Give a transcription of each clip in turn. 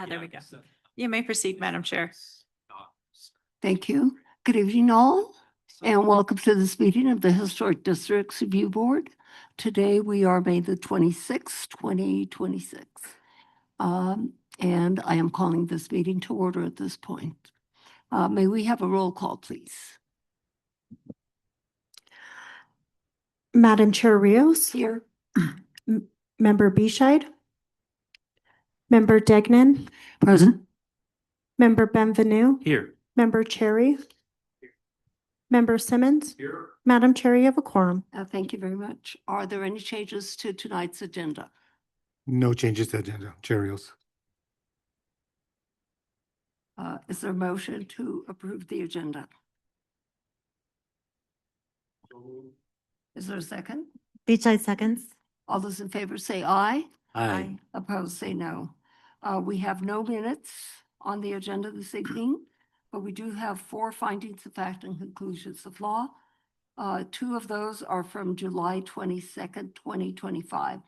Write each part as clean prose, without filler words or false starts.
There we go. You may proceed, Madam Chair. Thank you. Good evening, all, and welcome to this meeting of the Historic Districts Review Board. Today, we are May the 26th, 2026. And I am calling this meeting to order at this point. May we have a roll call, please? Madam Chair Rios. Here. Member Bescheid. Member Degnan. Present. Member Benvenu. Here. Member Cherry. Member Simmons. Here. Madam Chair, you have a quorum. Thank you very much. Are there any changes to tonight's agenda? No changes to agenda, Chair Rios. Is there a motion to approve the agenda? Is there a second? Bescheid seconds. All those in favor say aye. Aye. Opposed, say no. We have no minutes on the agenda this evening, but we do have 4 findings of fact and conclusions of law. 2 of those are from July 22nd, 2025,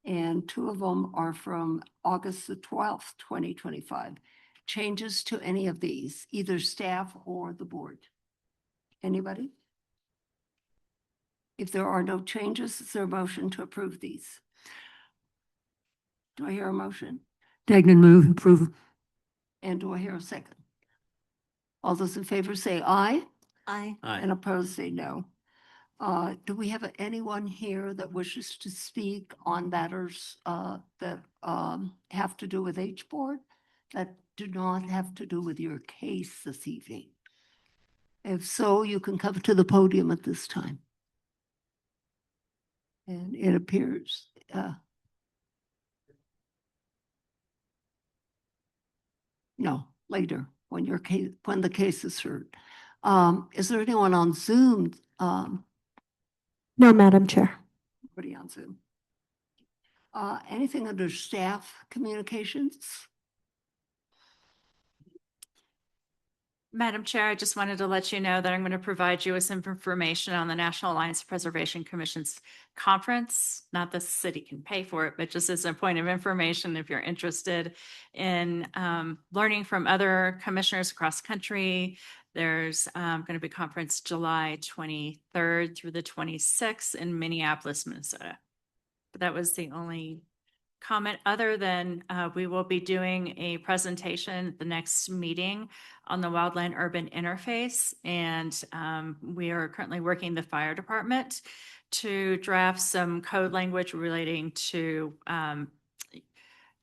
and 2 of them are from August the 12th, 2025. Changes to any of these, either staff or the board? Anybody? If there are no changes, is there a motion to approve these? Do I hear a motion? Degnan move approve. And do I hear a second? All those in favor say aye. Aye. And opposed say no. Do we have anyone here that wishes to speak on matters that have to do with H board, that do not have to do with your case this evening? If so, you can come to the podium at this time. And it appears, no, later, when your case, when the case is heard. Is there anyone on Zoom? No, Madam Chair. Nobody on Zoom. Anything under staff communications? Madam Chair, I just wanted to let you know that I'm going to provide you with some information on the National Alliance Preservation Commission's conference. Not the city can pay for it, but just as a point of information, if you're interested in learning from other commissioners across the country, there's going to be a conference July 23rd through the 26th in Minneapolis, Minnesota. But that was the only comment, other than we will be doing a presentation at the next meeting on the wildland urban interface, and we are currently working the fire department to draft some code language relating to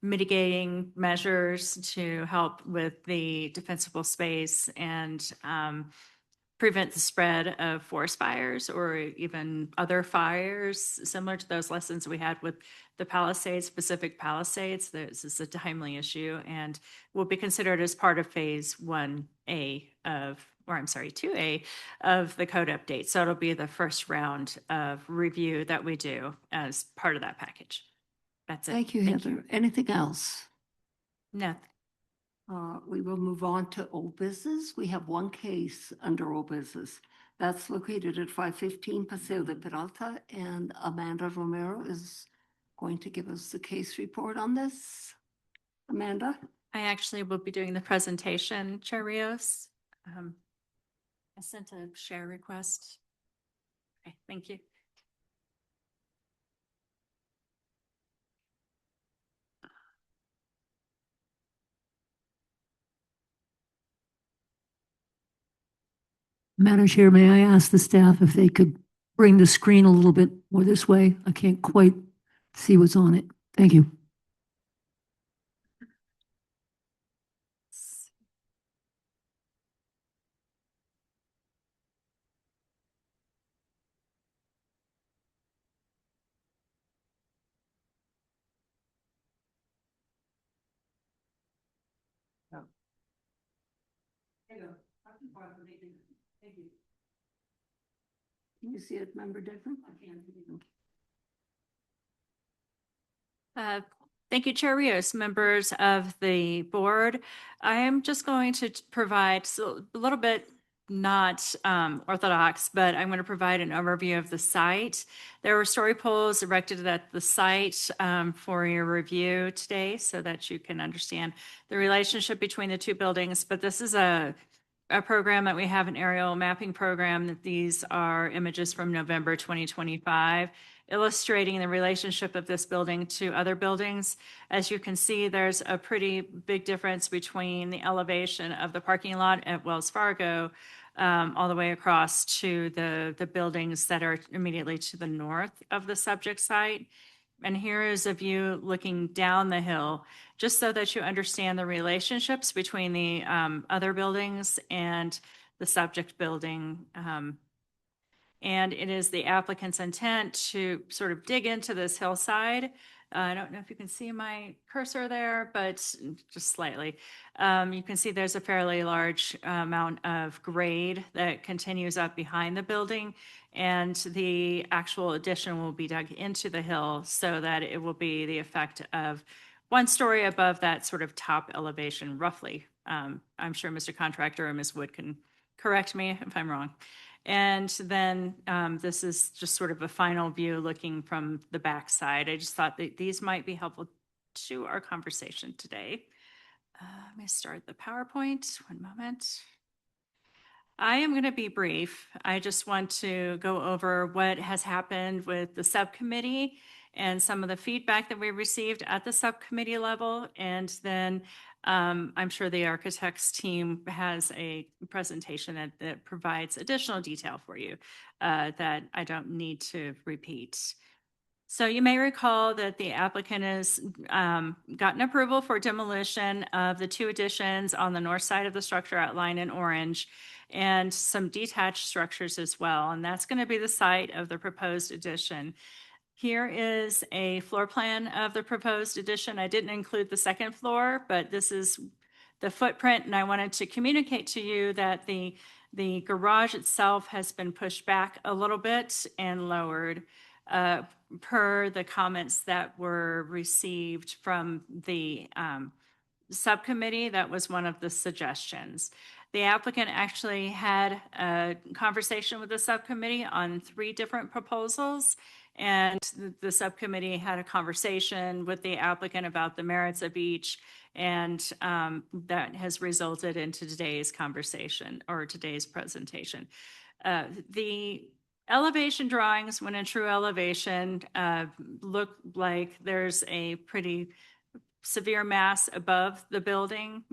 mitigating measures to help with the defensible space and prevent the spread of forest fires or even other fires, similar to those lessons we had with the Palisades, Pacific Palisades. This is a timely issue and will be considered as part of phase 1A of, or I'm sorry, 2A of the code update. So it'll be the first round of review that we do as part of that package. That's it. Thank you, Heather. Anything else? No. We will move on to old business. We have 1 case under old business. That's located at 515 Paseo de Peralta, and Amanda Romero is going to give us the case report on this. Amanda? I actually will be doing the presentation, Chair Rios. I sent a share request. Okay, thank you. Madam Chair, may I ask the staff if they could bring the screen a little bit more this way? I can't quite see what's on it. Thank you. Can you see it, Member Decker? I can't. Thank you, Chair Rios, members of the board. I am just going to provide a little bit not orthodox, but I'm going to provide an overview of the site. There were story poles erected at the site for your review today so that you can understand the relationship between the two buildings. But this is a program that we have, an aerial mapping program, that these are images from November 2025, illustrating the relationship of this building to other buildings. As you can see, there's a pretty big difference between the elevation of the parking lot at Wells Fargo all the way across to the buildings that are immediately to the north of the subject site. And here is a view looking down the hill, just so that you understand the relationships between the other buildings and the subject building. And it is the applicant's intent to sort of dig into this hillside. I don't know if you can see my cursor there, but just slightly. You can see there's a fairly large amount of grade that continues up behind the building, and the actual addition will be dug into the hill so that it will be the effect of one story above that sort of top elevation, roughly. I'm sure Mr. Contractor or Ms. Wood can correct me if I'm wrong. And then this is just sort of a final view looking from the backside. I just thought that these might be helpful to our conversation today. Let me start the PowerPoint. One moment. I am going to be brief. I just want to go over what has happened with the subcommittee and some of the feedback that we received at the subcommittee level. And then I'm sure the architects team has a presentation that provides additional detail for you that I don't need to repeat. So you may recall that the applicant has gotten approval for demolition of the two additions on the north side of the structure outlined in orange, and some detached structures as well. And that's going to be the site of the proposed addition. Here is a floor plan of the proposed addition. I didn't include the second floor, but this is the footprint, and I wanted to communicate to you that the garage itself has been pushed back a little bit and lowered per the comments that were received from the subcommittee. That was one of the suggestions. The applicant actually had a conversation with the subcommittee on 3 different proposals, and the subcommittee had a conversation with the applicant about the merits of each, and that has resulted into today's conversation or today's presentation. The elevation drawings, when in true elevation, look like there's a pretty severe mass above the building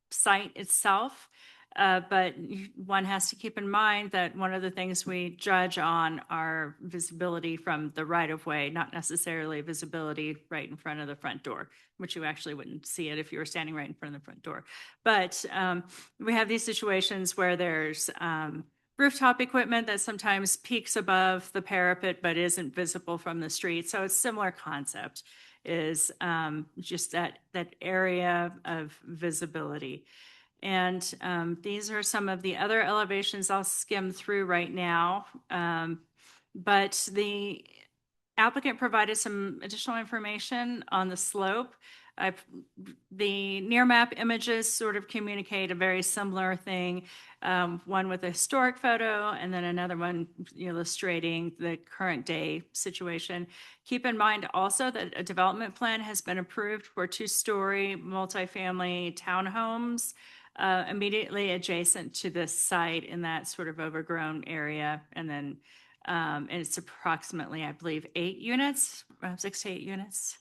site itself. But one has to keep in mind that one of the things we judge on are visibility from the right-of-way, not necessarily visibility right in front of the front door, which you actually wouldn't see it if you were standing right in front of the front door. But we have these situations where there's rooftop equipment that sometimes peaks above the parapet but isn't visible from the street. So it's a similar concept, is just that area of visibility. And these are some of the other elevations I'll skim through right now. But the applicant provided some additional information on the slope. The near map images sort of communicate a very similar thing, one with a historic photo and then another one illustrating the current day situation. Keep in mind also that a development plan has been approved for 2-story multifamily townhomes immediately adjacent to this site in that sort of overgrown area. And then and it's approximately, I believe, 8 units, 6 to 8 units.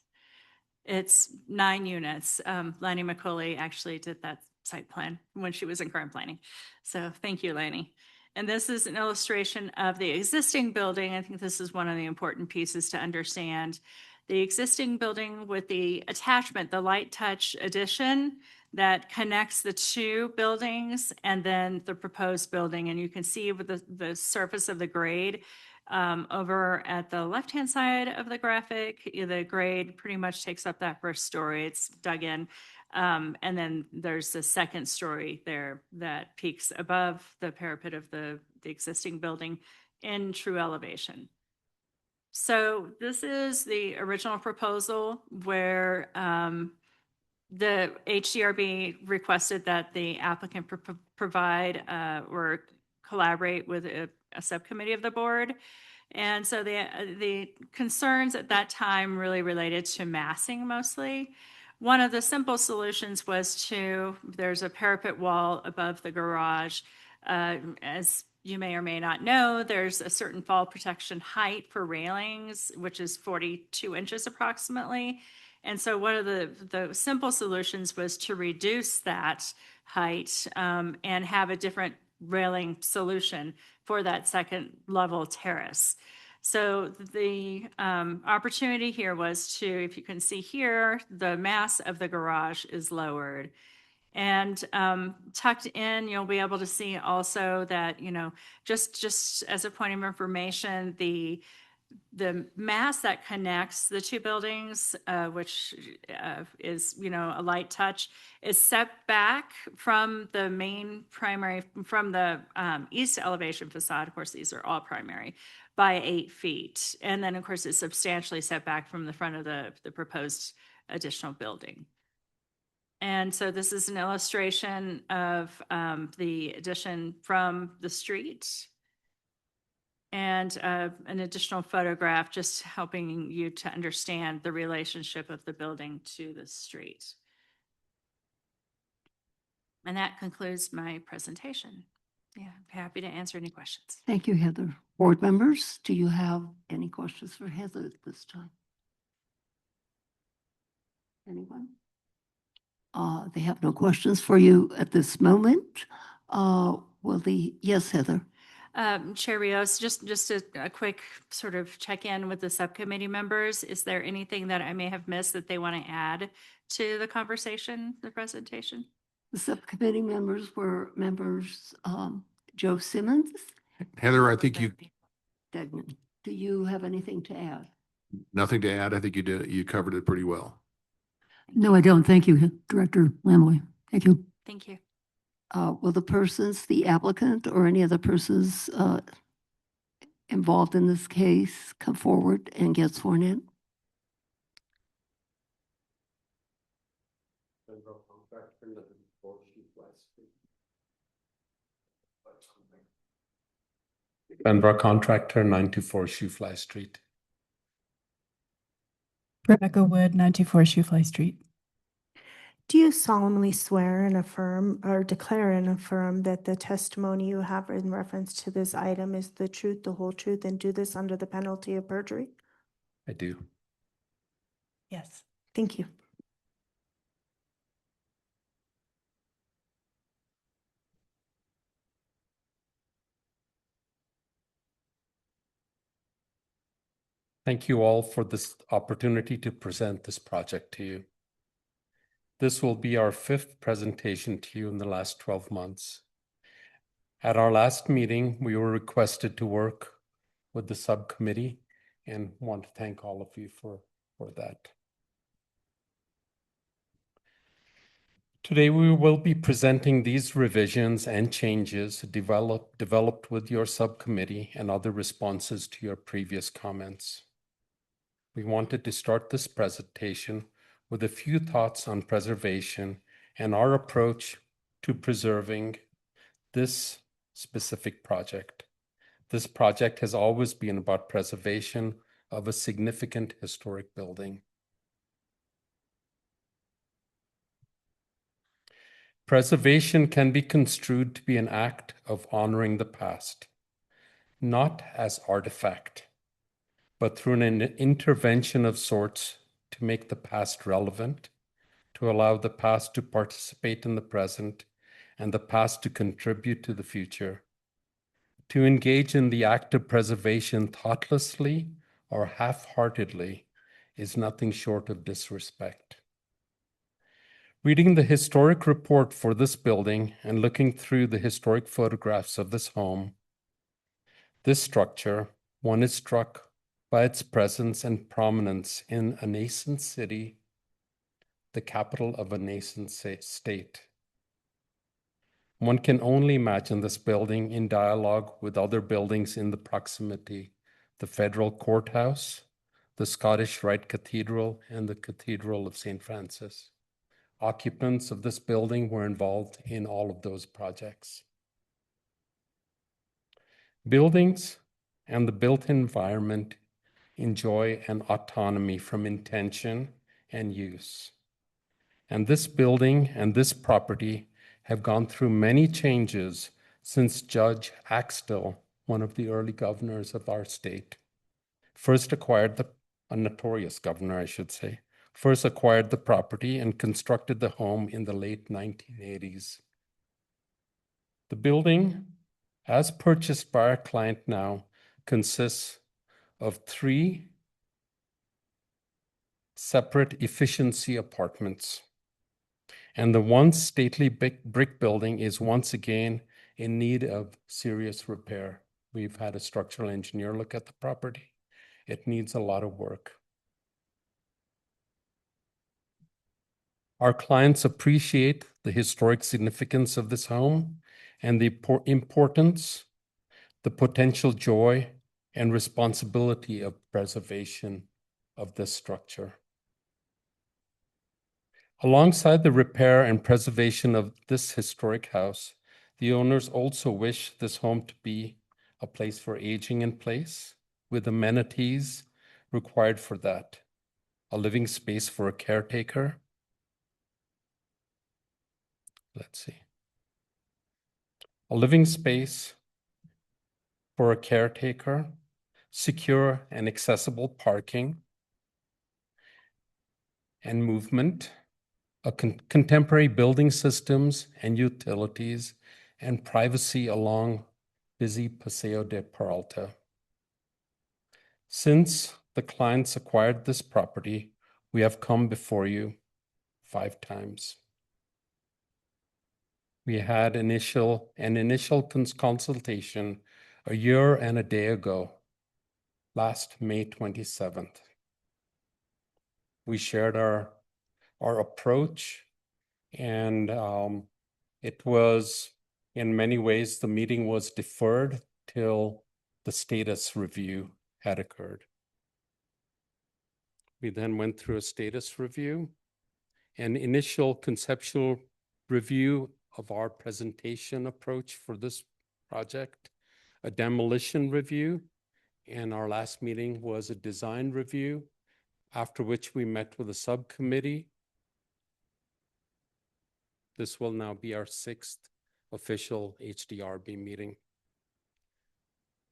It's 9 units. Lanny McCauley actually did that site plan when she was in current planning. So thank you, Lanny. And this is an illustration of the existing building. I think this is one of the important pieces to understand. The existing building with the attachment, the light touch addition that connects the 2 buildings, and then the proposed building. And you can see with the surface of the grade over at the left-hand side of the graphic, the grade pretty much takes up that first story. It's dug in. And then there's a second story there that peaks above the parapet of the existing building in true elevation. So this is the original proposal where the HDRB requested that the applicant provide or collaborate with a subcommittee of the board. And so the concerns at that time really related to massing mostly. One of the simple solutions was there's a parapet wall above the garage. As you may or may not know, there's a certain fall protection height for railings, which is 42 inches approximately. And so one of the simple solutions was to reduce that height and have a different railing solution for that second level terrace. So the opportunity here was to, if you can see here, the mass of the garage is lowered. And tucked in, you'll be able to see also that, just as a point of information, the mass that connects the two buildings, which is, a light touch, is set back from the main primary, from the east elevation facade. Of course, these are all primary, by 8 feet. And then, of course, it's substantially set back from the front of the proposed additional building. And so this is an illustration of the addition from the street and an additional photograph just helping you to understand the relationship of the building to the street. And that concludes my presentation. Yeah, I'm happy to answer any questions. Thank you, Heather. Board members, do you have any questions for Heather at this time? Anyone? They have no questions for you at this moment. Yes, Heather. Chair Rios, just a quick sort of check-in with the subcommittee members. Is there anything that I may have missed that they want to add to the conversation, the presentation? The subcommittee members were Joe Simmons, Heather, I think Degnan. Do you have anything to add? nothing to add. I think you covered it pretty well. No, I don't. Thank you, Director Lamboy. Thank you. Thank you. Will the applicant or any other persons involved in this case come forward and get sworn in? Benbrook Contractor, 924 Shoefly Street. Rebecca Wood, 94 Shoefly Street. Do you solemnly swear and affirm or declare and affirm that the testimony you have in reference to this item is the truth, the whole truth, and do this under the penalty of perjury? I do. Yes. Thank you. Thank you all for this opportunity to present this project to you. This will be our 5th presentation to you in the last 12 months. At our last meeting, we were requested to work with the subcommittee and want to thank all of you for that. Today, we will be presenting these revisions and changes developed with your subcommittee and other responses to your previous comments. We wanted to start this presentation with a few thoughts on preservation and our approach to preserving this specific project. This project has always been about preservation of a significant historic building. Preservation can be construed to be an act of honoring the past, not as artifact, but through an intervention of sorts to make the past relevant, to allow the past to participate in the present, and the past to contribute to the future. To engage in the act of preservation thoughtlessly or half-heartedly is nothing short of disrespect. Reading the historic report for this building and looking through the historic photographs of this home, this structure, one is struck by its presence and prominence in a nascent city, the capital of a nascent state. One can only imagine this building in dialogue with other buildings in the proximity, the Federal Courthouse, the Scottish Rite Cathedral, and the Cathedral of St. Francis. Occupants of this building were involved in all of those projects. Buildings and the built environment enjoy an autonomy from intention and use. And this building and this property have gone through many changes since Judge Axtell, one of the early governors of our state, first acquired a notorious governor, I should say, first acquired the property and constructed the home in the late 1980s. The building, as purchased by our client now, consists of 3 separate efficiency apartments. And the once stately brick building is once again in need of serious repair. We've had a structural engineer look at the property. It needs a lot of work. Our clients appreciate the historic significance of this home and the importance, the potential joy, and responsibility of preservation of this structure. Alongside the repair and preservation of this historic house, the owners also wish this home to be a place for aging in place, with amenities required for that. A living space for a caretaker. Let's see. A living space for a caretaker, secure and accessible parking and movement, contemporary building systems and utilities, and privacy along busy Paseo de Peralta. Since the clients acquired this property, we have come before you 5 times. We had an initial consultation a year and a day ago, last May 27th. We shared our approach, and it was, in many ways, the meeting was deferred till the status review had occurred. We then went through a status review, an initial conceptual review of our presentation approach for this project, a demolition review, and our last meeting was a design review, after which we met with a subcommittee. This will now be our 6th official HDRB meeting.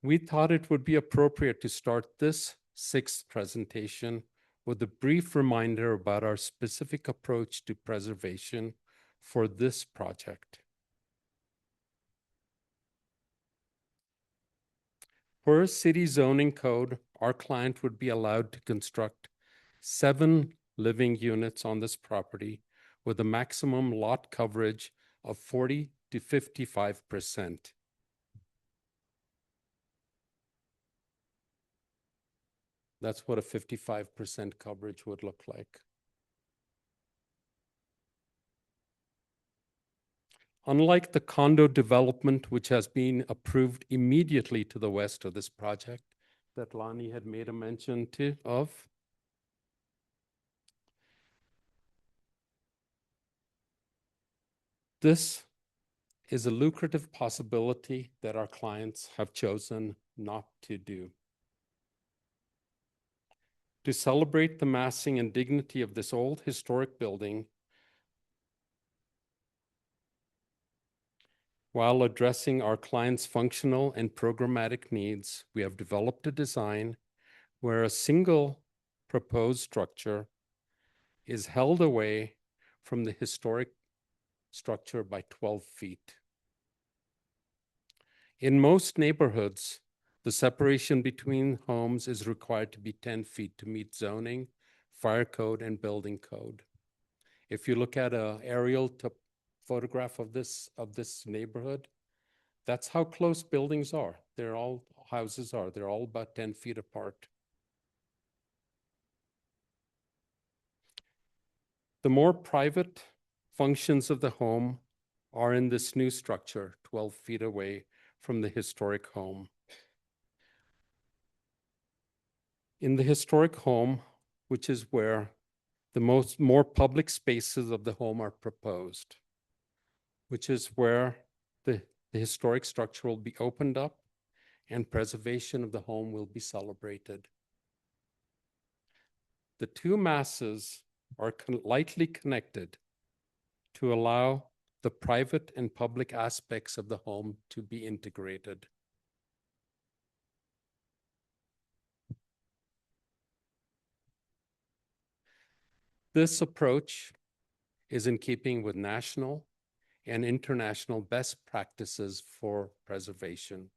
We thought it would be appropriate to start this 6th presentation with a brief reminder about our specific approach to preservation for this project. Per city zoning code, our client would be allowed to construct 7 living units on this property with a maximum lot coverage of 40 to 55%. That's what a 55% coverage would look like. Unlike the condo development, which has been approved immediately to the west of this project that Lonnie had made a mention of, this is a lucrative possibility that our clients have chosen not to do. To celebrate the massing and dignity of this old historic building, while addressing our clients' functional and programmatic needs, we have developed a design where a single proposed structure is held away from the historic structure by 12 feet. In most neighborhoods, the separation between homes is required to be 10 feet to meet zoning, fire code, and building code. If you look at an aerial photograph of this neighborhood, that's how close buildings are. Houses are. They're all about 10 feet apart. The more private functions of the home are in this new structure, 12 feet away from the historic home. In the historic home, which is where the more public spaces of the home are proposed, which is where the historic structure will be opened up and preservation of the home will be celebrated. The two masses are lightly connected to allow the private and public aspects of the home to be integrated. This approach is in keeping with national and international best practices for preservation.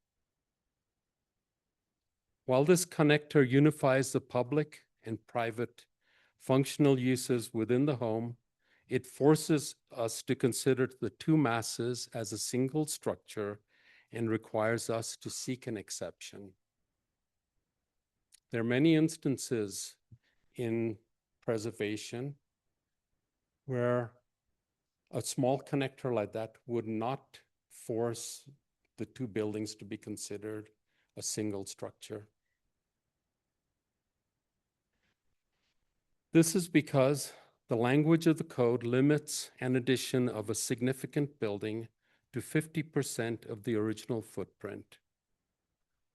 While this connector unifies the public and private functional uses within the home, it forces us to consider the two masses as a single structure and requires us to seek an exception. There are many instances in preservation where a small connector like that would not force the two buildings to be considered a single structure. This is because the language of the code limits an addition of a significant building to 50% of the original footprint.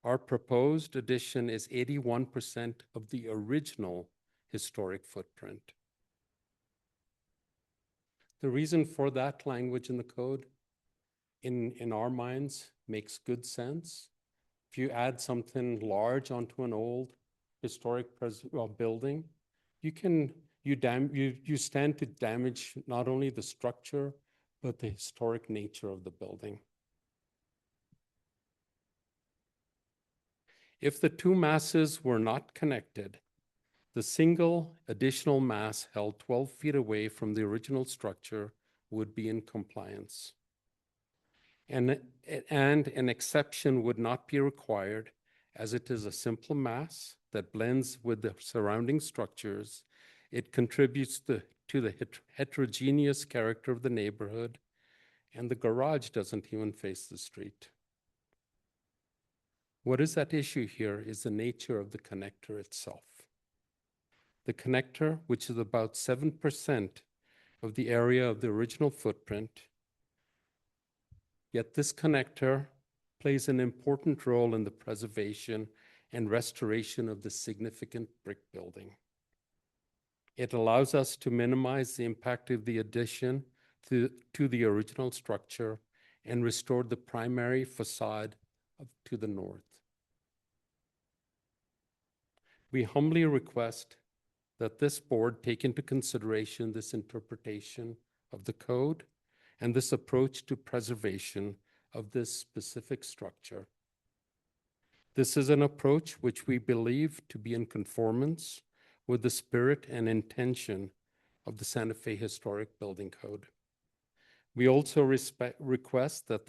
Our proposed addition is 81% of the original historic footprint. The reason for that language in the code, in our minds, makes good sense. If you add something large onto an old historic building, you stand to damage not only the structure, but the historic nature of the building. If the two masses were not connected, the single additional mass held 12 feet away from the original structure would be in compliance. And an exception would not be required, as it is a simple mass that blends with the surrounding structures. It contributes to the heterogeneous character of the neighborhood, and the garage doesn't even face the street. What is at issue here is the nature of the connector itself. The connector, which is about 7% of the area of the original footprint, yet this connector plays an important role in the preservation and restoration of the significant brick building. It allows us to minimize the impact of the addition to the original structure and restore the primary facade to the north. We humbly request that this board take into consideration this interpretation of the code and this approach to preservation of this specific structure. This is an approach which we believe to be in conformance with the spirit and intention of the Santa Fe Historic Building Code. We also request that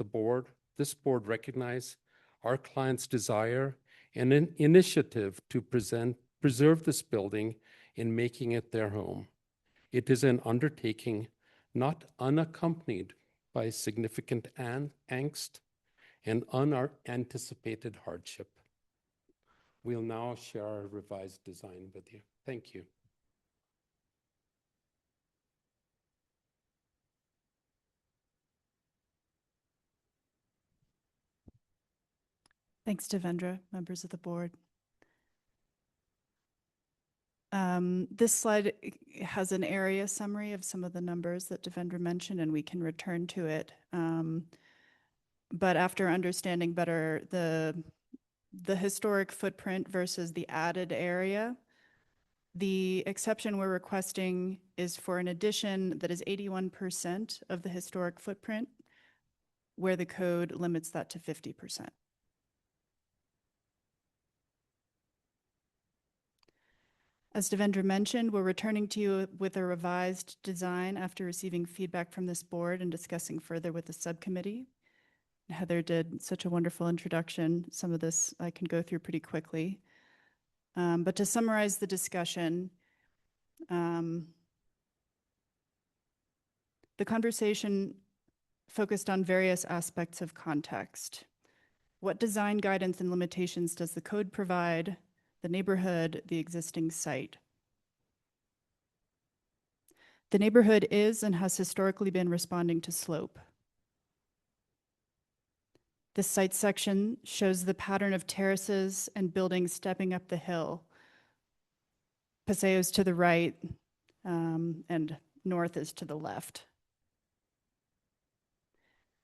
this board recognize our client's desire and an initiative to preserve this building in making it their home. It is an undertaking not unaccompanied by significant angst and unanticipated hardship. We'll now share our revised design with you. Thank you. Thanks, Devendra, members of the board. This slide has an area summary of some of the numbers that Devendra mentioned, and we can return to it. But after understanding better the historic footprint versus the added area, the exception we're requesting is for an addition that is 81% of the historic footprint, where the code limits that to 50%. As Devendra mentioned, we're returning to you with a revised design after receiving feedback from this board and discussing further with the subcommittee. Heather did such a wonderful introduction. Some of this I can go through pretty quickly. But to summarize the discussion, the conversation focused on various aspects of context. What design guidance and limitations does the code provide? The neighborhood, the existing site. The neighborhood is and has historically been responding to slope. This site section shows the pattern of terraces and buildings stepping up the hill. Paseo's to the right, and north is to the left.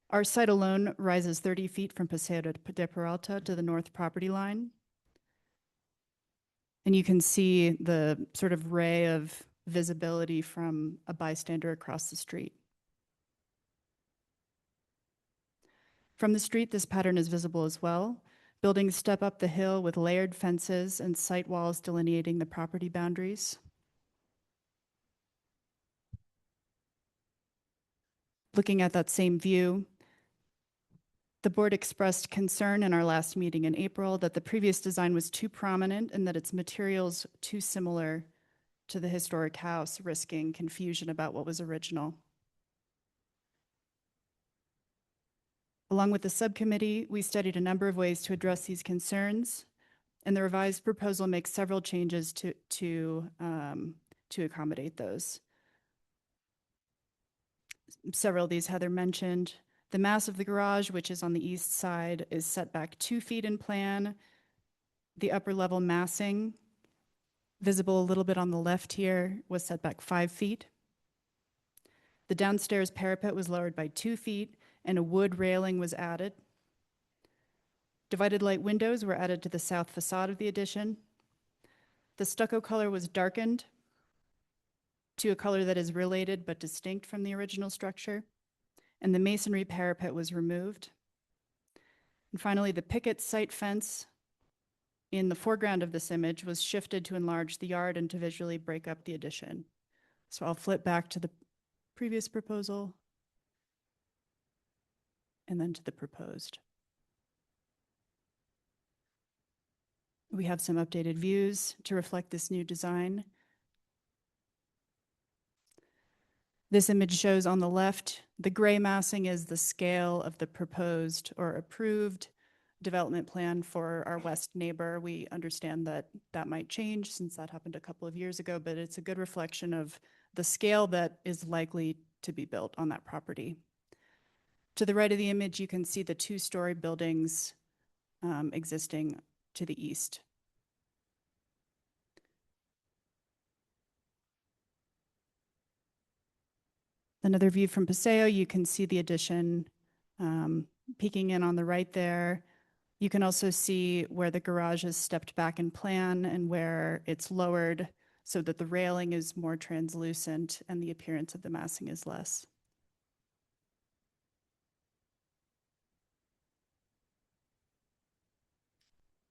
Our site alone rises 30 feet from Paseo de Peralta to the north property line. And you can see the sort of ray of visibility from a bystander across the street. From the street, this pattern is visible as well. Buildings step up the hill with layered fences and site walls delineating the property boundaries. Looking at that same view, the board expressed concern in our last meeting in April that the previous design was too prominent and that its materials too similar to the historic house, risking confusion about what was original. Along with the subcommittee, we studied a number of ways to address these concerns, and the revised proposal makes several changes to accommodate those. Several of these Heather mentioned. The mass of the garage, which is on the east side, is set back 2 feet in plan. The upper level massing, visible a little bit on the left here, was set back 5 feet. The downstairs parapet was lowered by 2 feet, and a wood railing was added. Divided light windows were added to the south facade of the addition. The stucco color was darkened to a color that is related but distinct from the original structure, and the masonry parapet was removed. And finally, the picket site fence in the foreground of this image was shifted to enlarge the yard and to visually break up the addition. So I'll flip back to the previous proposal and then to the proposed. We have some updated views to reflect this new design. This image shows on the left, the gray massing is the scale of the proposed or approved development plan for our west neighbor. We understand that that might change since that happened a couple of years ago, but it's a good reflection of the scale that is likely to be built on that property. To the right of the image, you can see the 2-story buildings existing to the east. Another view from Paseo, you can see the addition peeking in on the right there. You can also see where the garage is stepped back in plan and where it's lowered so that the railing is more translucent and the appearance of the massing is less.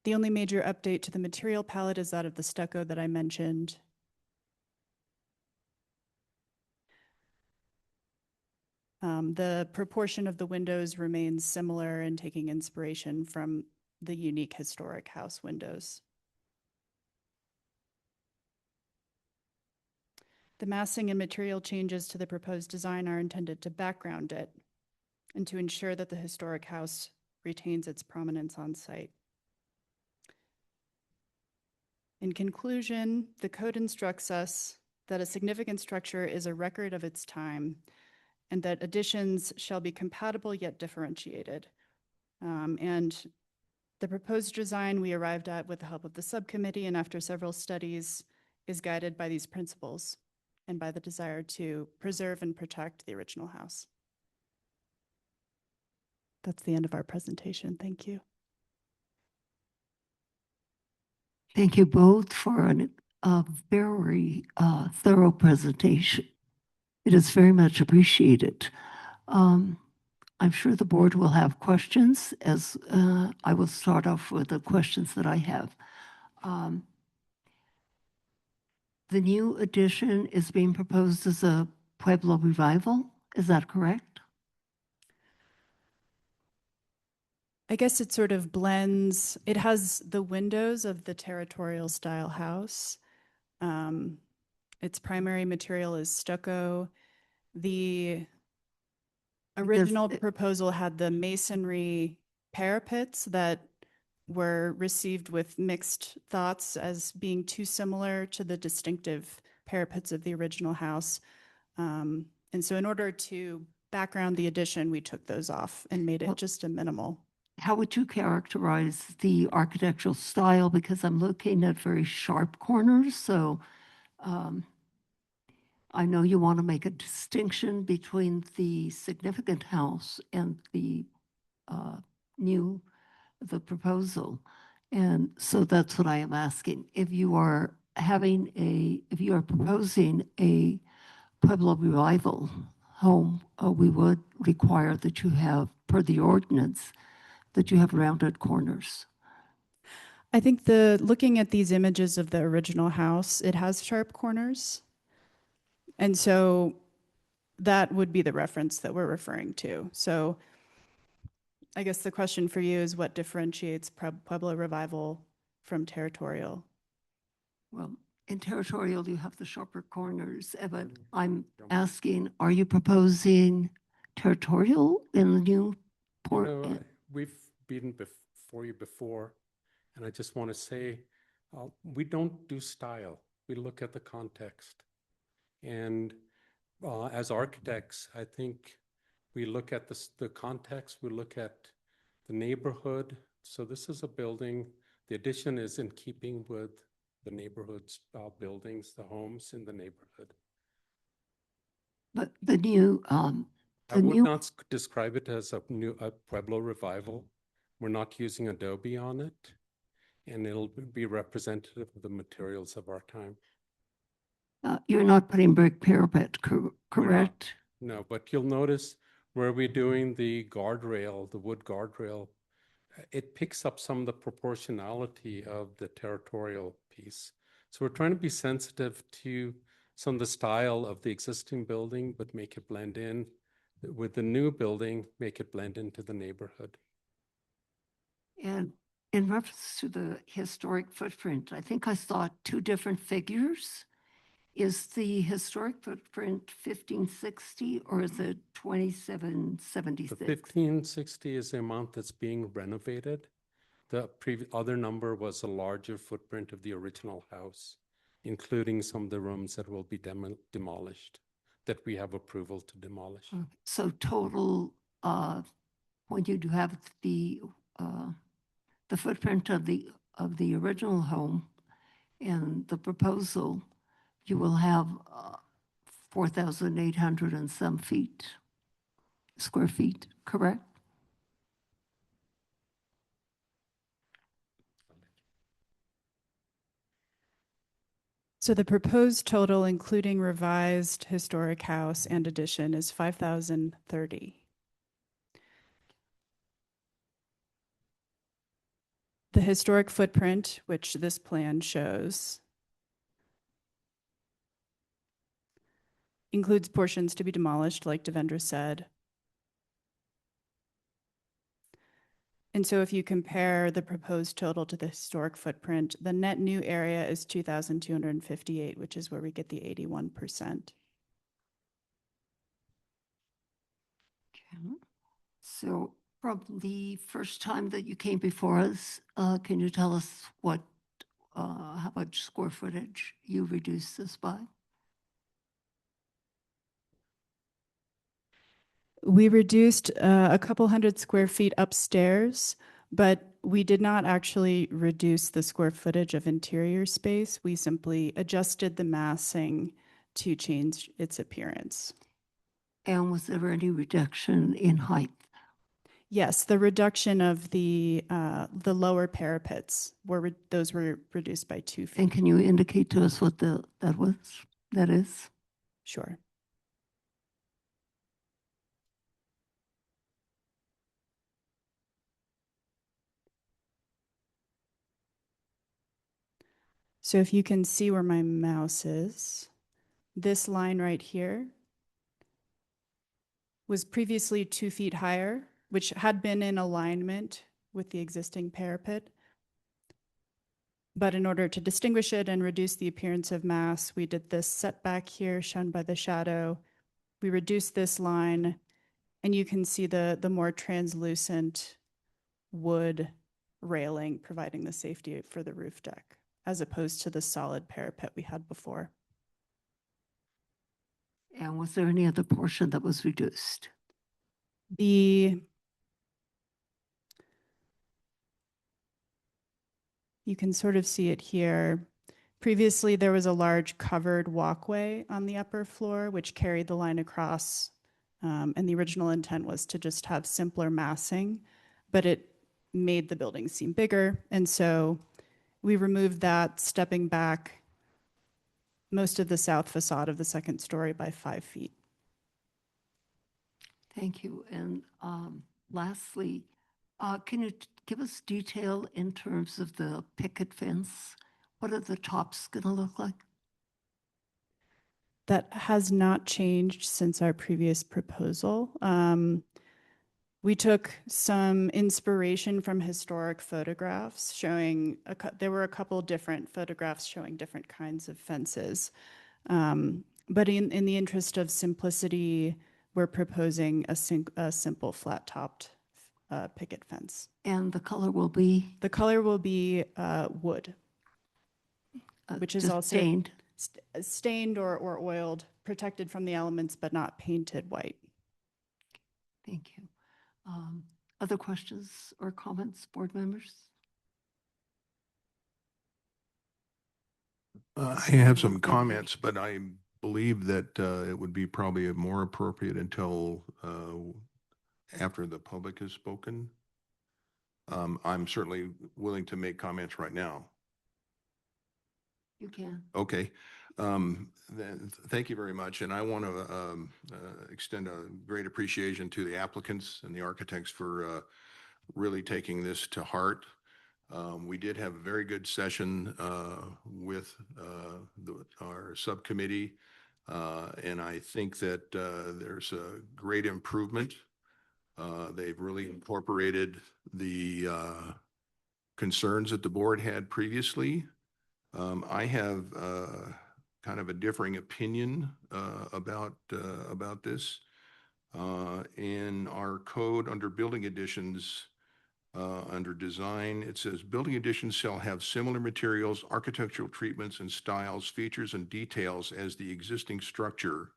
The only major update to the material palette is that of the stucco that I mentioned. The proportion of the windows remains similar and taking inspiration from the unique historic house windows. The massing and material changes to the proposed design are intended to background it and to ensure that the historic house retains its prominence on site. In conclusion, the code instructs us that a significant structure is a record of its time and that additions shall be compatible yet differentiated. And the proposed design we arrived at with the help of the subcommittee and after several studies is guided by these principles and by the desire to preserve and protect the original house. That's the end of our presentation. Thank you. Thank you both for a very thorough presentation. It is very much appreciated. I'm sure the board will have questions as I will start off with the questions that I have. The new addition is being proposed as a Pueblo revival. Is that correct? I guess it sort of blends. It has the windows of the territorial style house. Its primary material is stucco. The original proposal had the masonry parapets that were received with mixed thoughts as being too similar to the distinctive parapets of the original house. And so in order to background the addition, we took those off and made it just a minimal how would you characterize the architectural style? Because I'm looking at very sharp corners, so um, I know you want to make a distinction between the significant house and the uh, new, the proposal. And so that's what I am asking. If you are if you are proposing a Pueblo Revival home, we would require that you have, per the ordinance, that you have rounded corners. I think looking at these images of the original house, it has sharp corners. And so that would be the reference that we're referring to. So I guess the question for you is what differentiates Pueblo Revival from Territorial? Well, in territorial, you have the sharper corners, but I'm asking, are you proposing territorial in the new port? We've been before you before, and I just want to say, we don't do style. We look at the context. And as architects, I think we look at the context, we look at the neighborhood. So this is a building, the addition is in keeping with the neighborhood's buildings, the homes in the neighborhood. But the new, I the would new, not describe it as a Pueblo Revival. We're not using Adobe on it, and it'll be representative of the materials of our time. you're not putting brick parapet, We're not. correct? No, but you'll notice where we're doing the guardrail, the wood guardrail, it picks up some of the proportionality of the territorial piece. So we're trying to be sensitive to some of the style of the existing building, but make it blend in with the new building, make it blend into the neighborhood. And in reference to the historic footprint, I think I saw two different figures. Is the historic footprint 1560 or is it The 2776? 1560 is the amount that's being renovated. The other number was a larger footprint of the original house, including some of the rooms that will be demolished, that we have approval to demolish. So total, when you do have the footprint of the original home and the proposal, you will have 4,800 and some square feet, correct? So the proposed total, including revised historic house and addition, is 5,030. The historic footprint, which this plan shows, includes portions to be demolished, like Devendra said. And so if you compare the proposed total to the historic footprint, the net new area is 2,258, which is where we get the 81%. Okay. So from the first time that you came before us, can you tell us how much square footage you reduced this by? We reduced a couple hundred square feet upstairs, but we did not actually reduce the square footage of interior space. We simply adjusted the massing to change its appearance. And was there any reduction in height? Yes, the reduction of the lower parapets those were reduced by 2 feet. And can you indicate to us what that is? Sure. So if you can see where my mouse is, this line right here was previously 2 feet higher, which had been in alignment with the existing parapet. But in order to distinguish it and reduce the appearance of mass, we did this setback here shown by the shadow. We reduced this line, and you can see the more translucent wood railing providing the safety for the roof deck, as opposed to the solid parapet we had before. And was there any other portion that was reduced? The You can sort of see it here. Previously, there was a large covered walkway on the upper floor, which carried the line across. And the original intent was to just have simpler massing, but it made the building seem bigger. And so we removed that, stepping back most of the south facade of the second story by 5 feet. Thank you. And lastly, can you give us detail in terms of the picket fence? What are the tops going to look like? That has not changed since our previous proposal. We took some inspiration from historic photographs showing, there were a couple different photographs showing different kinds of fences. But in the interest of simplicity, we're proposing a simple flat-topped picket fence. And the color will be? The color will be wood, which is just also stained? Stained or oiled, protected from the elements, but not painted white. Thank you. Other questions or comments, board members? I have some comments, but I believe that it would be probably more appropriate until after the public has spoken. I'm certainly willing to make comments right now. You can. Okay. Then thank you very much. And I want to extend a great appreciation to the applicants and the architects for really taking this to heart. We did have a very good session with our subcommittee. And I think that there's a great improvement. They've really incorporated the concerns that the board had previously. I have kind of a differing opinion about this. In our code under building additions, under design, it says building additions shall have similar materials, architectural treatments and styles, features and details as the existing structure,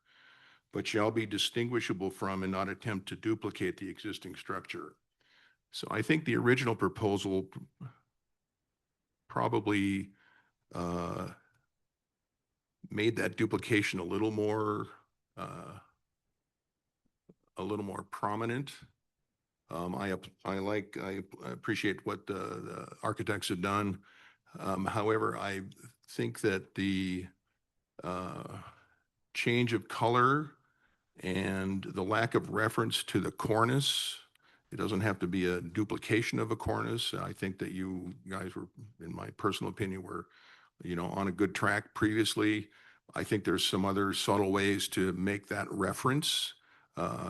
but shall be distinguishable from and not attempt to duplicate the existing structure. So I think the original proposal probably made that duplication a little more prominent. I appreciate what the architects have done. However, I think that the change of color and the lack of reference to the cornice, it doesn't have to be a duplication of a cornice. I think that you guys were, in my personal opinion, were, on a good track previously. I think there's some other subtle ways to make that reference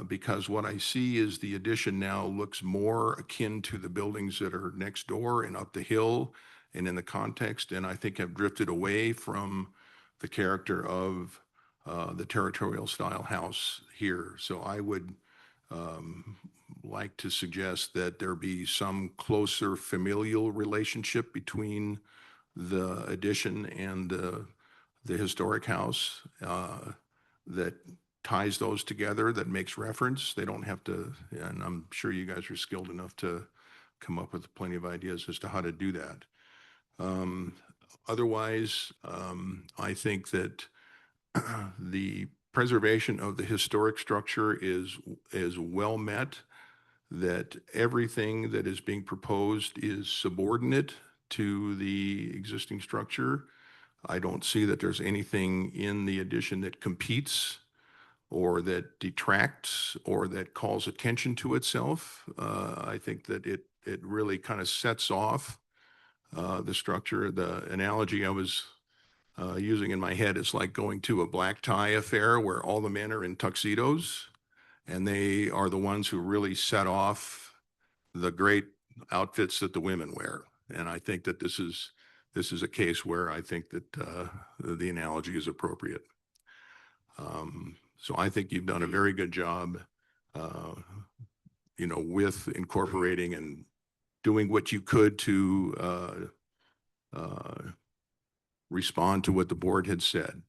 because what I see is the addition now looks more akin to the buildings that are next door and up the hill and in the context, and I think have drifted away from the character of the territorial style house here. So I would like to suggest that there be some closer familial relationship between the addition and the historic house that ties those together, that makes reference. They don't have to, and I'm sure you guys are skilled enough to come up with plenty of ideas as to how to do that. Otherwise, I think that the preservation of the historic structure is well met, that everything that is being proposed is subordinate to the existing structure. I don't see that there's anything in the addition that competes or that detracts or that calls attention to itself. I think that it really kind of sets off the structure. The analogy I was using in my head is like going to a black tie affair where all the men are in tuxedos and they are the ones who really set off the great outfits that the women wear. And I think that this is a case where I think that the analogy is appropriate. So I think you've done a very good job, with incorporating and doing what you could to respond to what the board had said.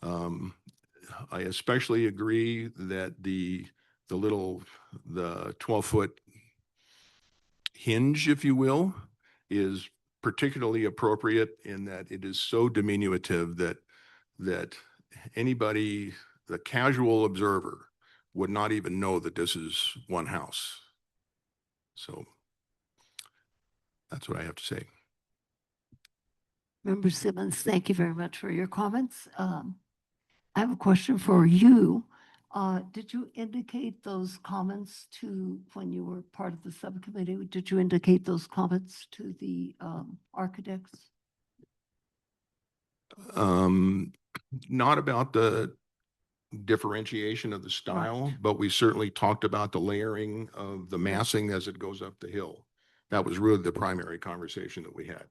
I especially agree that the 12-foot hinge, if you will, is particularly appropriate in that it is so diminutive that anybody, the casual observer, would not even know that this is one house. So that's what I have to say. Member Simmons, thank you very much for your comments. I have a question for you. Did you indicate those comments to, when you were part of the subcommittee, did you indicate those comments to the architects? Not about the differentiation of the style, but we certainly talked about the layering of the massing as it goes up the hill. That was really the primary conversation that we had.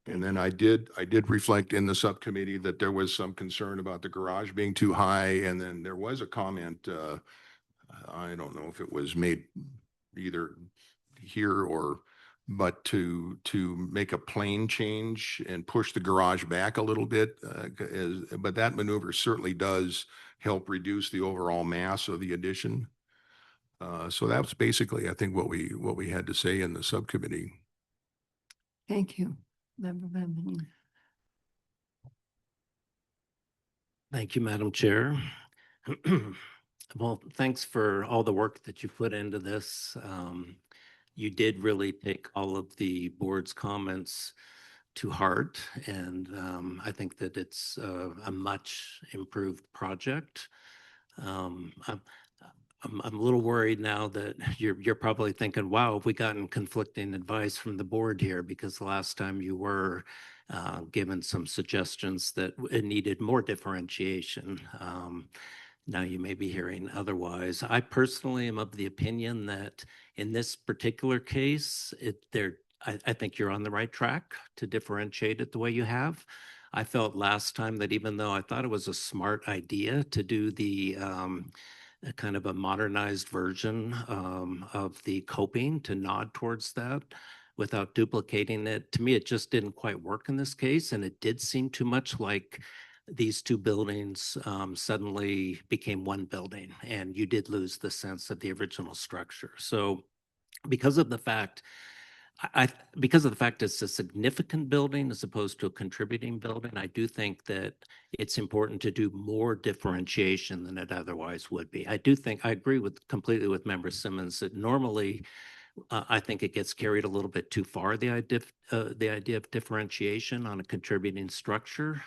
And then I did reflect in the subcommittee that there was some concern about the garage being too high. And then there was a comment, I don't know if it was made either here or, but to make a plane change and push the garage back a little bit. But that maneuver certainly does help reduce the overall mass of the addition. So that was basically, I think, what we had to say in the subcommittee. Thank you, Member Benjamin. Thank you, Madam Chair. Well, thanks for all the work that you put into this. You did really take all of the board's comments to heart, and I think that it's a much improved project. I'm a little worried now that you're probably thinking, wow, have we gotten conflicting advice from the board here? Because the last time you were given some suggestions that it needed more differentiation. Now you may be hearing otherwise. I personally am of the opinion that in this particular case, I think you're on the right track to differentiate it the way you have. I felt last time that even though I thought it was a smart idea to do the a kind of a modernized version of the coping to nod towards that without duplicating it, to me, it just didn't quite work in this case. And it did seem too much like these two buildings suddenly became one building, and you did lose the sense of the original structure. So because of the fact it's a significant building as opposed to a contributing building, I do think that it's important to do more differentiation than it otherwise would be. I agree completely with Member Simmons that normally I think it gets carried a little bit too far, the idea of differentiation on a contributing structure,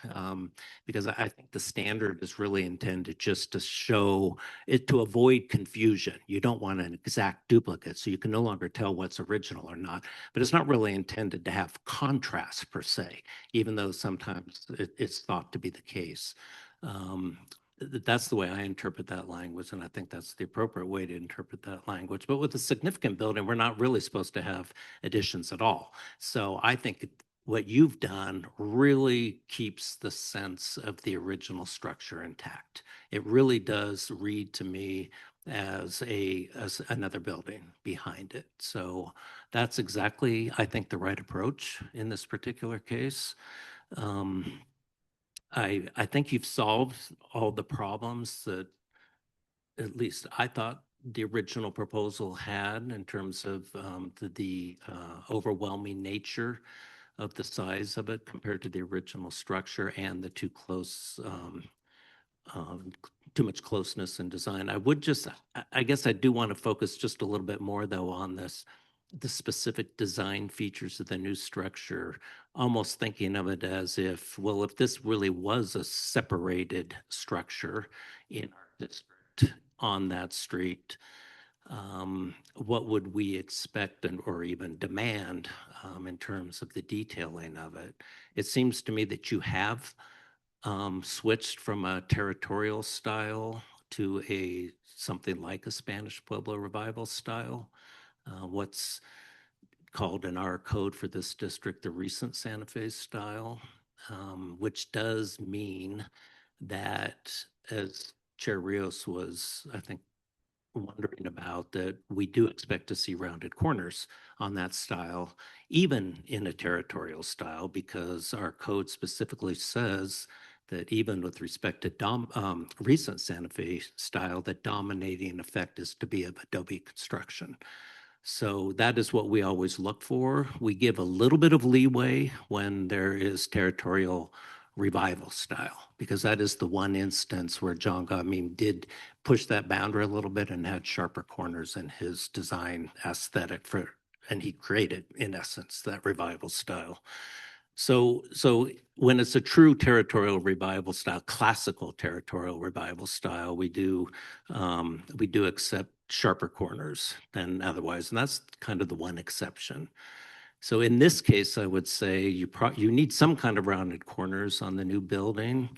because I think the standard is really intended just to show it, to avoid confusion. You don't want an exact duplicate, so you can no longer tell what's original or not. But it's not really intended to have contrast per se, even though sometimes it's thought to be the case. That's the way I interpret that language, and I think that's the appropriate way to interpret that language. But with a significant building, we're not really supposed to have additions at all. So I think what you've done really keeps the sense of the original structure intact. It really does read to me as another building behind it. So that's exactly, I think, the right approach in this particular case. I think you've solved all the problems that at least I thought the original proposal had in terms of the overwhelming nature of the size of it compared to the original structure and the too much closeness in design. I guess I do want to focus just a little bit more though on the specific design features of the new structure, almost thinking of it as if, well, if this really was a separated structure in our district on that street, what would we expect or even demand in terms of the detailing of it? It seems to me that you have switched from a territorial style to something like a Spanish Pueblo Revival style. What's called in our code for this district the recent Santa Fe style, which does mean that, as Chair Rios was, I think, wondering about, that we do expect to see rounded corners on that style, even in a territorial style, because our code specifically says that even with respect to recent Santa Fe style, that dominating effect is to be of adobe construction. So that is what we always look for. We give a little bit of leeway when there is territorial revival style, because that is the one instance where John Godmean did push that boundary a little bit and had sharper corners in his design aesthetic for, and he created, in essence, that revival style. So when it's a true territorial revival style, classical territorial revival style, we do accept sharper corners than otherwise, and that's kind of the one exception. So in this case, I would say you need some kind of rounded corners on the new building.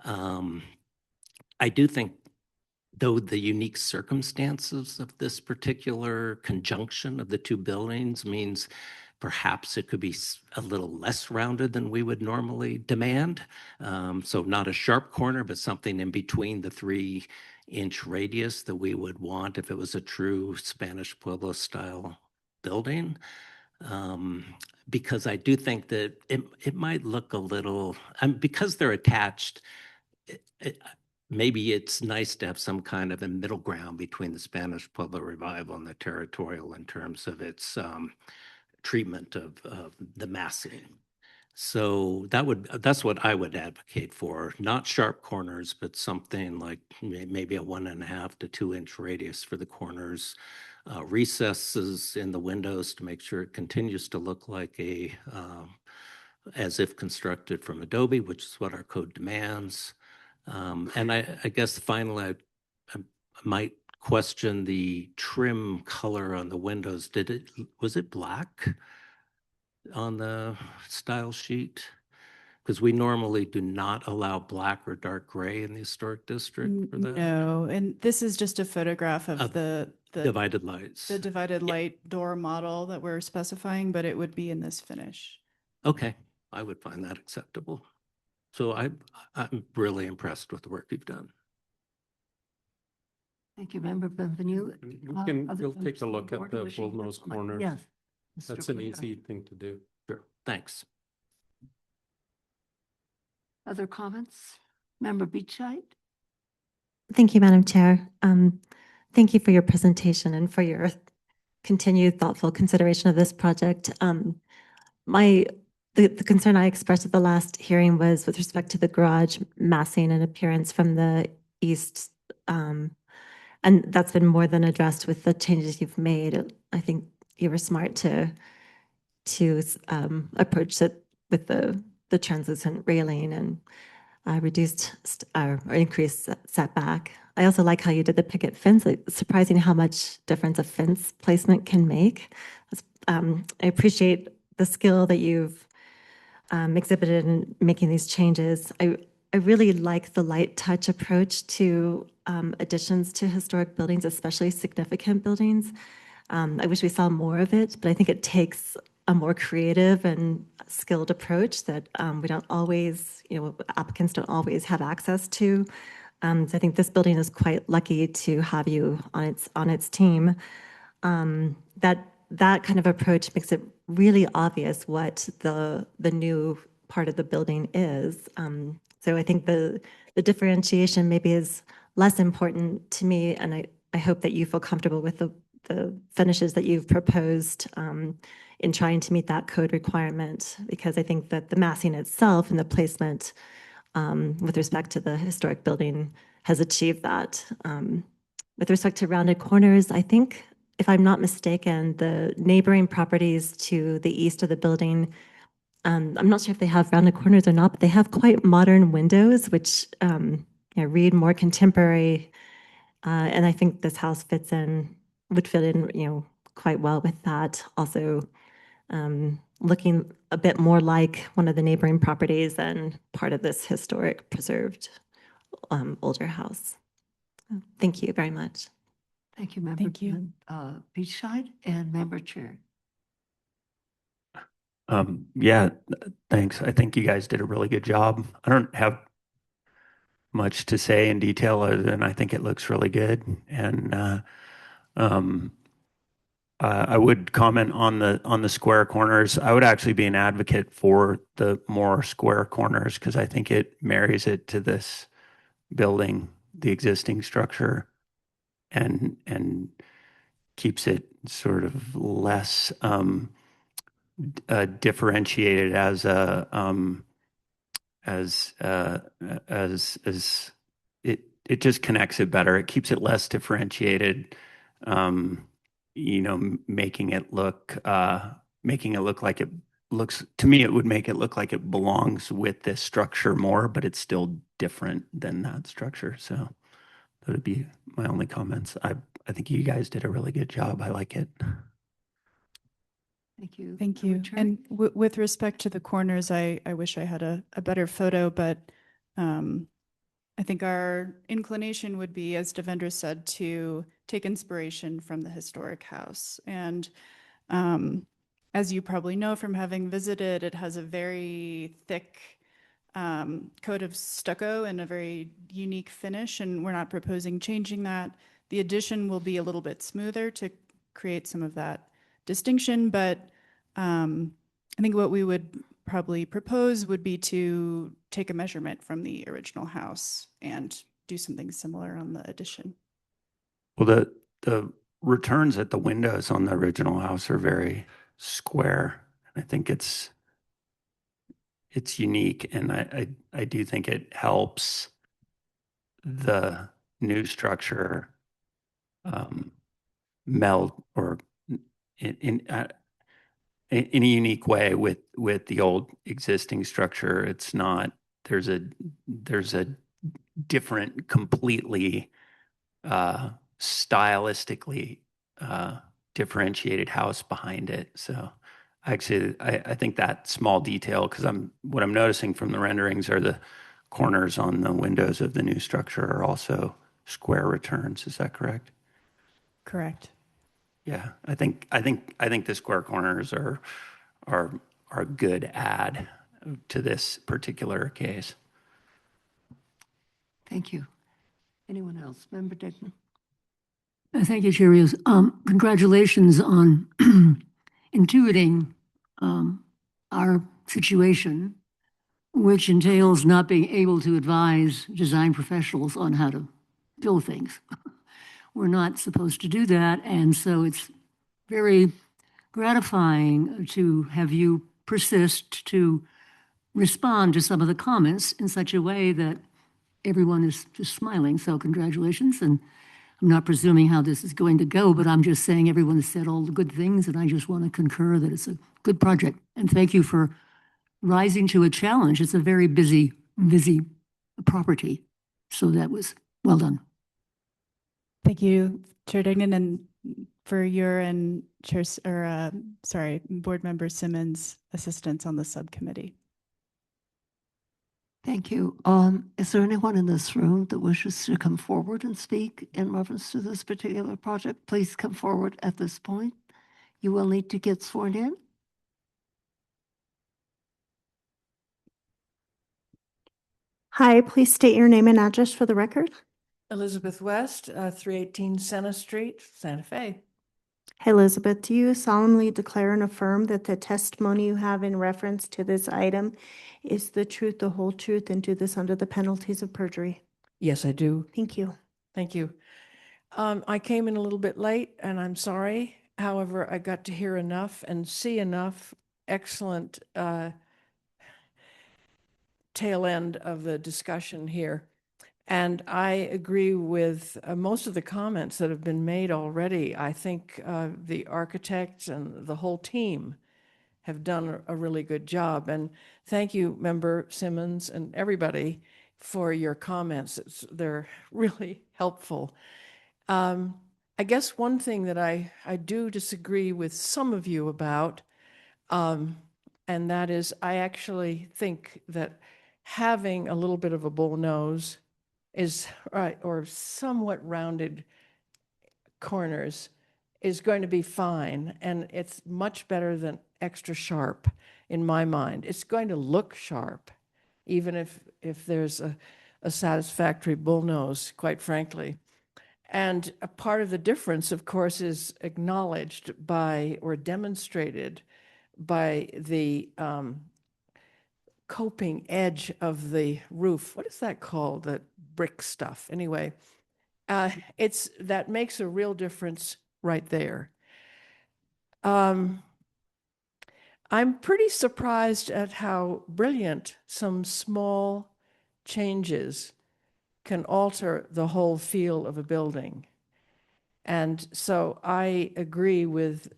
I do think, though, the unique circumstances of this particular conjunction of the two buildings means perhaps it could be a little less rounded than we would normally demand. So not a sharp corner, but something in between the 3-inch radius that we would want if it was a true Spanish Pueblo style building. Because I do think that it might look a little, because they're attached, maybe it's nice to have some kind of a middle ground between the Spanish Pueblo revival and the territorial in terms of its treatment of the massing. So that's what I would advocate for, not sharp corners, but something like maybe a 1.5 to 2-inch radius for the corners, recesses in the windows to make sure it continues to look like as if constructed from Adobe, which is what our code demands. And I guess finally, I might question the trim color on the windows. Was it black on the style sheet? Because we normally do not allow black or dark gray in the historic district for that. No, and this is just a photograph of the Divided lights. the divided light door model that we're specifying, but it would be in this finish. Okay, I would find that acceptable. So I'm really impressed with the work you've done. Thank you, Member Benvenu. We'll take a look at the bullnose corners. Yes. That's an easy thing to do. Sure, thanks. Other comments? Member Beachside? Thank you, Madam Chair. Thank you for your presentation and for your continued thoughtful consideration of this project. The concern I expressed at the last hearing was with respect to the garage massing and appearance from the east. And that's been more than addressed with the changes you've made. I think you were smart to approach it with the translucent railing and reduced or increased setback. I also like how you did the picket fence. It's surprising how much difference a fence placement can make. I appreciate the skill that you've exhibited in making these changes. I really like the light touch approach to additions to historic buildings, especially significant buildings. I wish we saw more of it, but I think it takes a more creative and skilled approach that we don't always, applicants don't always have access to. So I think this building is quite lucky to have you on its team. That kind of approach makes it really obvious what the new part of the building is. So I think the differentiation maybe is less important to me, and I hope that you feel comfortable with the finishes that you've proposed in trying to meet that code requirement, because I think that the massing itself and the placement with respect to the historic building has achieved that. With respect to rounded corners, I think, if I'm not mistaken, the neighboring properties to the east of the building, I'm not sure if they have rounded corners or not, but they have quite modern windows, which read more contemporary. And I think this house would fit in, quite well with that. Also, looking a bit more like one of the neighboring properties and part of this historic preserved older house. Thank you very much. Thank you, Member Thank you. Beachside and Member Chair. Yeah, thanks. I think you guys did a really good job. I don't have much to say in detail other than I think it looks really good. And I would comment on the square corners. I would actually be an advocate for the more square corners because I think it marries it to this building, the existing structure, and keeps it sort of less differentiated as a as it just connects it better. It keeps it less differentiated. Making it look like it looks to me. It would make it look like it belongs with this structure more, but it's still different than that structure. So that would be my only comments. I think you guys did a really good job. I like it. Thank you. Thank you. Richard? And with respect to the corners, I wish I had a better photo, but I think our inclination would be, as Devendra said, to take inspiration from the historic house. And as you probably know from having visited, it has a very thick coat of stucco and a very unique finish, and we're not proposing changing that. The addition will be a little bit smoother to create some of that distinction, but I think what we would probably propose would be to take a measurement from the original house and do something similar on the addition. Well, the returns at the windows on the original house are very square. I think it's unique, and I do think it helps the new structure meld or in a unique way with the old existing structure. It's not, there's a different, completely stylistically differentiated house behind it. So actually, I think that small detail, because what I'm noticing from the renderings are the corners on the windows of the new structure are also square returns. Is that correct? Correct. Yeah, I think the square corners are a good add to this particular case. Thank you. Anyone else? Member Dignan? Thank you, Cheerios. Congratulations on intuiting our situation, which entails not being able to advise design professionals on how to build things. We're not supposed to do that, and so it's very gratifying to have you persist to respond to some of the comments in such a way that everyone is just smiling. So congratulations, and I'm not presuming how this is going to go, but I'm just saying everyone has said all the good things, and I just want to concur that it's a good project. And thank you for rising to a challenge. It's a very busy property. So that was well done. Thank you, Chair Dignan, and for your and Board Member Simmons' assistance on the subcommittee. Thank you. Is there anyone in this room that wishes to come forward and speak in reference to this particular project? Please come forward at this point. You will need to get sworn in. Hi, please state your name and address for the record. Elizabeth West, 318 Sena Street, Santa Fe. Hey, Elizabeth, do you solemnly declare and affirm that the testimony you have in reference to this item is the truth, the whole truth, and do this under the penalties of perjury? Yes, I do. Thank you. Thank you. I came in a little bit late and I'm sorry. However, I got to hear enough and see enough excellent tail end of the discussion here. And I agree with most of the comments that have been made already. I think the architects and the whole team have done a really good job. And thank you, Member Simmons, and everybody for your comments. They're really helpful. I guess one thing that I do disagree with some of you about, and that is I actually think that having a little bit of a bull nose is or somewhat rounded corners is going to be fine, and it's much better than extra sharp in my mind. It's going to look sharp, even if there's a satisfactory bull nose, quite frankly. And a part of the difference, of course, is acknowledged by or demonstrated by the coping edge of the roof. What is that called? The brick stuff. Anyway, that makes a real difference right there. I'm pretty surprised at how brilliant some small changes can alter the whole feel of a building. And so I agree with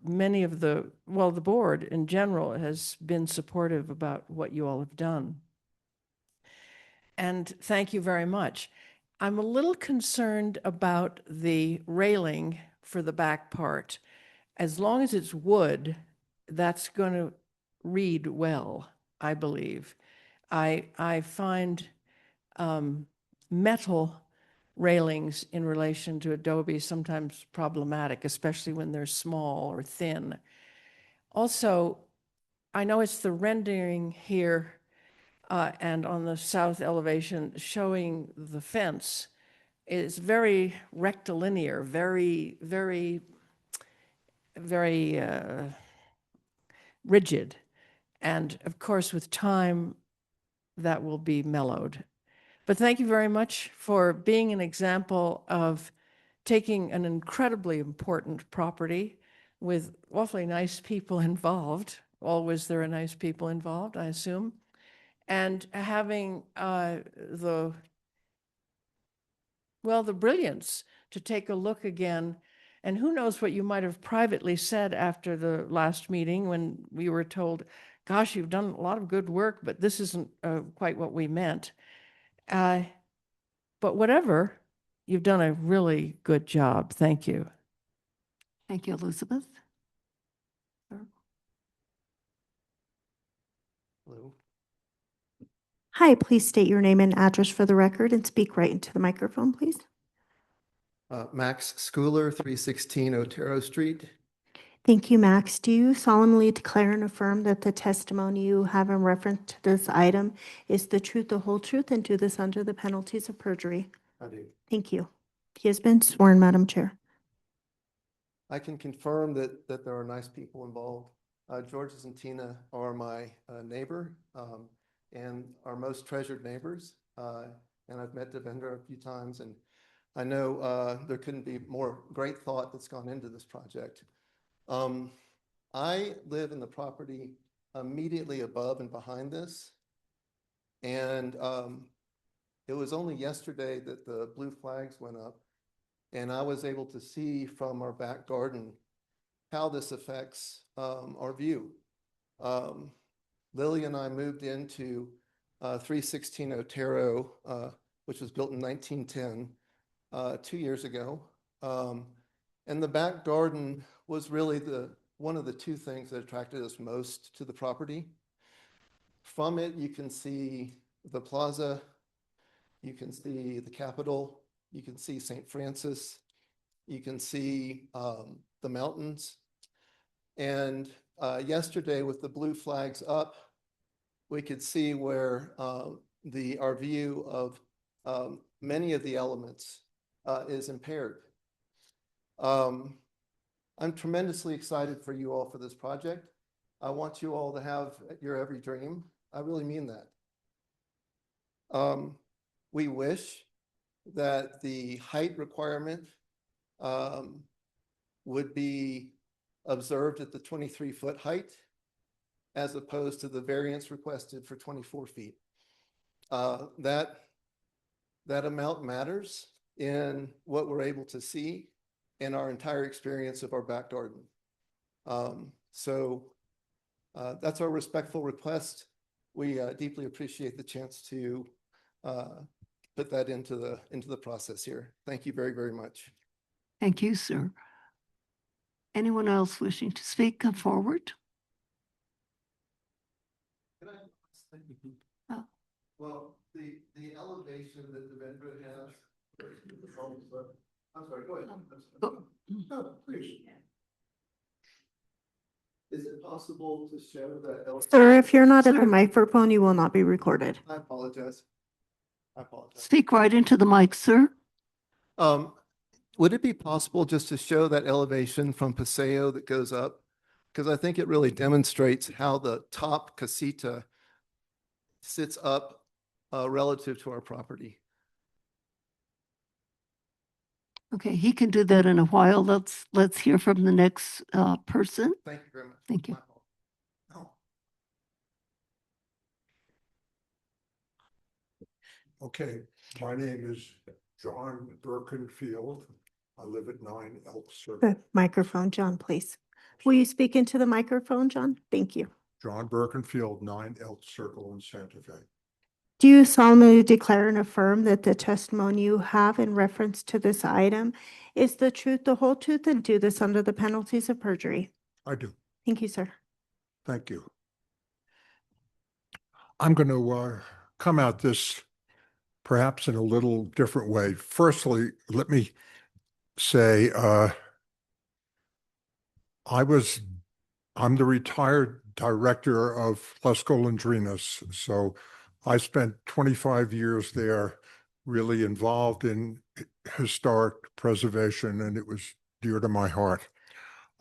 many of the board in general has been supportive about what you all have done. And thank you very much. I'm a little concerned about the railing for the back part. As long as it's wood, that's going to read well, I believe. I find metal railings in relation to adobe sometimes problematic, especially when they're small or thin. Also, I know it's the rendering here and on the south elevation showing the fence is very rectilinear, very, very, very rigid. And of course, with time, that will be mellowed. But thank you very much for being an example of taking an incredibly important property with awfully nice people involved. Always there are nice people involved, I assume. And having the brilliance to take a look again. And who knows what you might have privately said after the last meeting when we were told, gosh, you've done a lot of good work, but this isn't quite what we meant. But whatever, you've done a really good job. Thank you. Thank you, Elizabeth. Hello. Hi, please state your name and address for the record and speak right into the microphone, please. Max Schooler, 316 Otero Street. Thank you, Max. Do you solemnly declare and affirm that the testimony you have in reference to this item is the truth, the whole truth, and do this under the penalties of perjury? I do. Thank you. He has been sworn, Madam Chair. I can confirm that there are nice people involved. George and Tina are my neighbor and our most treasured neighbors. And I've met Devendra a few times, and I know there couldn't be more great thought that's gone into this project. I live in the property immediately above and behind this. And it was only yesterday that the blue flags went up, and I was able to see from our back garden how this affects our view. Lily and I moved into 316 Otero, which was built in 1910, 2 years ago. And the back garden was really one of the two things that attracted us most to the property. From it, you can see the plaza, you can see the Capitol, you can see St. Francis, you can see the mountains. And yesterday, with the blue flags up, we could see where our view of many of the elements is impaired. I'm tremendously excited for you all for this project. I want you all to have your every dream. I really mean that. We wish that the height requirement would be observed at the 23-foot height as opposed to the variance requested for 24 feet. That amount matters in what we're able to see in our entire experience of our back garden. So that's our respectful request. We deeply appreciate the chance to put that into the process here. Thank you very, very much. Thank you, sir. Anyone else wishing to speak, come forward. Well, the elevation that the vendor has. I'm sorry, go ahead. No, please. Is it possible to show that? Sir, if you're not at the microphone, you will not be recorded. I apologize. Speak right into the mic, sir. Would it be possible just to show that elevation from Paseo that goes up? Because I think it really demonstrates how the top casita sits up relative to our property. Okay, he can do that in a while. Let's hear from the next person. Thank you very much. Thank you. My fault. Okay, my name is John Birkenfield. I live at 9 Elk Circle. The microphone, John, please. Will you speak into the microphone, John? Thank you. John Birkenfield, 9 Elk Circle in Santa Fe. Do you solemnly declare and affirm that the testimony you have in reference to this item is the truth, the whole truth, and do this under the penalties of perjury? I do. Thank you, sir. Thank you. I'm going to come at this perhaps in a little different way. Firstly, let me say I'm the retired director of Les Golondrinas, so I spent 25 years there, really involved in historic preservation, and it was dear to my heart.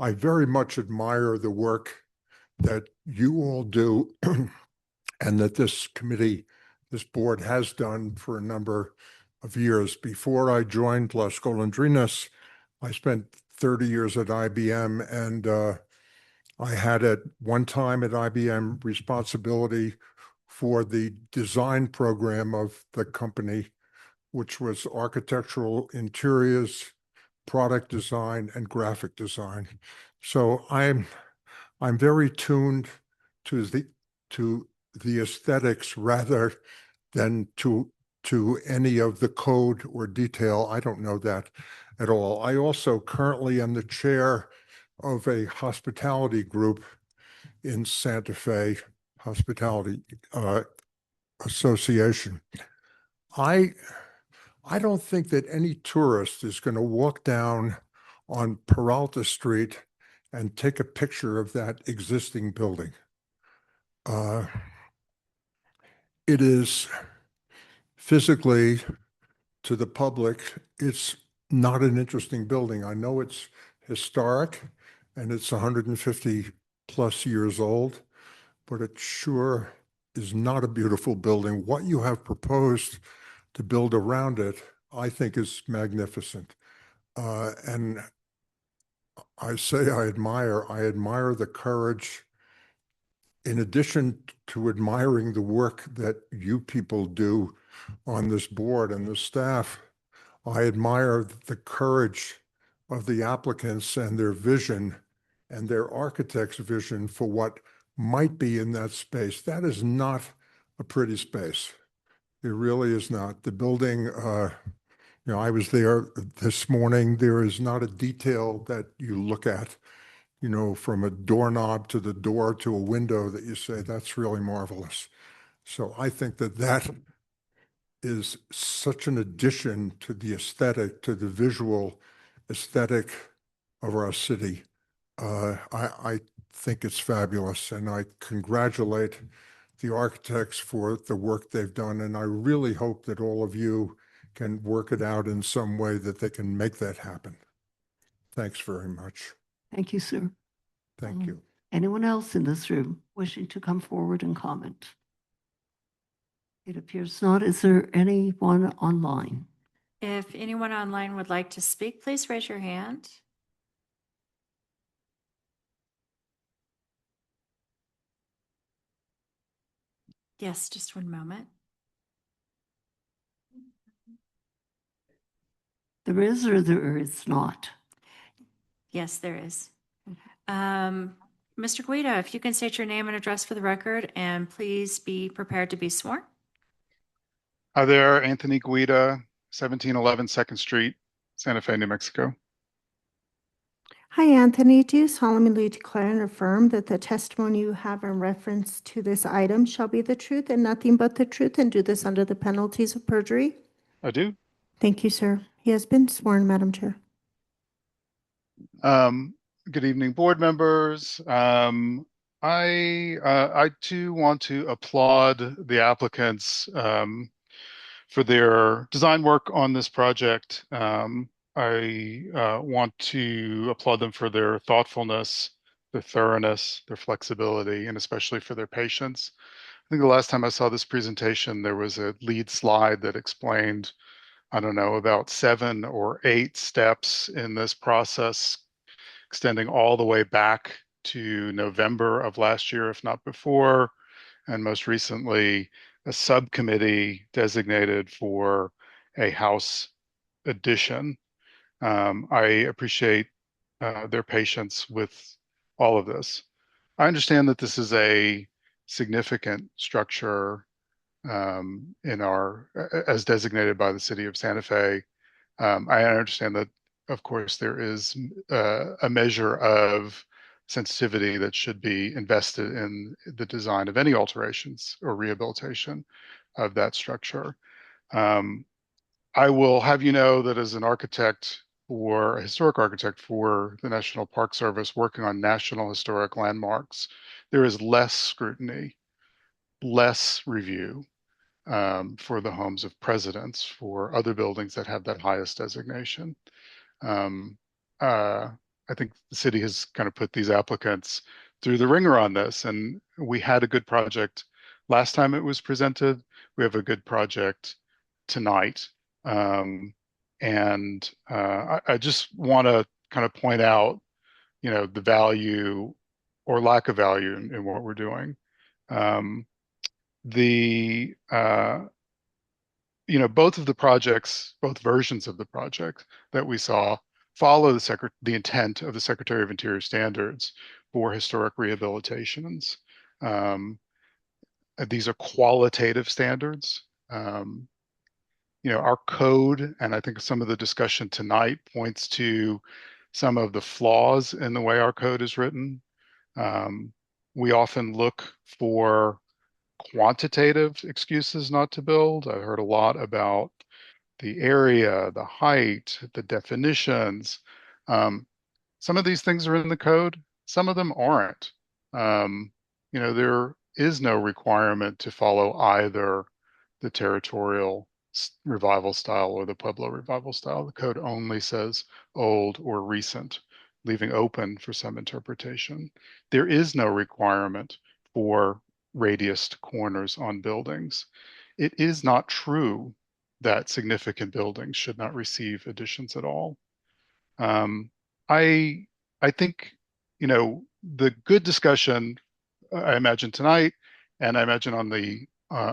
I very much admire the work that you all do and that this committee, this board has done for a number of years. Before I joined Les Golondrinas, I spent 30 years at IBM, and I had at one time at IBM responsibility for the design program of the company, which was architectural interiors, product design, and graphic design. So I'm very tuned to the aesthetics rather than to any of the code or detail. I don't know that at all. I also currently am the chair of a hospitality group in Santa Fe, Hospitality Association. I don't think that any tourist is going to walk down on Peralta Street and take a picture of that existing building. It is physically, to the public, it's not an interesting building. I know it's historic and it's 150 plus years old, but it sure is not a beautiful building. What you have proposed to build around it, I think, is magnificent. And I say I admire the courage. In addition to admiring the work that you people do on this board and the staff, I admire the courage of the applicants and their vision and their architect's vision for what might be in that space. That is not a pretty space. It really is not. The building, I was there this morning. There is not a detail that you look at, from a doorknob to the door to a window that you say, that's really marvelous. So I think that is such an addition to the aesthetic, to the visual aesthetic of our city. I think it's fabulous, and I congratulate the architects for the work they've done, and I really hope that all of you can work it out in some way that they can make that happen. Thanks very much. Thank you, sir. Thank you. Anyone else in this room wishing to come forward and comment? It appears not. Is there anyone online? If anyone online would like to speak, please raise your hand. Yes, just one moment. There is or there is not? Yes, there is. Mr. Guida, if you can state your name and address for the record, and please be prepared to be sworn. Hi there, Anthony Guida, 1711 2nd Street, Santa Fe, New Mexico. Hi, Anthony. Do you solemnly declare and affirm that the testimony you have in reference to this item shall be the truth and nothing but the truth, and do this under the penalties of perjury? I do. Thank you, sir. He has been sworn, Madam Chair. Good evening, board members. I too want to applaud the applicants for their design work on this project. I want to applaud them for their thoughtfulness, their thoroughness, their flexibility, and especially for their patience. I think the last time I saw this presentation, there was a lead slide that explained I don't know, about 7 or 8 steps in this process, extending all the way back to November of last year, if not before, and most recently, a subcommittee designated for a House addition. I appreciate their patience with all of this. I understand that this is a significant structure in our, as designated by the city of Santa Fe. I understand that, of course, there is a measure of sensitivity that should be invested in the design of any alterations or rehabilitation of that structure. I will have you know that as an architect or a historic architect for the National Park Service working on national historic landmarks, there is less scrutiny, less review for the homes of presidents, for other buildings that have that highest designation. I think the city has kind of put these applicants through the ringer on this, and we had a good project last time it was presented. We have a good project tonight. I just want to kind of point out, the value or lack of value in what we're doing. Both of the projects, both versions of the project that we saw follow the intent of the Secretary of Interior standards for historic rehabilitations. These are qualitative standards. Our code, and I think some of the discussion tonight points to some of the flaws in the way our code is written. We often look for quantitative excuses not to build. I heard a lot about the area, the height, the definitions. Some of these things are in the code, some of them aren't. There is no requirement to follow either the territorial revival style or the Pueblo revival style. The code only says old or recent, leaving open for some interpretation. There is no requirement for radiused corners on buildings. It is not true that significant buildings should not receive additions at all. I think, the good discussion I imagine tonight, and I imagine on the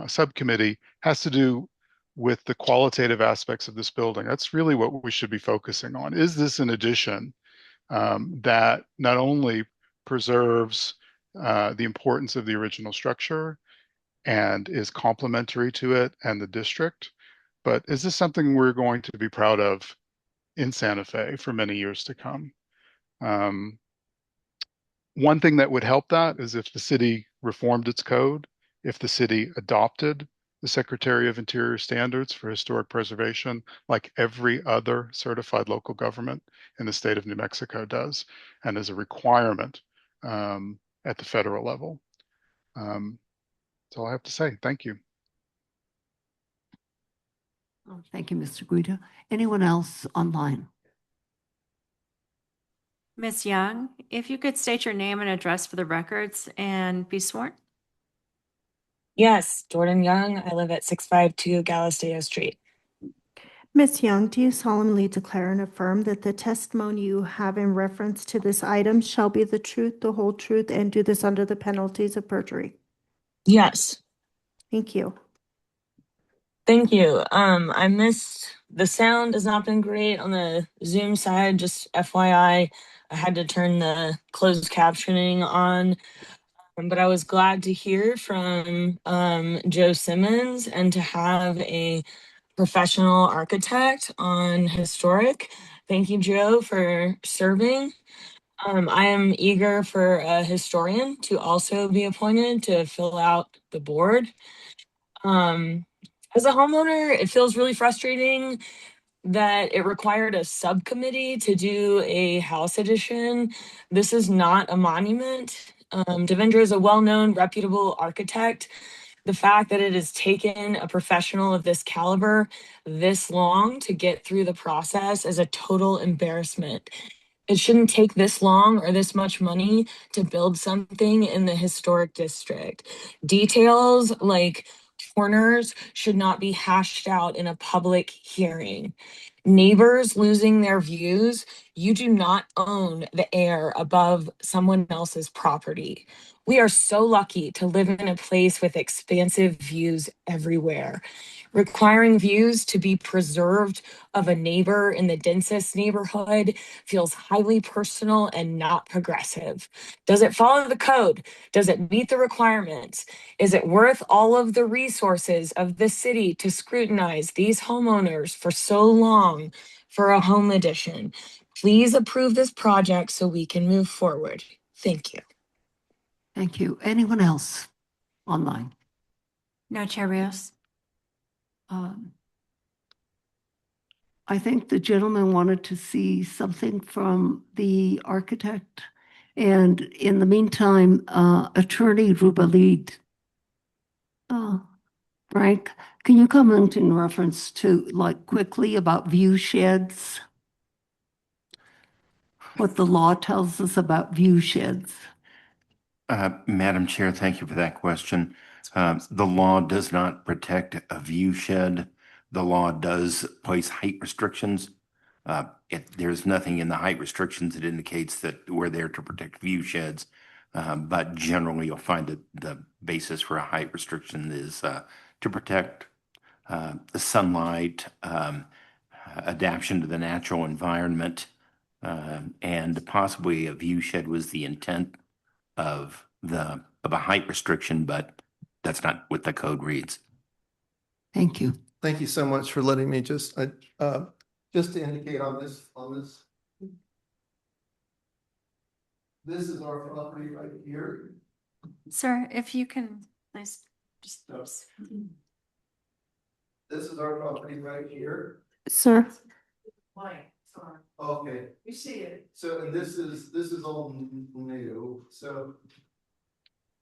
subcommittee, has to do with the qualitative aspects of this building. That's really what we should be focusing on. Is this an addition that not only preserves the importance of the original structure and is complementary to it and the district, but is this something we're going to be proud of in Santa Fe for many years to come? One thing that would help that is if the city reformed its code, if the city adopted the Secretary of Interior standards for historic preservation, like every other certified local government in the state of New Mexico does, and as a requirement at the federal level. That's all I have to say. Thank you. Thank you, Mr. Guida. Anyone else online? Ms. Young, if you could state your name and address for the records and be sworn. Yes, Jordan Young. I live at 652 Galisteo Street. Ms. Young, do you solemnly declare and affirm that the testimony you have in reference to this item shall be the truth, the whole truth, and do this under the penalties of perjury? Yes. Thank you. Thank you. I missed, the sound has not been great on the Zoom side, just FYI. I had to turn the closed captioning on, but I was glad to hear from Joe Simmons and to have a professional architect on historic. Thank you, Joe, for serving. I am eager for a historian to also be appointed to fill out the board. As a homeowner, it feels really frustrating that it required a subcommittee to do a house addition. This is not a monument. Devendra is a well-known, reputable architect. The fact that it has taken a professional of this caliber this long to get through the process is a total embarrassment. It shouldn't take this long or this much money to build something in the historic district. Details like corners should not be hashed out in a public hearing. Neighbors losing their views, you do not own the air above someone else's property. We are so lucky to live in a place with expansive views everywhere. Requiring views to be preserved of a neighbor in the densest neighborhood feels highly personal and not progressive. Does it follow the code? Does it meet the requirements? Is it worth all of the resources of the city to scrutinize these homeowners for so long for a home addition? Please approve this project so we can move forward. Thank you. Thank you. Anyone else online? No, Chair Rios. I think the gentleman wanted to see something from the architect. And in the meantime, Attorney Rubalid. Frank, can you comment in reference to, like, quickly about view sheds? What the law tells us about view sheds? Madam Chair, thank you for that question. The law does not protect a view shed. The law does place height restrictions. There's nothing in the height restrictions that indicates that we're there to protect view sheds. But generally, you'll find that the basis for a height restriction is to protect the sunlight, adaptation to the natural environment, and possibly a view shed was the intent of a height restriction, but that's not what the code reads. Thank you. Thank you so much for letting me just to indicate on this. This is our property right here. Sir, if you can, please just. This is our property right here. Sir, Okay. You see it. So, and this is all new, so.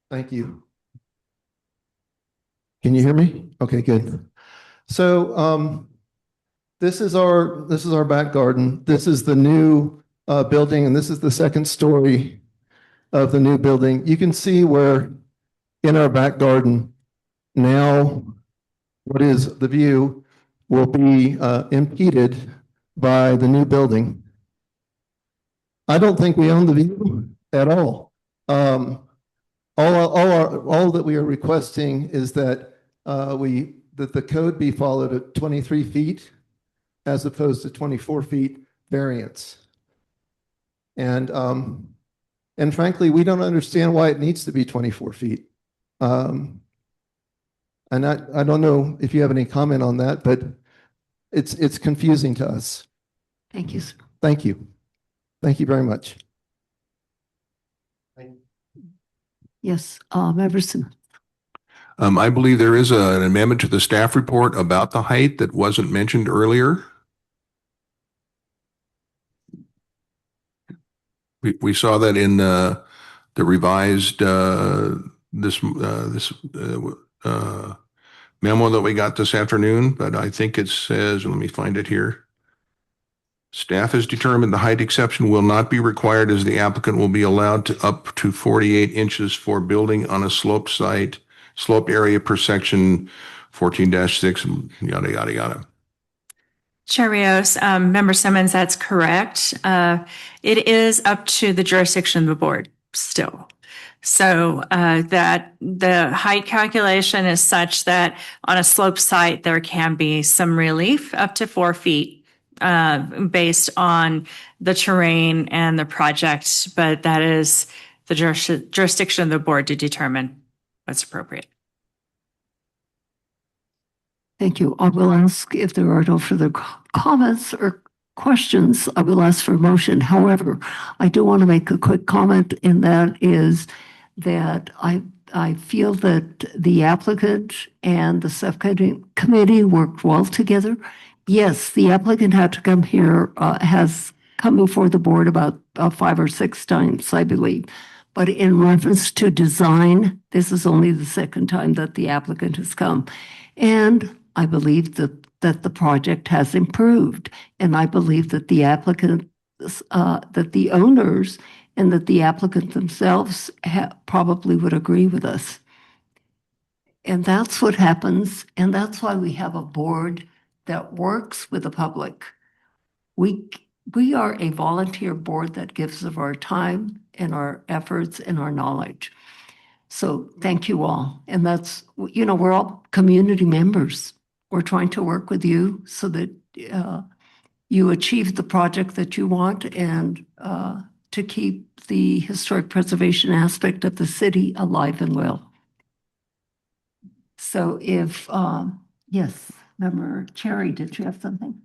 Thank you. Can you hear me? Okay, good. So, this is our back garden. This is the new building, and this is the second story of the new building. You can see where in our back garden now, what is the view will be impeded by the new building. I don't think we own the view at all. All that we are requesting is that that the code be followed at 23 feet as opposed to 24 feet variance. And frankly, we don't understand why it needs to be 24 feet. And I don't know if you have any comment on that, but it's confusing to us. Thank you, sir. Thank you. Thank you very much. Yes, Everson. I believe there is an amendment to the staff report about the height that wasn't mentioned earlier. We saw that in the revised this memo that we got this afternoon, but I think it says, let me find it here. Staff has determined the height exception will not be required as the applicant will be allowed to up to 48 inches for building on a sloped site, sloped area per section 14-6, yada, yada, yada. Chair Rios, Member Simmons, that's correct. It is up to the jurisdiction of the board still. So that the height calculation is such that on a sloped site, there can be some relief up to 4 feet based on the terrain and the project, but that is the jurisdiction of the board to determine what's appropriate. Thank you. I will ask if there are no further comments or questions. I will ask for a motion. However, I do want to make a quick comment, and that is that I feel that the applicant and the subcommittee worked well together. Yes, the applicant had to come here, has come before the board about 5 or 6 times, I believe. But in reference to design, this is only the second time that the applicant has come. And I believe that the project has improved. And I believe that the applicant, that the owners and that the applicant themselves probably would agree with us. And that's what happens. And that's why we have a board that works with the public. We are a volunteer board that gives of our time and our efforts and our knowledge. So thank you all. And that's, we're all community members. We're trying to work with you so that you achieve the project that you want and to keep the historic preservation aspect of the city alive and well. So yes, Member Cherry, did you have something?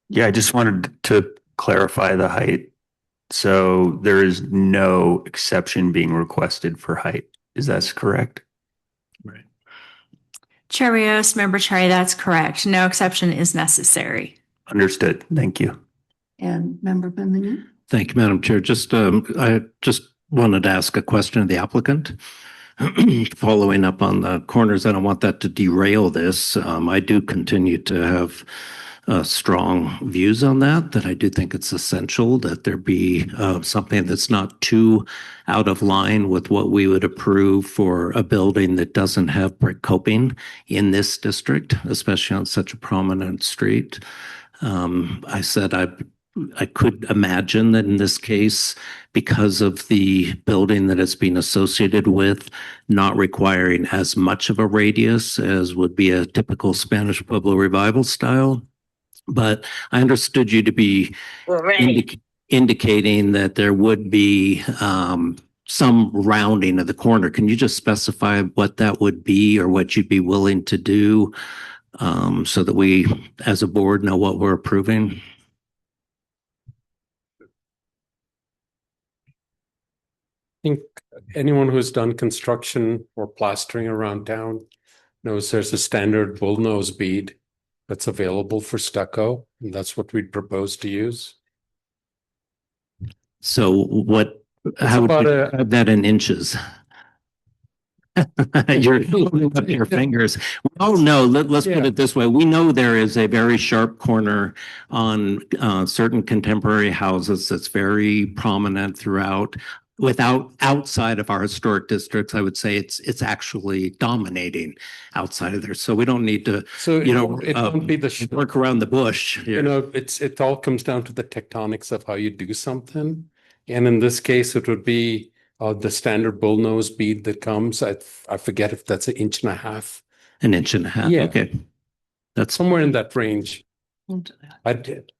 Yeah, I just wanted to clarify the height. So there is no exception being requested for height. Is that correct? Right. Chair Rios, Member Cherry, that's correct. No exception is necessary. Understood. Thank you. And Member Benjamin? Thank you, Madam Chair. I just wanted to ask a question of the applicant. Following up on the corners, I don't want that to derail this. I do continue to have strong views on that I do think it's essential that there be something that's not too out of line with what we would approve for a building that doesn't have brick coping in this district, especially on such a prominent street. I said I could imagine that in this case, because of the building that it's being associated with, not requiring as much of a radius as would be a typical Spanish Pueblo revival style. But I understood you to be indicating that there would be some rounding of the corner. Can you just specify what that would be or what you'd be willing to do so that we, as a board, know what we're approving? I think anyone who's done construction or plastering around town knows there's a standard bullnose bead that's available for stucco, and that's what we'd propose to use. So how would you have that in inches? You're holding up your fingers. Oh, no, let's put it this way. We know there is a very sharp corner on certain contemporary houses that's very prominent throughout. Outside of our historic districts, I would say it's actually dominating outside of there. So we don't need to, it won't be the work around the bush here. It all comes down to the tectonics of how you do something. And in this case, it would be the standard bullnose bead that comes. I forget if that's 1.5 inches. 1.5 inches. Yeah. Okay. That's somewhere in that range. I did.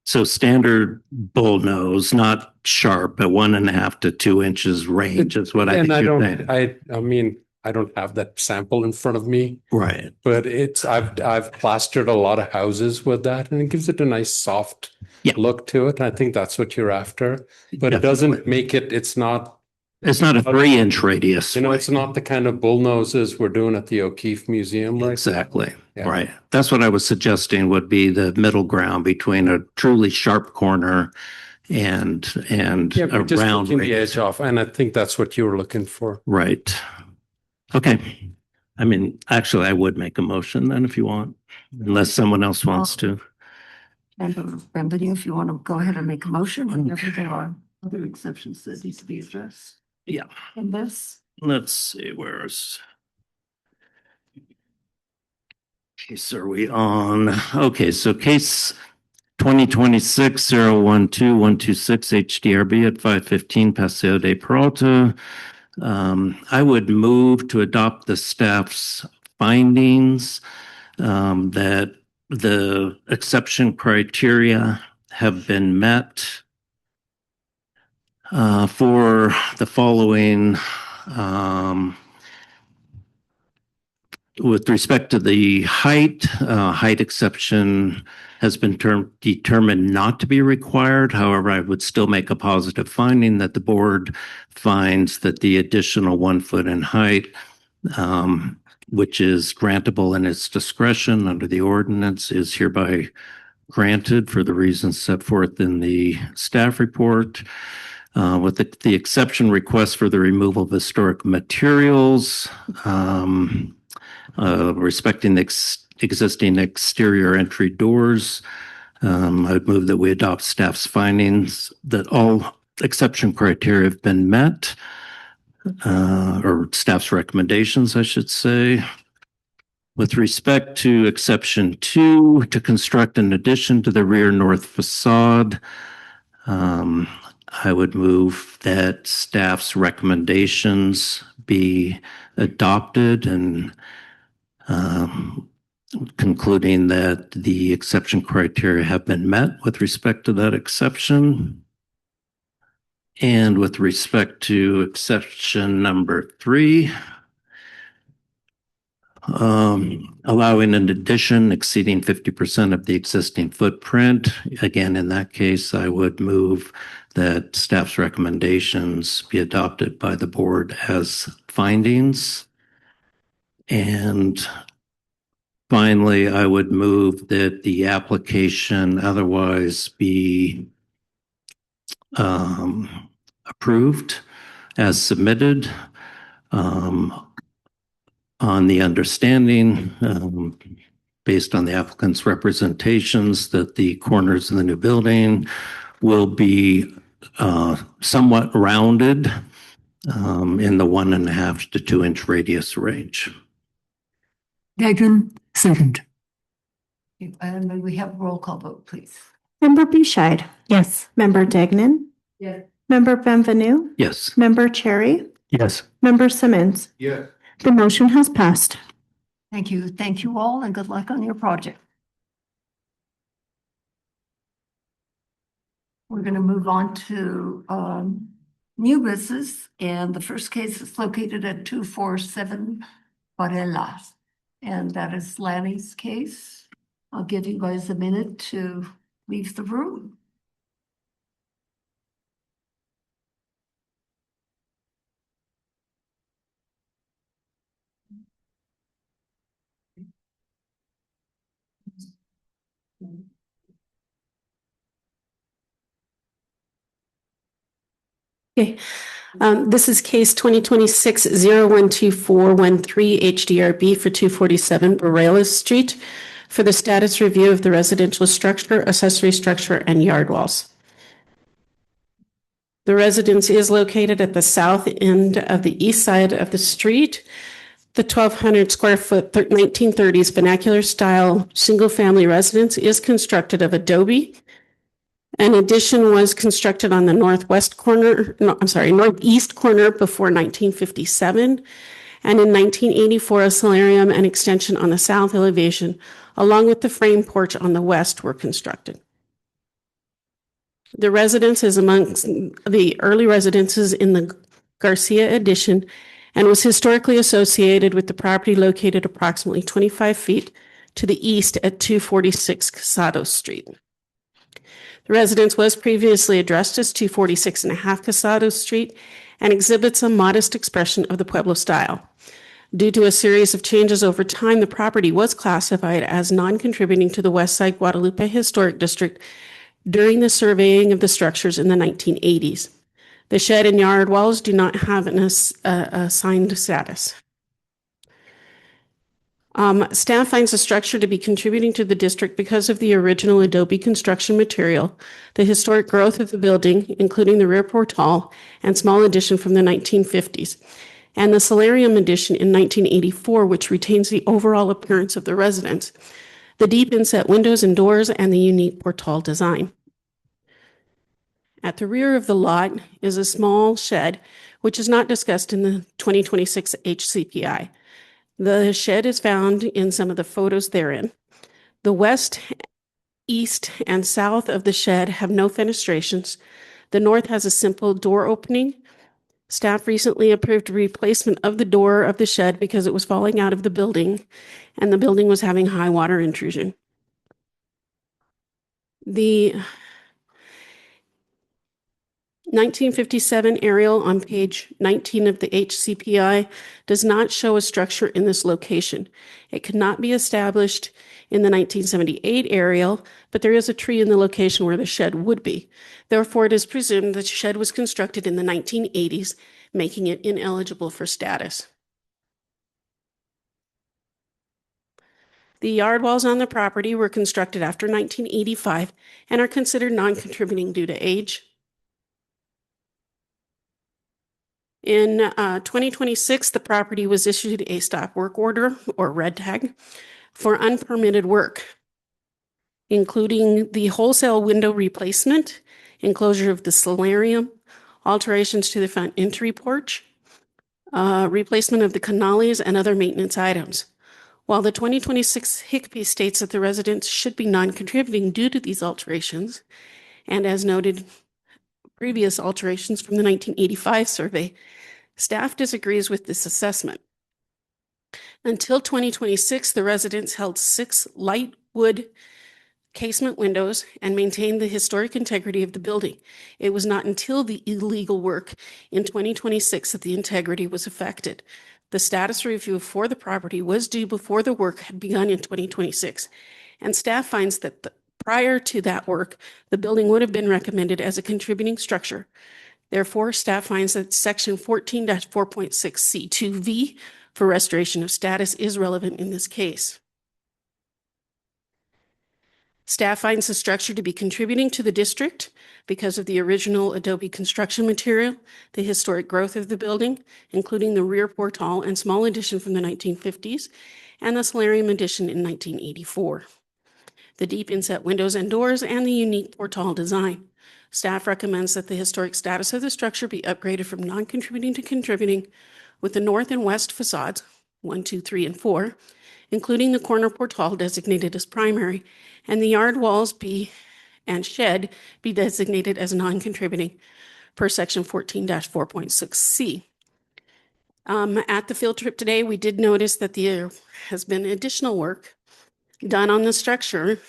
So standard bullnose, not sharp, but 1.5 to 2 inches range is what I think you're saying. I mean, I don't have that sample in front of me. Right. But I've plastered a lot of houses with that, and it gives it a nice soft look to it. I think that's what you're after. But it doesn't make it, it's not a 3-inch radius. It's not the kind of bullnoses we're doing at the O'Keefe Museum. Exactly. Yeah. Right. That's what I was suggesting would be the middle ground between a truly sharp corner and a just round taking the radius. edge off. And I think that's what you were looking for. Right. Okay. I mean, actually, I would make a motion then if you want, unless someone else wants to. And Benjamin, if you want to go ahead and make a motion, whenever there are other exceptions that need to be addressed. Yeah. And this? Let's see, where's case are we on? Okay, so case 2026-012-126 HDRB at 515 Paseo de Peralta. I would move to adopt the staff's findings that the exception criteria have been met for the following. With respect to the height exception has been determined not to be required. However, I would still make a positive finding that the board finds that the additional 1 foot in height, which is grantable in its discretion under the ordinance, is hereby granted for the reasons set forth in the staff report. With the exception request for the removal of historic materials, respecting the existing exterior entry doors, I would move that we adopt staff's findings that all exception criteria have been met. or staff's recommendations, I should say. With respect to exception 2, to construct an addition to the rear north facade, I would move that staff's recommendations be adopted and concluding that the exception criteria have been met with respect to that exception. And with respect to exception number 3, allowing an addition exceeding 50% of the existing footprint. Again, in that case, I would move that staff's recommendations be adopted by the board as findings. And finally, I would move that the application otherwise be approved as submitted, on the understanding, based on the applicant's representations, that the corners of the new building will be somewhat rounded in the 1.5 to 2 inch radius range. Dagnon, second. And may we have a roll call vote, please? Member Bescheid? Yes. Member Degnan? Yes. Member Benvenu? Yes. Member Cherry? Yes. Member Simmons? Yes. The motion has passed. Thank you. Thank you all and good luck on your project. We're going to move on to new business, and the first case is located at 247 Varela, and that is Lanny's case. I'll give you guys a minute to leave the room. Okay, this is case 2026-012413 HDRB for 247 Bareilles Street for the status review of the residential structure, accessory structure, and yard walls. The residence is located at the south end of the east side of the street. The 1,200 square foot 1930s vernacular style single-family residence is constructed of adobe. An addition was constructed on the northeast corner before 1957. And in 1984, a solarium and extension on the south elevation, along with the frame porch on the west, were constructed. The residence is amongst the early residences in the Garcia addition and was historically associated with the property located approximately 25 feet to the east at 246 Casado Street. The residence was previously addressed as 246.5 Casado Street and exhibits a modest expression of the Pueblo style. Due to a series of changes over time, the property was classified as non-contributing to the West Side Guadalupe Historic District during the surveying of the structures in the 1980s. The shed and yard walls do not have an assigned status. Staff finds the structure to be contributing to the district because of the original adobe construction material, the historic growth of the building, including the rear portal and small addition from the 1950s, and the solarium addition in 1984, which retains the overall appearance of the residence, the deep inset windows and doors, and the unique portal design. At the rear of the lot is a small shed, which is not discussed in the 2026 HCPI. The shed is found in some of the photos therein. The west, east, and south of the shed have no fenestrations. The north has a simple door opening. Staff recently approved a replacement of the door of the shed because it was falling out of the building and the building was having high water intrusion. The 1957 aerial on page 19 of the HCPI does not show a structure in this location. It could not be established in the 1978 aerial, but there is a tree in the location where the shed would be. Therefore, it is presumed that the shed was constructed in the 1980s, making it ineligible for status. The yard walls on the property were constructed after 1985 and are considered non-contributing due to age. In 2026, the property was issued a stop work order, or red tag, for unpermitted work, including the wholesale window replacement, enclosure of the solarium, alterations to the front entry porch, replacement of the canales, and other maintenance items. While the 2026 HICP states that the residents should be non-contributing due to these alterations, and as noted, previous alterations from the 1985 survey, staff disagrees with this assessment. Until 2026, the residents held 6 light wood casement windows and maintained the historic integrity of the building. It was not until the illegal work in 2026 that the integrity was affected. The status review for the property was due before the work had begun in 2026, and staff finds that prior to that work, the building would have been recommended as a contributing structure. Therefore, staff finds that Section 14-4.6C2V for restoration of status is relevant in this case. Staff finds the structure to be contributing to the district because of the original adobe construction material, the historic growth of the building, including the rear portal and small addition from the 1950s, and the solarium addition in 1984. The deep inset windows and doors, and the unique portal design. Staff recommends that the historic status of the structure be upgraded from non-contributing to contributing, with the north and west facades, 1, 2, 3, and 4, including the corner portal designated as primary, and the yard walls and shed be designated as non-contributing per Section 14-4.6C. At the field trip today, we did notice that there has been additional work done on the structure,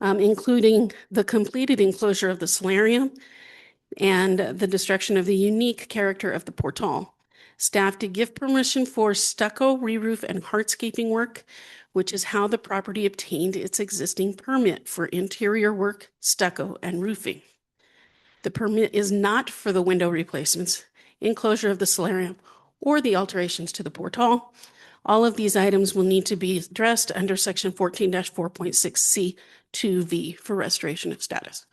including the completed enclosure of the solarium and the destruction of the unique character of the portal. Staff did give permission for stucco, re-roof, and hardscaping work, which is how the property obtained its existing permit for interior work, stucco, and roofing. The permit is not for the window replacements, enclosure of the solarium, or the alterations to the portal. All of these items will need to be addressed under Section 14-4.6C2V for restoration of status.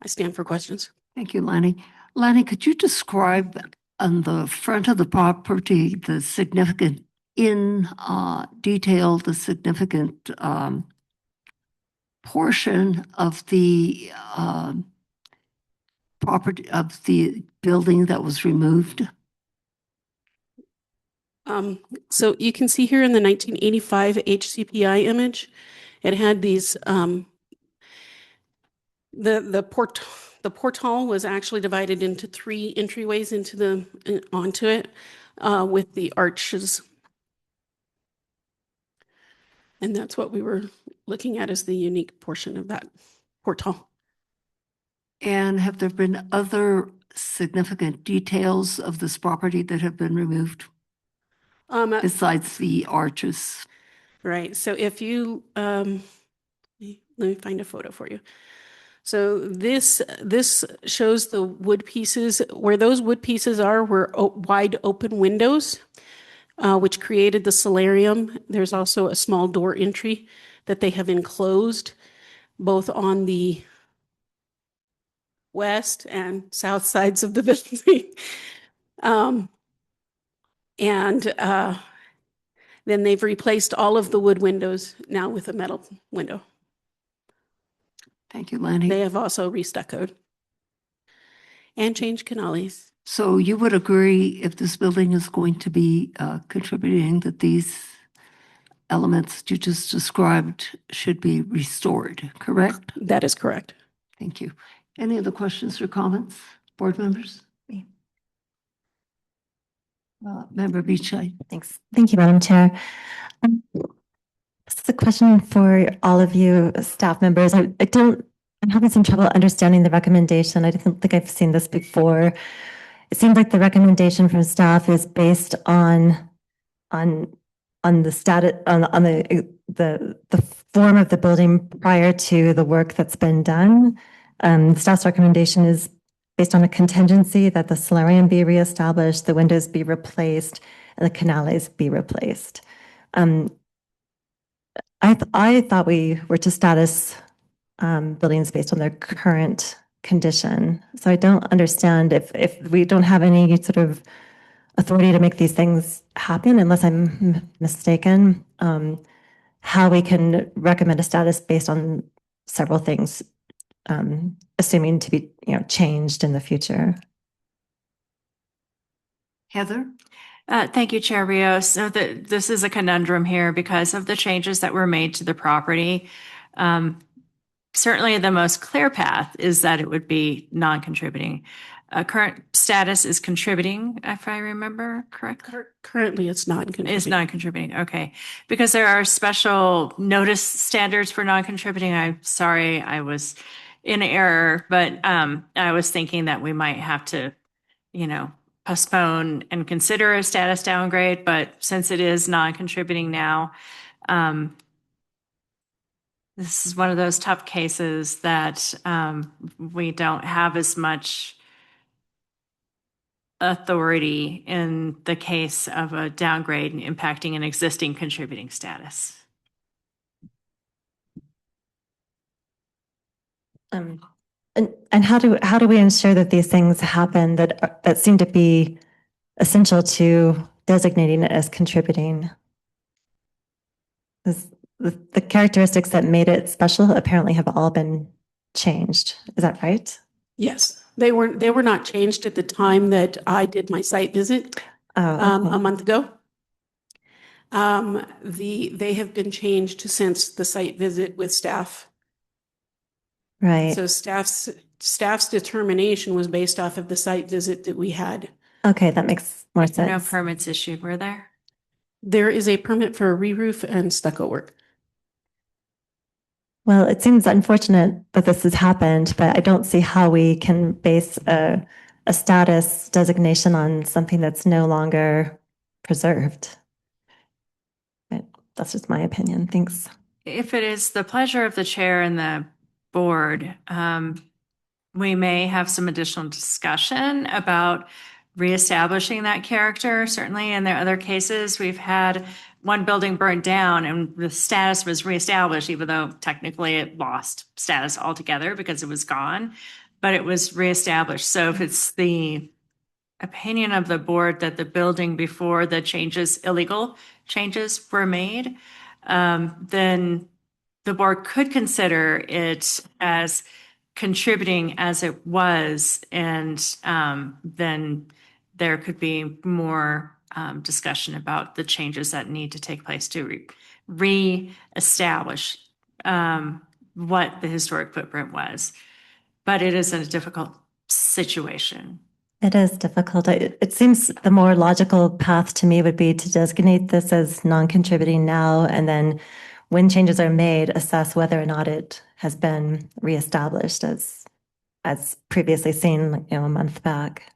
I stand for questions. Thank you, Lanny. Lanny, could you describe on the front of the property the significant, in detail, the significant portion of the property of the building that was removed? So you can see here in the 1985 HCPI image, it had these, the portal was actually divided into 3 entryways onto it with the arches. And that's what we were looking at as the unique portion of that portal. And have there been other significant details of this property that have been removed besides the arches? Right. So if you, let me find a photo for you. So this shows the wood pieces. Where those wood pieces were wide open windows, which created the solarium. There's also a small door entry that they have enclosed, both on the west and south sides of the building. Then they've replaced all of the wood windows now with a metal window. Thank you, Lanny. They have also restuccoed and changed canales. So you would agree, if this building is going to be contributing, that these elements you just described should be restored, correct? That is correct. Thank you. Any other questions or comments, board members? Member Beachlight. Thanks. Thank you, Madam Chair. This is a question for all of you staff members. I'm having some trouble understanding the recommendation. I don't think I've seen this before. It seems like the recommendation from staff is based on the status, on the form of the building prior to the work that's been done. Staff's recommendation is based on a contingency that the solarium be reestablished, the windows be replaced, and the canales be replaced. I thought we were to status buildings based on their current condition. So I don't understand if we don't have any sort of authority to make these things happen, unless I'm mistaken, how we can recommend a status based on several things, assuming to be, changed in the future. Heather? Thank you, Chair Rios. So this is a conundrum here because of the changes that were made to the property. Certainly the most clear path is that it would be non-contributing. Current status is contributing, if I remember correctly. Currently, it's not contributing. Is non-contributing, okay. Because there are special notice standards for non-contributing. I'm sorry, I was in error, but I was thinking that we might have to, postpone and consider a status downgrade, but since it is non-contributing now, this is one of those tough cases that we don't have as much authority in the case of a downgrade and impacting an existing contributing status. And how do we ensure that these things happen that seem to be essential to designating it as contributing? The characteristics that made it special apparently have all been changed. Is that right? Yes, they were not changed at the time that I did my site visit a month ago. They have been changed since the site visit with staff. Right. So staff's determination was based off of the site visit that we had. Okay, that makes more sense. No permits issued, were there? There is a permit for a re-roof and stucco work. Well, it seems unfortunate that this has happened, but I don't see how we can base a status designation on something that's no longer preserved. But that's just my opinion. Thanks. If it is the pleasure of the chair and the board, we may have some additional discussion about reestablishing that character. Certainly in the other cases, we've had one building burned down and the status was reestablished, even though technically it lost status altogether because it was gone, but it was reestablished. So if it's the opinion of the board that the building before the changes, illegal changes were made, then the board could consider it as contributing as it was, and then there could be more discussion about the changes that need to take place to re-establish what the historic footprint was. But it is a difficult situation. It is difficult. It seems the more logical path to me would be to designate this as non-contributing now, and then when changes are made, assess whether or not it has been reestablished as previously seen, a month back.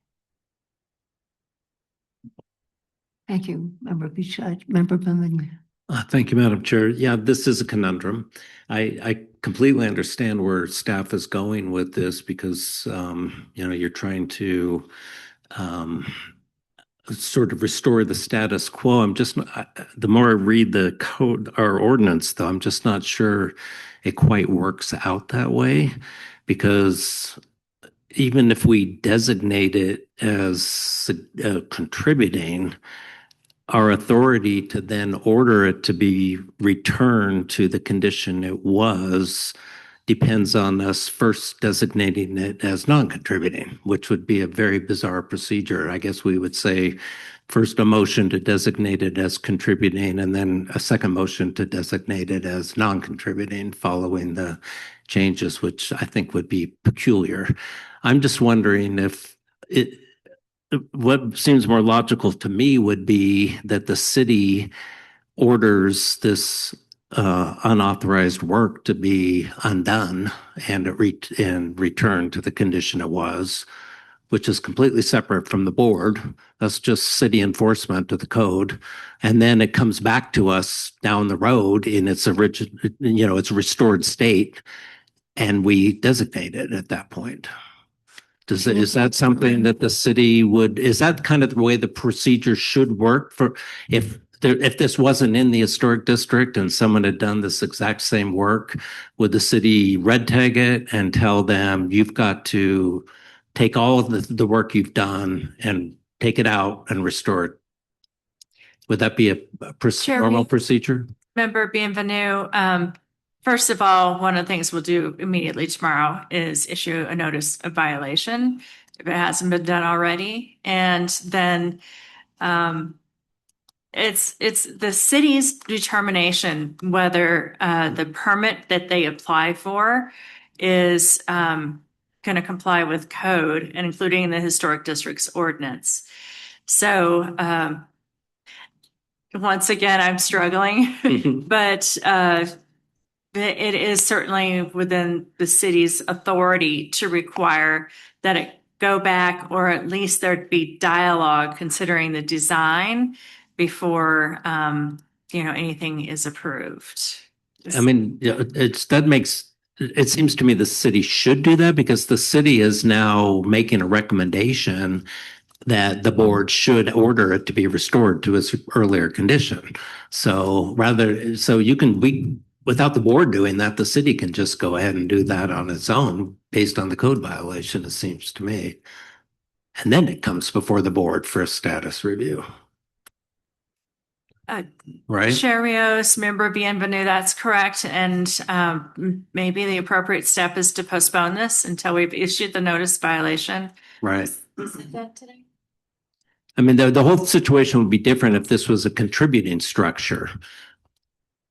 Thank you, Member Bichette. Member Beming. Thank you, Madam Chair. Yeah, this is a conundrum. I completely understand where staff is going with this because, you're trying to sort of restore the status quo. The more I read the code or ordinance, though, I'm just not sure it quite works out that way, because even if we designate it as contributing, our authority to then order it to be returned to the condition it was depends on us first designating it as non-contributing, which would be a very bizarre procedure. I guess we would say first a motion to designate it as contributing and then a second motion to designate it as non-contributing following the changes, which I think would be peculiar. I'm just wondering if what seems more logical to me would be that the city orders this unauthorized work to be undone and returned to the condition it was, which is completely separate from the board. That's just city enforcement of the code. And then it comes back to us down the road in its original, its restored state, and we designate it at that point. Is that something that the city is that kind of the way the procedure should work for if if this wasn't in the historic district and someone had done this exact same work, would the city red tag it and tell them, you've got to take all of the work you've done and take it out and restore it? Would that be a normal procedure? Member Bienvenue, first of all, one of the things we'll do immediately tomorrow is issue a notice of violation if it hasn't been done already. And then it's the city's determination whether the permit that they apply for is going to comply with code and including the historic district's ordinance. So once again, I'm struggling, but it is certainly within the city's authority to require that it go back, or at least there'd be dialogue considering the design before anything is approved. I mean, it seems to me the city should do that because the city is now making a recommendation that the board should order it to be restored to its earlier condition. So without the board doing that, the city can just go ahead and do that on its own based on the code violation, it seems to me. And then it comes before the board for a status review. Right? Chair Rios, Member Bienvenue, that's correct. And maybe the appropriate step is to postpone this until we've issued the notice violation. Right. Is it that today? I mean, the whole situation would be different if this was a contributing structure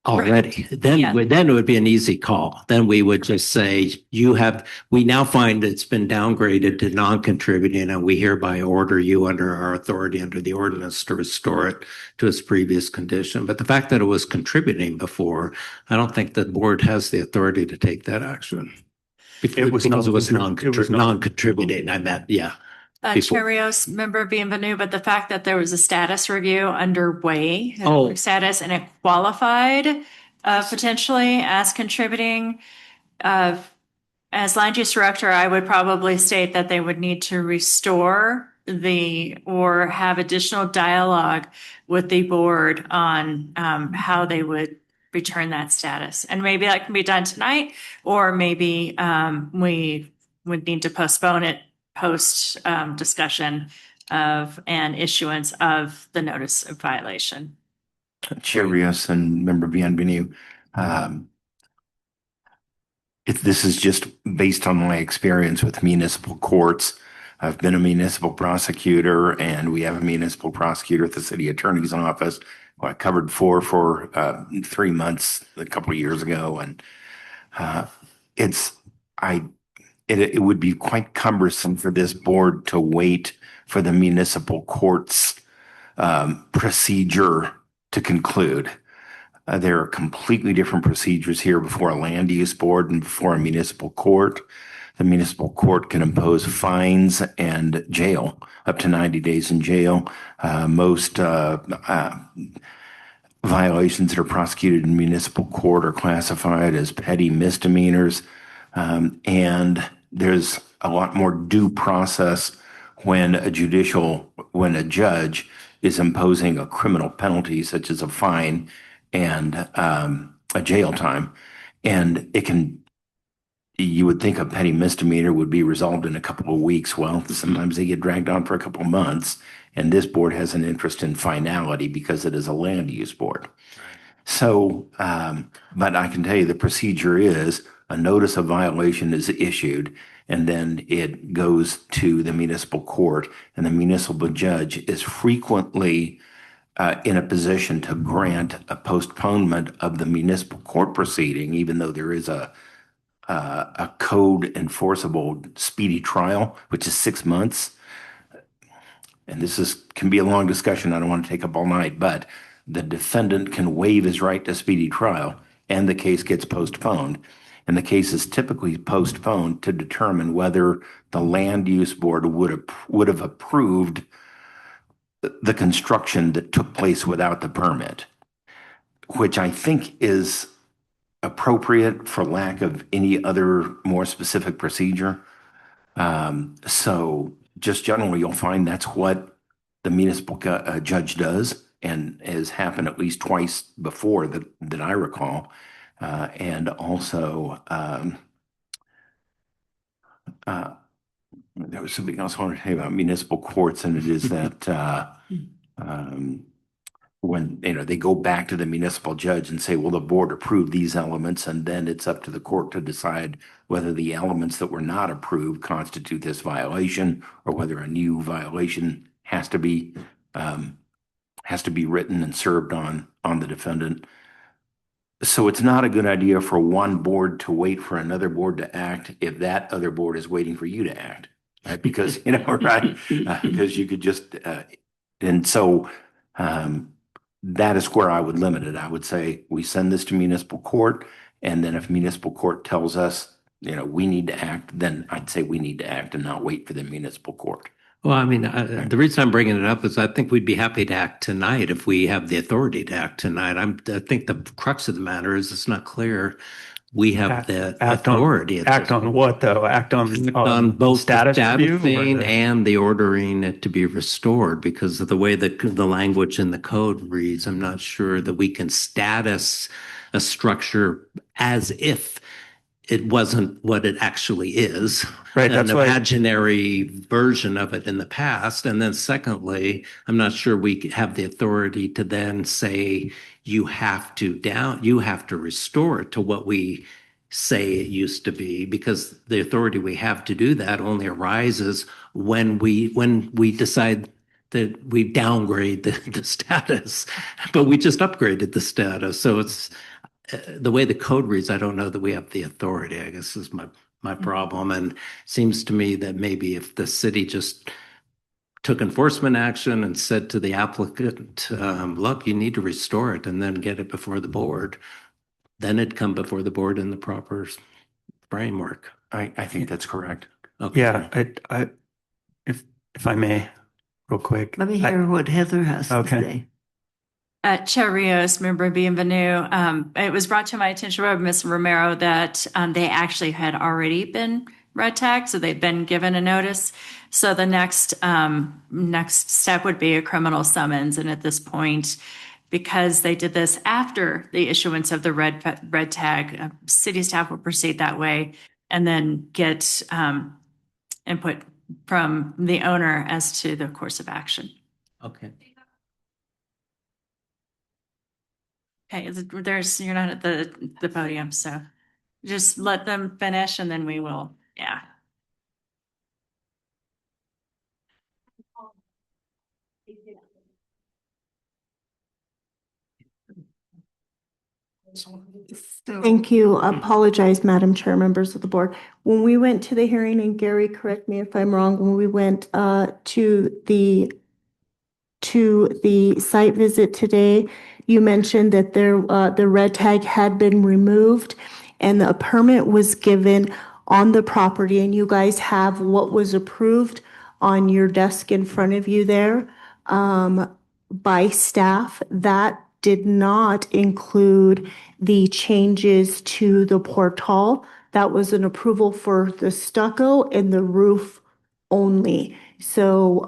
already. Right. Then it would be an easy call. Then we would just say, we now find it's been downgraded to non-contributing and we hereby order you under our authority under the ordinance to restore it to its previous condition. But the fact that it was contributing before, I don't think the board has the authority to take that action. It was non-contributing, I meant, yeah. Chair Rios, Member Bienvenue, but the fact that there was a status review underway, status, and it qualified potentially as contributing. As land use director, I would probably state that they would need to restore or have additional dialogue with the board on how they would return that status. And maybe that can be done tonight, or maybe we would need to postpone it post discussion of and issuance of the notice of violation. Chair Rios and Member Bienvenue, if this is just based on my experience with municipal courts, I've been a municipal prosecutor and we have a municipal prosecutor at the city attorney's office. I covered for 3 months a couple of years ago, and it would be quite cumbersome for this board to wait for the municipal court's procedure to conclude. There are completely different procedures here before a land use board and before a municipal court. The municipal court can impose fines and jail, up to 90 days in jail. Most violations that are prosecuted in municipal court are classified as petty misdemeanors. And there's a lot more due process when a judge is imposing a criminal penalty, such as a fine and a jail time. And you would think a petty misdemeanor would be resolved in a couple of weeks. Well, sometimes they get dragged on for a couple of months. And this board has an interest in finality because it is a land use board. So, but I can tell you the procedure is a notice of violation is issued, and then it goes to the municipal court, and the municipal judge is frequently in a position to grant a postponement of the municipal court proceeding, even though there is a code enforceable speedy trial, which is 6 months. And can be a long discussion. I don't want to take up all night, but the defendant can waive his right to speedy trial and the case gets postponed. And the case is typically postponed to determine whether the land use board would have approved the construction that took place without the permit, which I think is appropriate for lack of any other more specific procedure. So just generally, you'll find that's what the municipal judge does. and has happened at least twice before that I recall. And also, there was something else I wanted to say about municipal courts, and it is that when, they go back to the municipal judge and say, well, the board approved these elements, and then it's up to the court to decide whether the elements that were not approved constitute this violation, or whether a new violation has to be written and served on the defendant. So it's not a good idea for one board to wait for another board to act if that other board is waiting for you to act, right? Because, right? Because you could just, and so that is where I would limit it. I would say we send this to municipal court, and then if municipal court tells us, we need to act, then I'd say we need to act and not wait for the municipal court. Well, I mean, the reason I'm bringing it up is I think we'd be happy to act tonight if we have the authority to act tonight. I think the crux of the matter is it's not clear we have the authority. Act on what, though? Act on both status review or thing and the ordering it to be restored, because of the way that the language in the code reads. I'm not sure that we can status a structure as if it wasn't what it actually is. Right, An that's why- imaginary version of it in the past. And then secondly, I'm not sure we have the authority to then say you have to restore it to what we say it used to be, because the authority we have to do that only arises when we decide that we downgrade the status, but we just upgraded the status. So it's the way the code reads, I don't know that we have the authority, I guess is my problem. And it seems to me that maybe if the city just took enforcement action and said to the applicant, look, you need to restore it and then get it before the board, then it'd come before the board in the proper framework. I think that's correct. Okay. Yeah, I if I may, real quick. Let me hear what Heather has to say. Chair Rios, member Bienvenu, it was brought to my attention by Ms. Romero that they actually had already been red tagged, so they'd been given a notice. So the next step would be a criminal summons, and at this point, because they did this after the issuance of the red tag, city staff will proceed that way and then get input from the owner as to the course of action. Okay. Okay, you're not at the podium, so just let them finish and then we will, yeah. Thank you. Apologize, Madam Chair, members of the board. When we went to the hearing, and Gary, correct me if I'm wrong, when we went to the site visit today, you mentioned that the red tag had been removed and a permit was given on the property, and you guys have what was approved on your desk in front of you there by staff. That did not include the changes to the portal. That was an approval for the stucco and the roof only. So,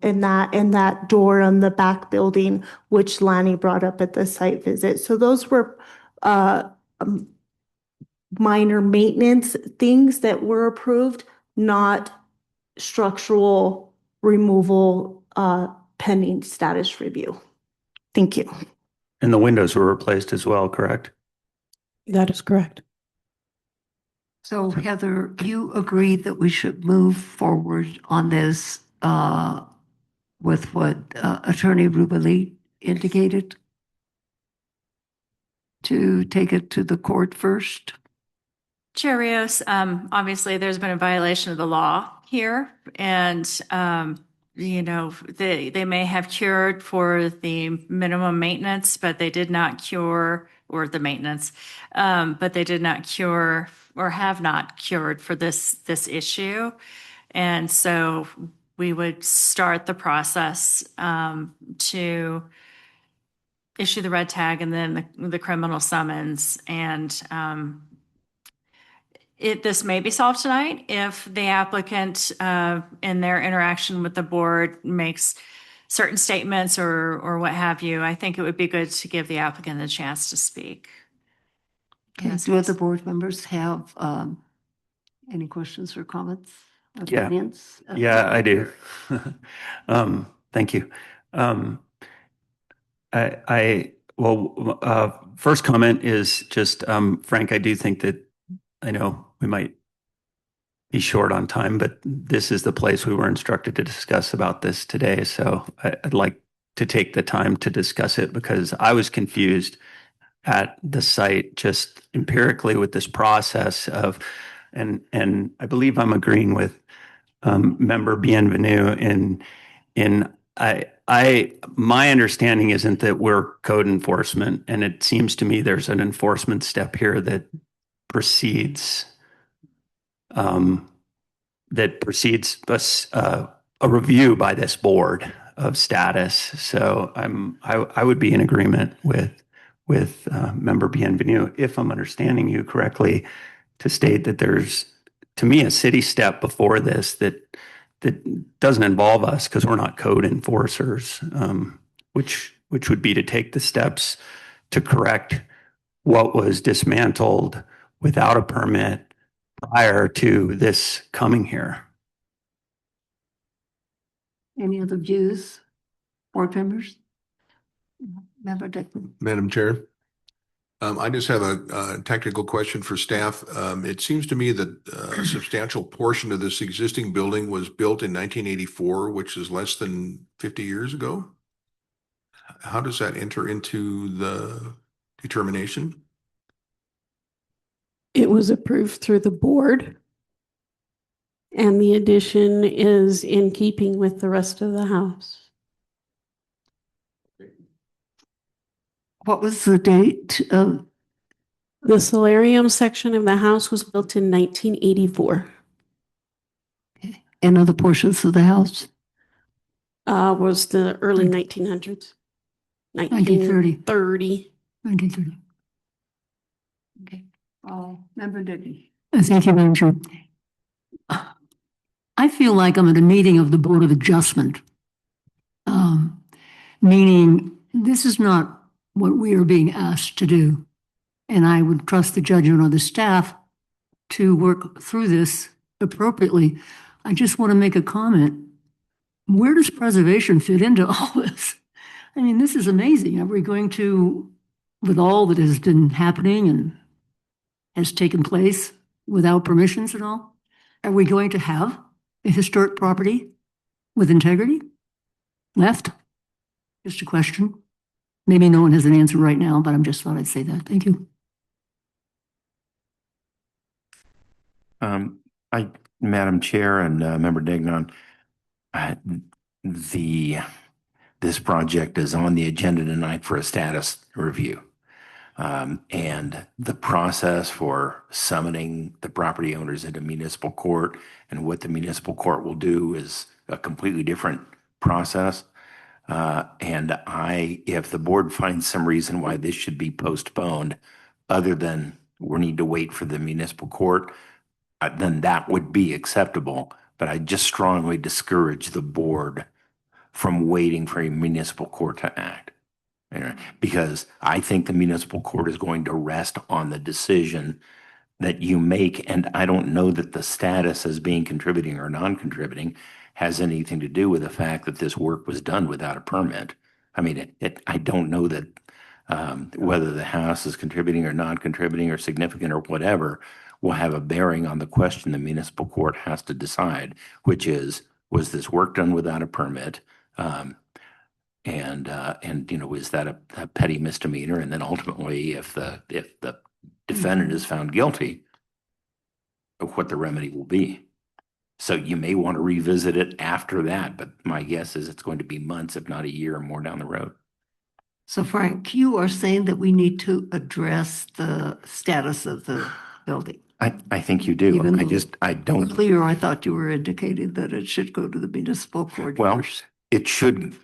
and that door on the back building, which Lanny brought up at the site visit. So those were minor maintenance things that were approved, not structural removal pending status review. Thank you. And the windows were replaced as well, correct? That is correct. So Heather, you agree that we should move forward on this with what Attorney Rubelie indicated? To take it to the court first? Chair Rios, obviously there's been a violation of the law here, and they may have cured for the minimum maintenance, but they did not cure, or the maintenance, but they did not cure or have not cured for this issue. And so we would start the process to issue the red tag and then the criminal summons. And this may be solved tonight if the applicant in their interaction with the board makes certain statements or what have you, I think it would be good to give the applicant a chance to speak. Okay, do other board members have any questions or comments? Yeah. Opinions? Yeah, I do. Thank you. First comment is just, Frank, I do think that, I know we might be short on time, but this is the place we were instructed to discuss about this today. So I'd like to take the time to discuss it because I was confused at the site just empirically with this process of, and I believe I'm agreeing with Member Bienvenue my understanding isn't that we're code enforcement, and it seems to me there's an enforcement step here that precedes a review by this board of status. So I would be in agreement with Member Bienvenue, if I'm understanding you correctly, to state that there's, to me, a city step before this that doesn't involve us because we're not code enforcers, which would be to take the steps to correct what was dismantled without a permit prior to this coming here. Any other views? Board members? Member Dickman? Madam Chair, I just have a technical question for staff. It seems to me that a substantial portion of this existing building was built in 1984, which is less than 50 years ago. How does that enter into the determination? It was approved through the board. And the addition is in keeping with the rest of the house. What was the date of? The solarium section of the house was built in 1984. And other portions of the house? Was the early 1900s. 1930. 1930. Okay. Member Dickey. Thank you, Madam Chair. I feel like I'm at a meeting of the Board of Adjustment, meaning this is not what we are being asked to do. And I would trust the judgment of the staff to work through this appropriately. I just want to make a comment. Where does preservation fit into all this? I mean, this is amazing. Are we going to, with all that has been happening and has taken place without permissions and all, are we going to have a historic property with integrity left? Just a question. Maybe no one has an answer right now, but I'm just thought I'd say that. Thank you. Madam Chair and Member Dignon, this project is on the agenda tonight for a status review. And the process for summoning the property owners into municipal court and what the municipal court will do is a completely different process. If the board finds some reason why this should be postponed, other than we need to wait for the municipal court, then that would be acceptable. But I just strongly discourage the board from waiting for a municipal court to act. Because I think the municipal court is going to rest on the decision that you make. And I don't know that the status as being contributing or non-contributing has anything to do with the fact that this work was done without a permit. I mean, I don't know that whether the house is contributing or non-contributing or significant or whatever will have a bearing on the question the municipal court has to decide, which is, was this work done without a permit? Is that a petty misdemeanor? And then ultimately, if the defendant is found guilty, what the remedy will be. So you may want to revisit it after that, but my guess is it's going to be months, if not a year or more down the road. So Frank, you are saying that we need to address the status of the building. I think you do. Even I don't. Clear, I thought you were indicating that it should go to the municipal court. Well, it should.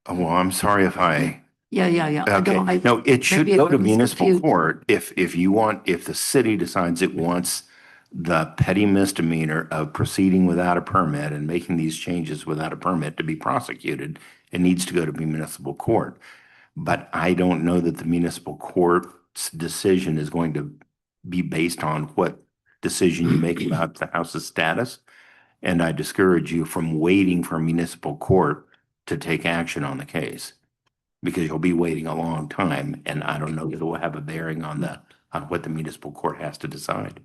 Well, I'm sorry if I. Yeah. Okay. No, it should go to municipal court if the city decides it wants the petty misdemeanor of proceeding without a permit and making these changes without a permit to be prosecuted. it needs to go to municipal court. But I don't know that the municipal court's decision is going to be based on what decision you make about the house's status. And I discourage you from waiting for municipal court to take action on the case, because you'll be waiting a long time, and I don't know that it will have a bearing on what the municipal court has to decide.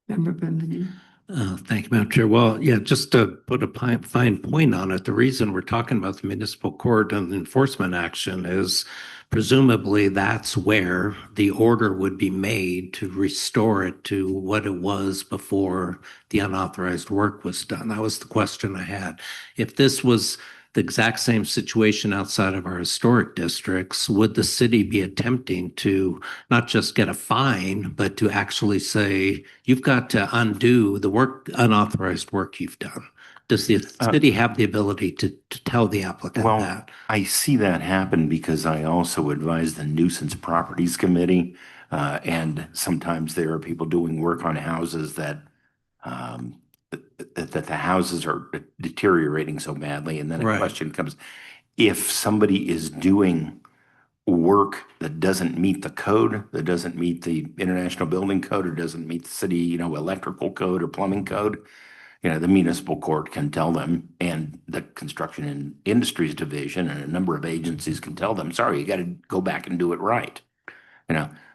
Member Benvenu. Thank you, Madam Chair. Well, yeah, just to put a fine point on it, the reason we're talking about the municipal court and the enforcement action is presumably that's where the order would be made to restore it to what it was before the unauthorized work was done. That was the question I had. If this was the exact same situation outside of our historic districts, would the city be attempting to not just get a fine, but to actually say, you've got to undo the unauthorized work you've done? Does the city have the ability to tell the applicant that? I see that happen because I also advise the Nuisance Properties Committee. And sometimes there are people doing work on houses that the houses are deteriorating so badly. And then a question comes, if somebody is doing work that doesn't meet the code, that doesn't meet the International Building Code, or doesn't meet the city, electrical code or plumbing code, the municipal court can tell them, and the Construction and Industries Division and a number of agencies can tell them, sorry, you got to go back and do it right.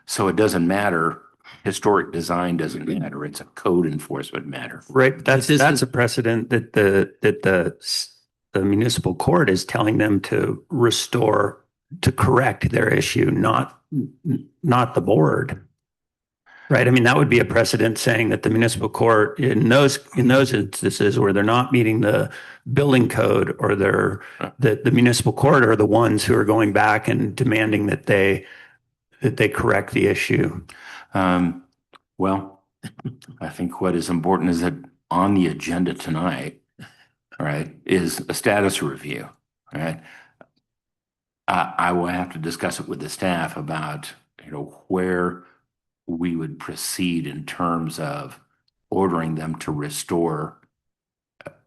So it doesn't matter. Historic design doesn't matter. It's a code enforcement matter. Right. That's a precedent that the municipal court is telling them to restore, to correct their issue, not the board. Right. I mean, that would be a precedent saying that the municipal court in those instances where they're not meeting the building code, or the municipal court are the ones who are going back and demanding that they correct the issue. Well, I think what is important is that on the agenda tonight, right, is a status review. Right. I will have to discuss it with the staff about, where we would proceed in terms of ordering them to restore,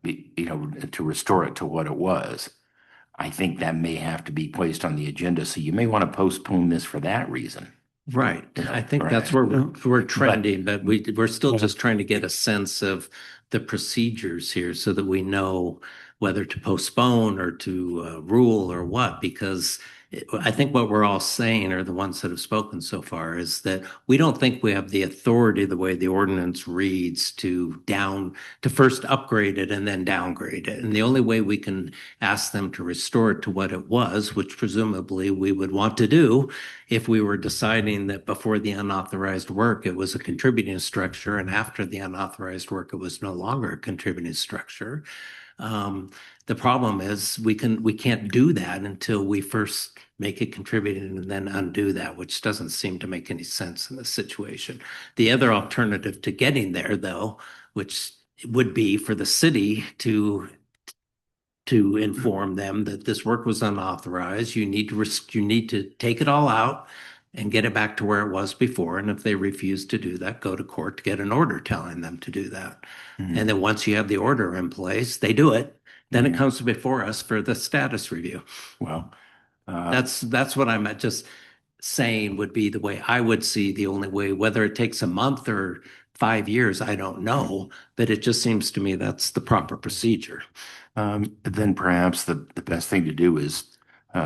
to restore it to what it was. I think that may have to be placed on the agenda. So you may want to postpone this for that reason. Right. I think that's where we're trending, but we're still just trying to get a sense of the procedures here so that we know whether to postpone or to rule or what, because I think what we're all saying, or the ones that have spoken so far, is that we don't think we have the authority, the way the ordinance reads, to first upgrade it and then downgrade it. And the only way we can ask them to restore it to what it was, which presumably we would want to do if we were deciding that before the unauthorized work, it was a contributing structure, and after the unauthorized work, it was no longer a contributing structure. The problem is we can't do that until we first make it contributing and then undo that, which doesn't seem to make any sense in this situation. The other alternative to getting there, though, which would be for the city to inform them that this work was unauthorized, you need to take it all out and get it back to where it was before. And if they refuse to do that, go to court to get an order telling them to do that. Mm-hmm. And then once you have the order in place, they do it. Then it comes before us for the status review. Well, that's what I'm just saying would be the way I would see the only way. Whether it takes a month or 5 years, I don't know, but it just seems to me that's the proper procedure. Then perhaps the best thing to do is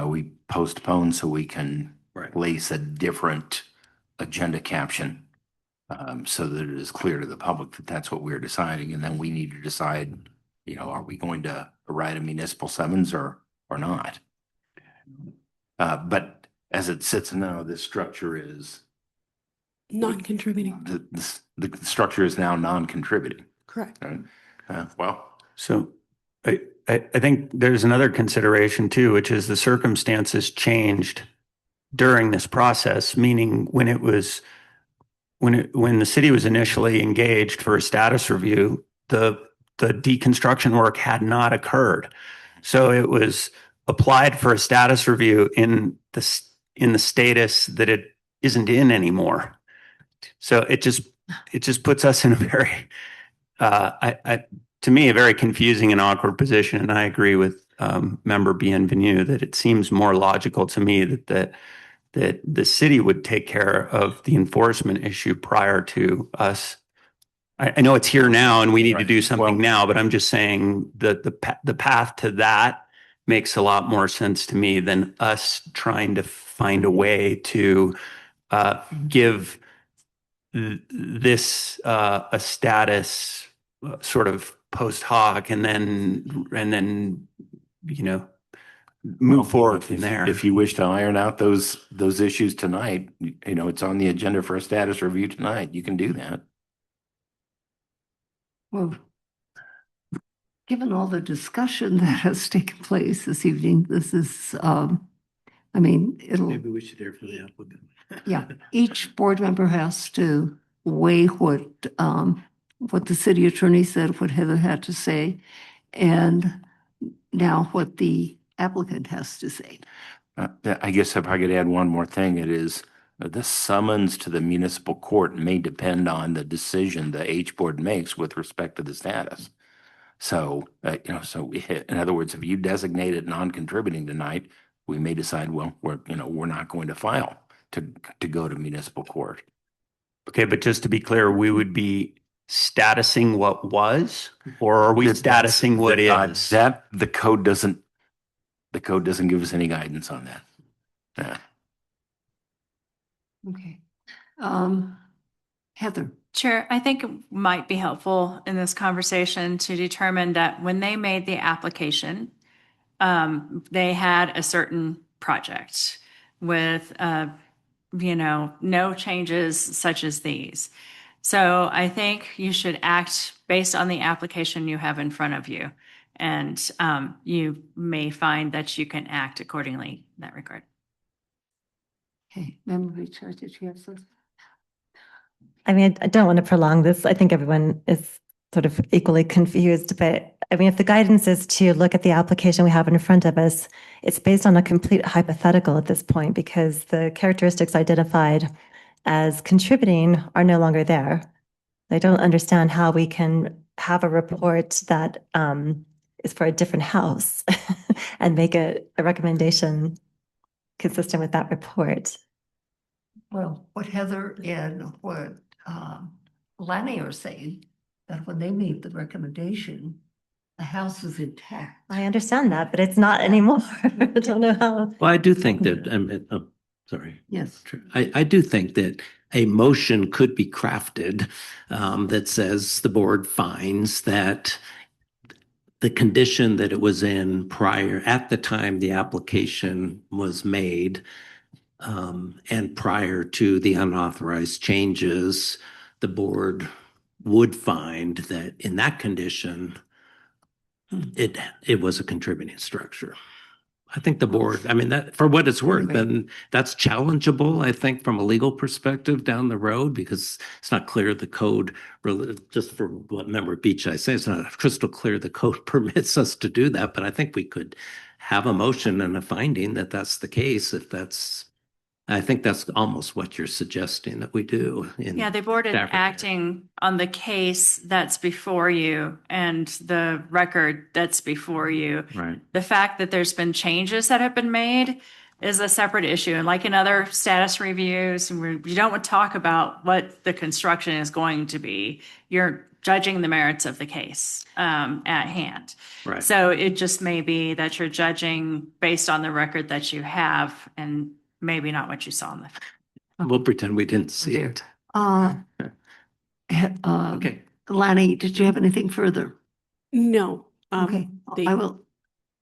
we postpone so we can place a different agenda caption so that it is clear to the public that that's what we're deciding. And then we need to decide, are we going to write a municipal summons or not? But as it sits now, this structure is non-contributing. The structure is now non-contributing. Correct. So I think there's another consideration too, which is the circumstances changed during this process, meaning when the city was initially engaged for a status review, the deconstruction work had not occurred. So it was applied for a status review in the status that it isn't in anymore. So it just puts us in a very, to me, a very confusing and awkward position. And I agree with Member Bienvenue, that it seems more logical to me that the city would take care of the enforcement issue prior to us. I know it's here now and we need to do something now, but I'm just saying that the path to that makes a lot more sense to me than us trying to find a way to give this a status sort of post hoc and then move forward from there. If you wish to iron out those issues tonight, it's on the agenda for a status review tonight. You can do that. Well, given all the discussion that has taken place this evening, this is, it'll, Maybe we should hear from the applicant. yeah, each board member has to weigh what the city attorney said, what Heather had to say, and now what the applicant has to say. I guess if I could add one more thing, it is the summons to the municipal court may depend on the decision the H board makes with respect to the status. So, in other words, if you designate it non-contributing tonight, we may decide, well, we're not going to file to go to municipal court. Okay, but just to be clear, we would be statusing what was, or are we statusing what is? That the code doesn't give us any guidance on that. Yeah. Okay. Heather. Chair, I think it might be helpful in this conversation to determine that when they made the application, they had a certain project with, no changes such as these. So I think you should act based on the application you have in front of you. And you may find that you can act accordingly in that regard. Okay, Member Richard, did you have something? I mean, I don't want to prolong this. I think everyone is sort of equally confused, but I mean, if the guidance is to look at the application we have in front of us, it's based on a complete hypothetical at this point because the characteristics identified as contributing are no longer there. I don't understand how we can have a report that is for a different house and make a recommendation consistent with that report. Well, what Heather and what Lanny are saying, that when they made the recommendation, the house is intact. I understand that, but it's not anymore. I don't know how. Well, I do think that, sorry. Yes. I do think that a motion could be crafted that says the board finds that the condition that it was in prior, at the time the application was made, and prior to the unauthorized changes, the board would find that in that condition, it was a contributing structure. I think the board, I mean, that for what it's worth, and that's challengeable, I think, from a legal perspective down the road, because it's not clear the code, just for what Member Beach I say, it's not crystal clear the code permits us to do that, but I think we could have a motion and a finding that that's the case, if that's, I think that's almost what you're suggesting that we do. Yeah, the board is acting on the case that's before you and the record that's before you. Right. The fact that there's been changes that have been made is a separate issue. And like in other status reviews, you don't talk about what the construction is going to be. You're judging the merits of the case at hand. Right. So it just may be that you're judging based on the record that you have and maybe not what you saw in the. We'll pretend we didn't see it. Okay. Lanny, did you have anything further? No. Okay, I will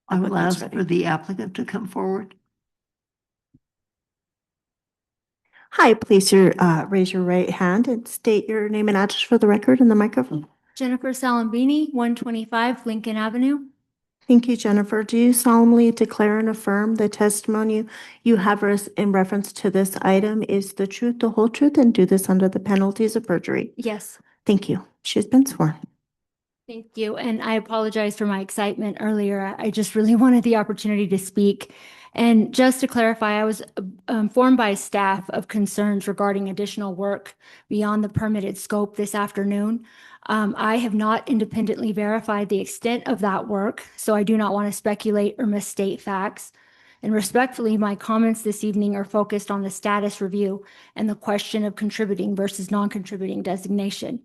ask for the applicant to come forward. Hi, please raise your right hand and state your name and address for the record in the microphone. Jennifer Salambini, 125 Lincoln Avenue. Thank you, Jennifer. Do you solemnly declare and affirm the testimony you have in reference to this item is the truth, the whole truth, and do this under the penalties of perjury? Yes. Thank you. She's been sworn. Thank you. And I apologize for my excitement earlier. I just really wanted the opportunity to speak And just to clarify, I was informed by staff of concerns regarding additional work beyond the permitted scope this afternoon. I have not independently verified the extent of that work, so I do not want to speculate or misstate facts. And respectfully, my comments this evening are focused on the status review and the question of contributing versus non-contributing designation.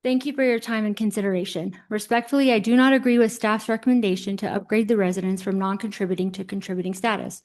Thank you for your time and consideration. Respectfully, I do not agree with staff's recommendation to upgrade the residence from non-contributing to contributing status.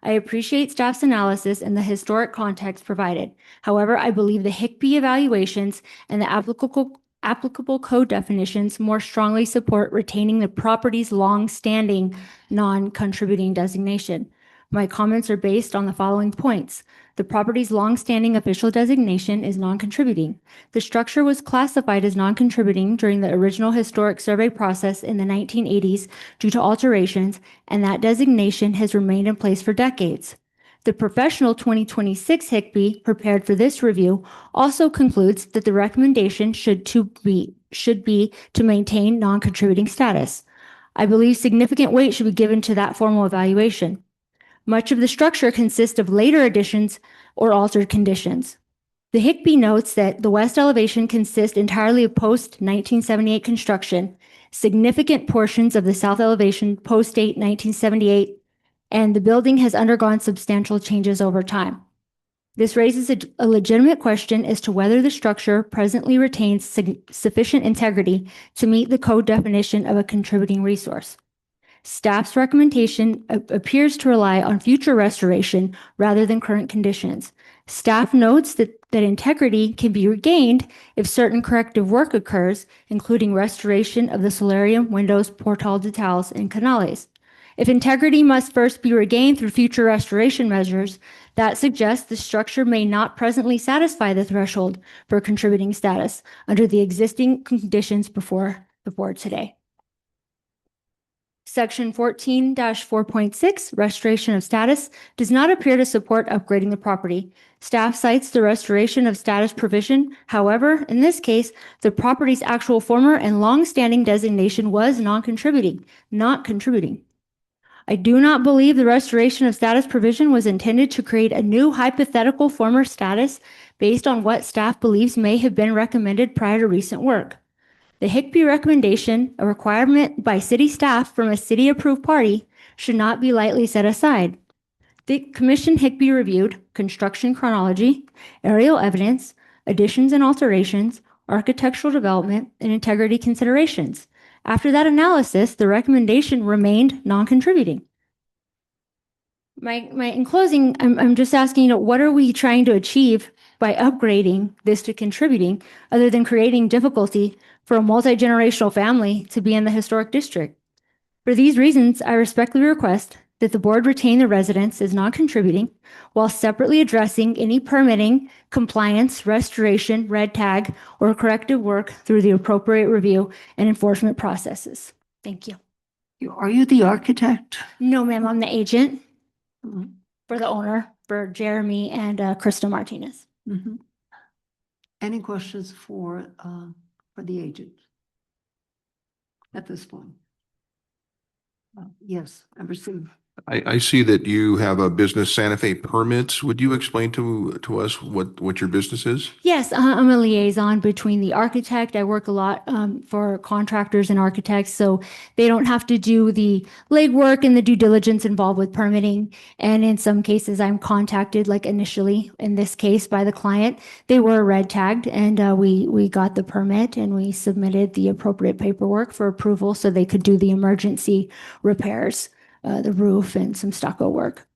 I appreciate staff's analysis and the historic context provided. However, I believe the HICP evaluations and the applicable code definitions more strongly support retaining the property's long-standing non-contributing designation. My comments are based on the following points. The property's long-standing official designation is non-contributing. The structure was classified as non-contributing during the original historic survey process in the 1980s due to alterations, and that designation has remained in place for decades. The professional 2026 HICP prepared for this review also concludes that the recommendation should be to maintain non-contributing status. I believe significant weight should be given to that formal evaluation. Much of the structure consists of later additions or altered conditions. The HICP notes that the west elevation consists entirely of post-1978 construction, significant portions of the south elevation post-date 1978, and the building has undergone substantial changes over time. This raises a legitimate question as to whether the structure presently retains sufficient integrity to meet the code definition of a contributing resource. Staff's recommendation appears to rely on future restoration rather than current conditions. Staff notes that integrity can be regained if certain corrective work occurs, including restoration of the solarium, windows, portal detals, and canales. If integrity must first be regained through future restoration measures, that suggests the structure may not presently satisfy the threshold for contributing status under the existing conditions before the board today. Section 14-4.6, restoration of status, does not appear to support upgrading the property. Staff cites the restoration of status provision. However, in this case, the property's actual former and long-standing designation was non-contributing, not contributing. I do not believe the restoration of status provision was intended to create a new hypothetical former status based on what staff believes may have been recommended prior to recent work. The HICP recommendation, a requirement by city staff from a city-approved party, should not be lightly set aside. The Commission HICP reviewed construction chronology, aerial evidence, additions and alterations, architectural development, and integrity considerations. After that analysis, the recommendation remained non-contributing. In closing, I'm just asking, what are we trying to achieve by upgrading this to contributing, other than creating difficulty for a multi-generational family to be in the historic district? For these reasons, I respectfully request that the board retain the residence as non-contributing while separately addressing any permitting, compliance, restoration, red tag, or corrective work through the appropriate review and enforcement processes. Thank you. Are you the architect? No, ma'am, I'm the agent for the owner, for Jeremy and Krista Martinez. Mm-hmm. Any questions for the agent at this point? Yes, I received. I see that you have a business, Santa Fe Permits. Would you explain to us what your business is? Yes, I'm a liaison between the architect. I work a lot for contractors and architects, so they don't have to do the legwork and the due diligence involved with permitting. And in some cases, I'm contacted, like initially in this case by the client. They were red tagged, and we got the permit and we submitted the appropriate paperwork for approval so they could do the emergency repairs. The roof and some stucco work.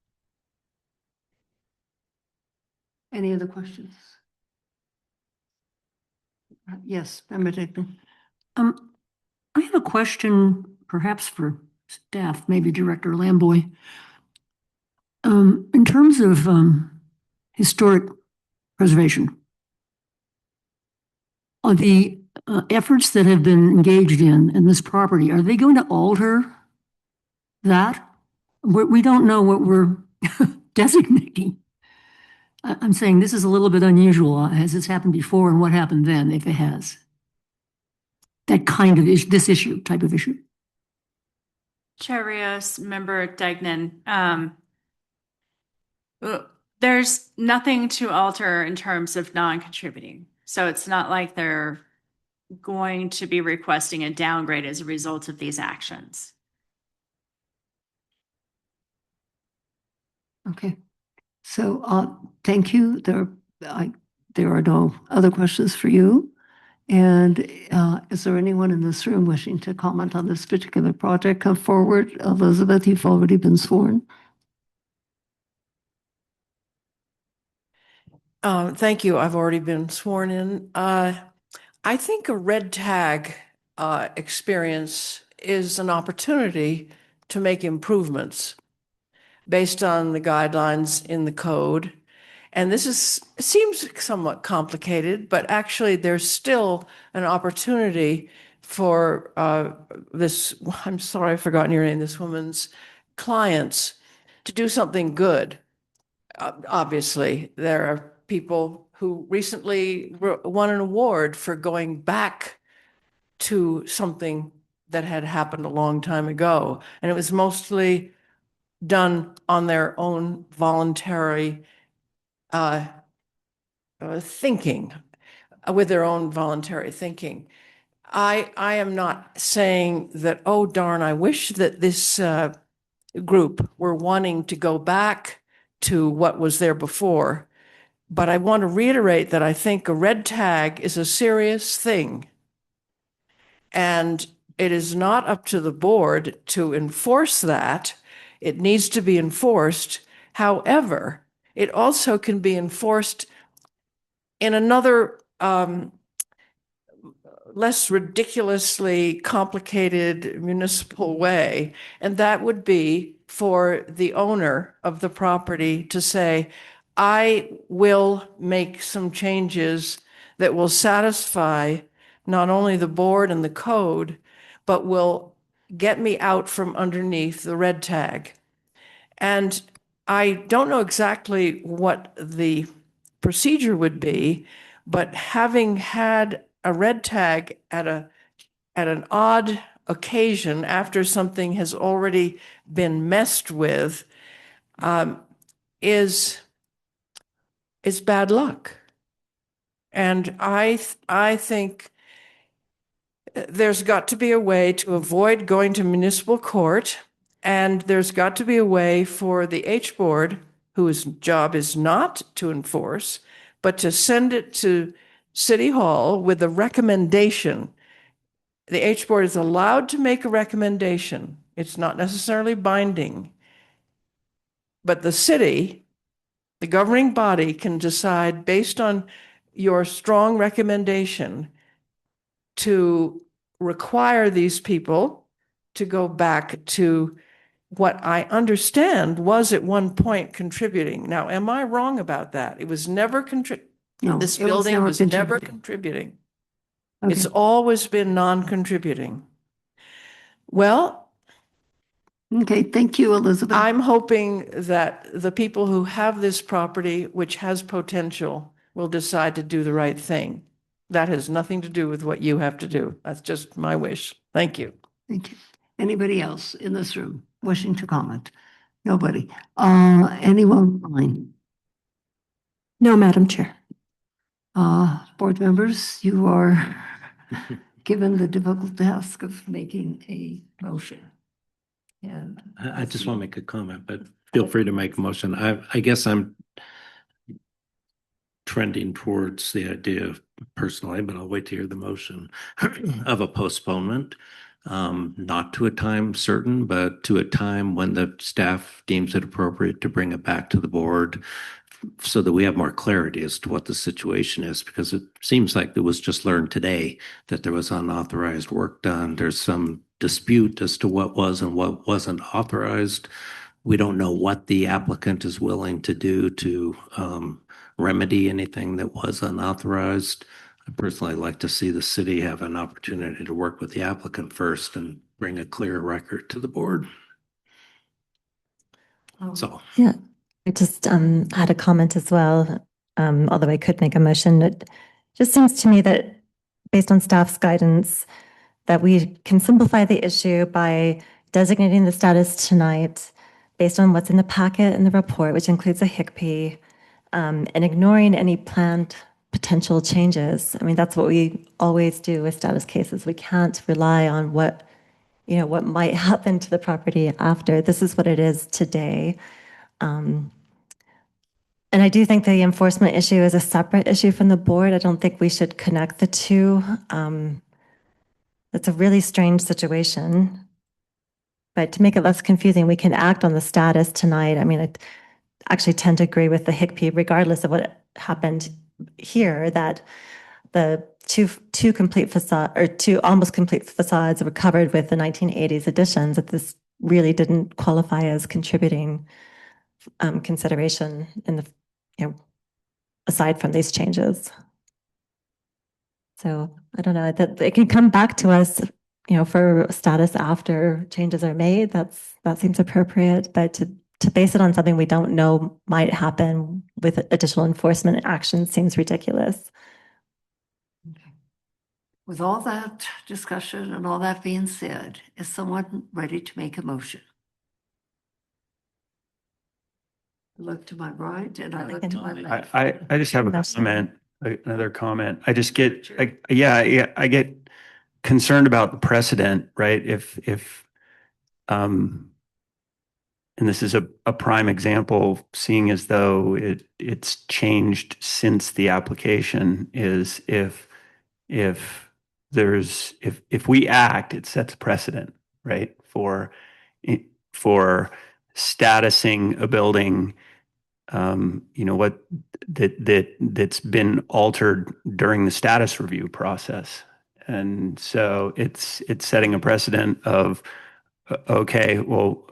Any other questions? Yes, Member Dickman. I have a question, perhaps for staff, maybe Director Lamboy. In terms of historic preservation, are the efforts that have been engaged in this property, are they going to alter that? We don't know what we're designating. I'm saying this is a little bit unusual. Has this happened before, and what happened then, if it has? That kind of issue, this issue, type of issue. Chair Rios, Member Degnan, there's nothing to alter in terms of non-contributing. So it's not like they're going to be requesting a downgrade as a result of these actions. Okay. So thank you. There are no other questions for you. And is there anyone in this room wishing to comment on this particular project? Come forward. Elizabeth, you've already been sworn. Thank you. I've already been sworn in. I think a red tag experience is an opportunity to make improvements based on the guidelines in the code. And this seems somewhat complicated, but actually there's still an opportunity for I'm sorry, I've forgotten your name, this woman's clients to do something good. Obviously, there are people who recently won an award for going back to something that had happened a long time ago. And it was mostly done on their own voluntary thinking, with their own voluntary thinking. I am not saying that, oh, darn, I wish that this group were wanting to go back to what was there before. But I want to reiterate that I think a red tag is a serious thing. And it is not up to the board to enforce that. It needs to be enforced. However, it also can be enforced in another less ridiculously complicated municipal way. And that would be for the owner of the property to say, I will make some changes that will satisfy not only the board and the code, but will get me out from underneath the red tag. And I don't know exactly what the procedure would be, but having had a red tag at an odd occasion after something has already been messed with is bad luck. And I think there's got to be a way to avoid going to municipal court, and there's got to be a way for the H board, whose job is not to enforce, but to send it to City Hall with a recommendation. The H board is allowed to make a recommendation. It's not necessarily binding, but the city, the governing body, can decide based on your strong recommendation to require these people to go back to what I understand was at one point contributing. Now, am I wrong about that? It was never No, this it was building never was never contributing. contributing. Okay. It's always been non-contributing. Well, okay, thank you, Elizabeth. I'm hoping that the people who have this property, which has potential, will decide to do the right thing. That has nothing to do with what you have to do. That's just my wish. Thank you. Thank you. Anybody else in this room wishing to comment? Nobody. Anyone online? No, Madam Chair. Board members, you are given the difficult task of making a motion. And I just want to make a comment, but feel free to make a motion. I guess I'm trending towards the idea of personally, but I'll wait to hear the motion of a postponement, not to a time certain, but to a time when the staff deems it appropriate to bring it back to the board so that we have more clarity as to what the situation is, because it seems like it was just learned today that there was unauthorized work done. There's some dispute as to what was and what wasn't authorized. We don't know what the applicant is willing to do to remedy anything that was unauthorized. I personally like to see the city have an opportunity to work with the applicant first and bring a clear record to the board. So. Yeah, I just had a comment as well, although I could make a motion. It just seems to me that based on staff's guidance, that we can simplify the issue by designating the status tonight based on what's in the packet and the report, which includes a HICP, and ignoring any planned potential changes. I mean, that's what we always do with status cases. We can't rely on what might happen to the property after. This is what it is today. And I do think the enforcement issue is a separate issue from the board. I don't think we should connect the two. It's a really strange situation. But to make it less confusing, we can act on the status tonight. I mean, I actually tend to agree with the HICP, regardless of what happened here, that the two complete facade or two almost complete facades were covered with the 1980s additions, that this really didn't qualify as contributing consideration in the, aside from these changes. So I don't know that it can come back to us, for status after changes are made. That seems appropriate, but to base it on something we don't know might happen with additional enforcement action seems ridiculous. With all that discussion and all that being said, is someone ready to make a motion? I look to my right and I look to my left. I just have a comment, another comment. I just get, I get concerned about the precedent, right? And this is a prime example, seeing as though it's changed since the application, is if we act, it sets precedent, right? For statusing a building, that's been altered during the status review process. And so it's setting a precedent of, okay, well,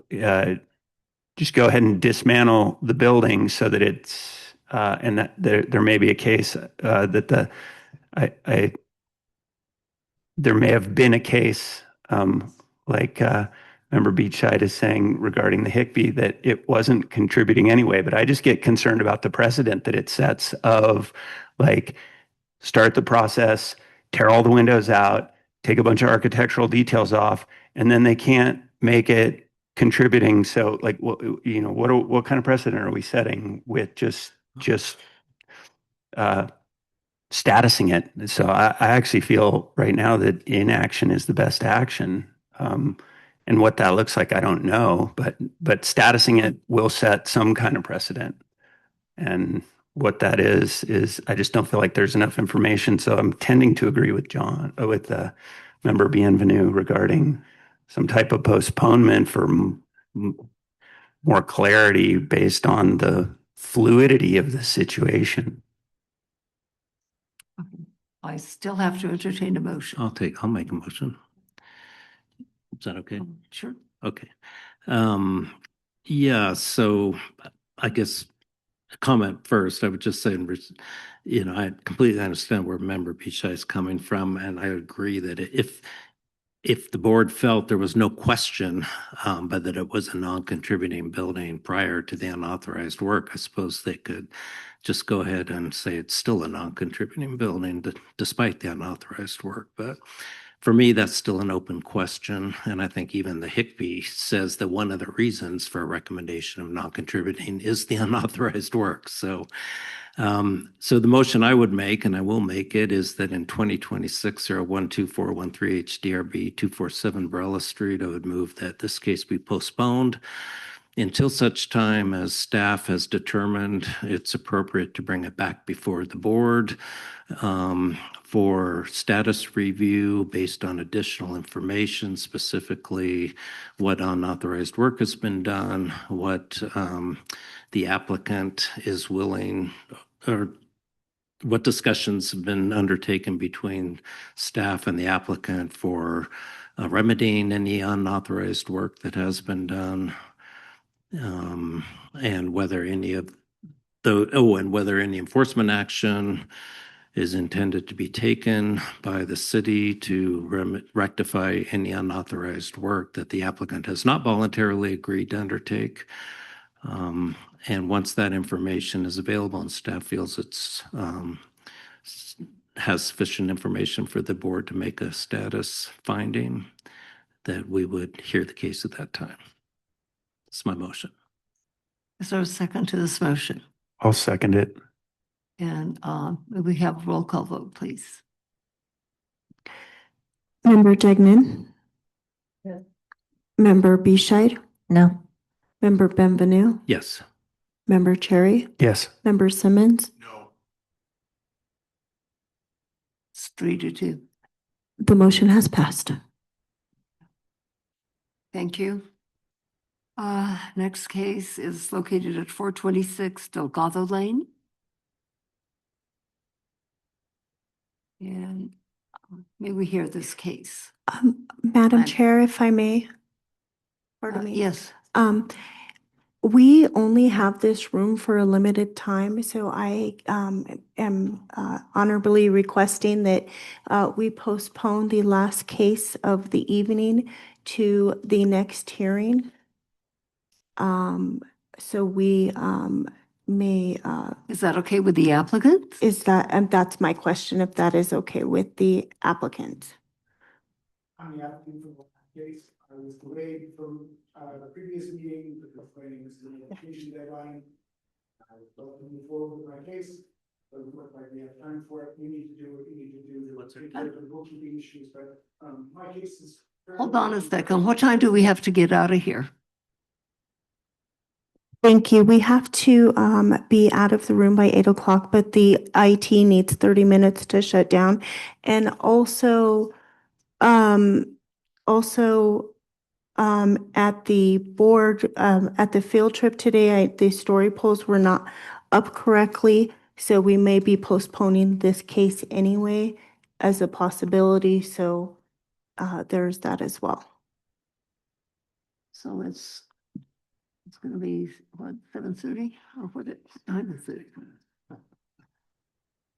just go ahead and dismantle the building so that it's, and that there may be a case that there may have been a case, like Member Beachside is saying regarding the HICP, that it wasn't contributing anyway. But I just get concerned about the precedent that it sets of, like, start the process, tear all the windows out, take a bunch of architectural details off, and then they can't make it contributing. So, like, what kind of precedent are we setting with just statusing it? So I actually feel right now that inaction is the best action. And what that looks like, I don't know, but statusing it will set some kind of precedent. And what that is I just don't feel like there's enough information. So I'm tending to agree with Member Bienvenue regarding some type of postponement for more clarity based on the fluidity of the situation. I still have to entertain a motion. I'll make a motion. Is that okay? Sure. Okay. So I guess a comment first. I would just say, I completely understand where Member Beachside is coming from, and I agree that if the board felt there was no question, but that it was a non-contributing building prior to the unauthorized work, I suppose they could just go ahead and say it's still a non-contributing building despite the unauthorized work. But for me, that's still an open question. And I think even the HICP says that one of the reasons for a recommendation of non-contributing is the unauthorized work. So the motion I would make, and I will make it, is that in 2026-012413 HDRB 247 Barella Street, I would move that this case be postponed until such time as staff has determined it's appropriate to bring it back before the board for status review based on additional information, specifically what unauthorized work has been done, what the applicant is willing, or what discussions have been undertaken between staff and the applicant for remedying any unauthorized work that has been done, and whether any enforcement action is intended to be taken by the city to rectify any unauthorized work that the applicant has not voluntarily agreed to undertake. And once that information is available and staff feels it's has sufficient information for the board to make a status finding, that we would hear the case at that time. That's my motion. Is there a second to this motion? I'll second it. And may we have a roll call vote, please? Member Degnan? Yes. Member Bescheid? No. Member Benvenu? Yes. Member Cherry? Yes. Member Simmons? No. It's 3-2. The motion has passed. Thank you. Next case is located at 426 Delgado Lane. And may we hear this case? Madam Fine. Chair, if I may. Pardon me. Yes. We only have this room for a limited time, so I am honorably requesting that we postpone the last case of the evening to the next hearing. So we may. Is that okay with the applicant? Is that, and that's my question, if that is okay with the applicant. I'm the applicant for the case. I was delayed from the previous meeting because planning was the application deadline. I was about to move forward with my case. Doesn't look like we have time for it. We need to do what we need to do to take care of the bookkeeping issues, but my case is. Hold on a second. What time do we have to get out of here? Thank you. We have to be out of the room by 8 o'clock, but the IT needs 30 minutes to shut down. And also, at the board, at the field trip today, the story poles were not up correctly. So we may be postponing this case anyway as a possibility. So there's that as well. So it's going to be, what, 7:30 or what, 9:30?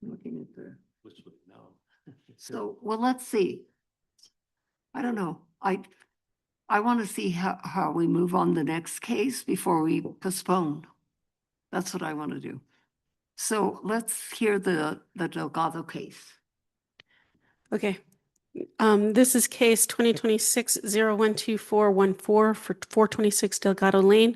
Looking at the. So, well, let's see. I don't know. I want to see how we move on the next case before we postpone. That's what I want to do. So let's hear the Delgado case. Okay. This is case 2026-012414 for 426 Delgado Lane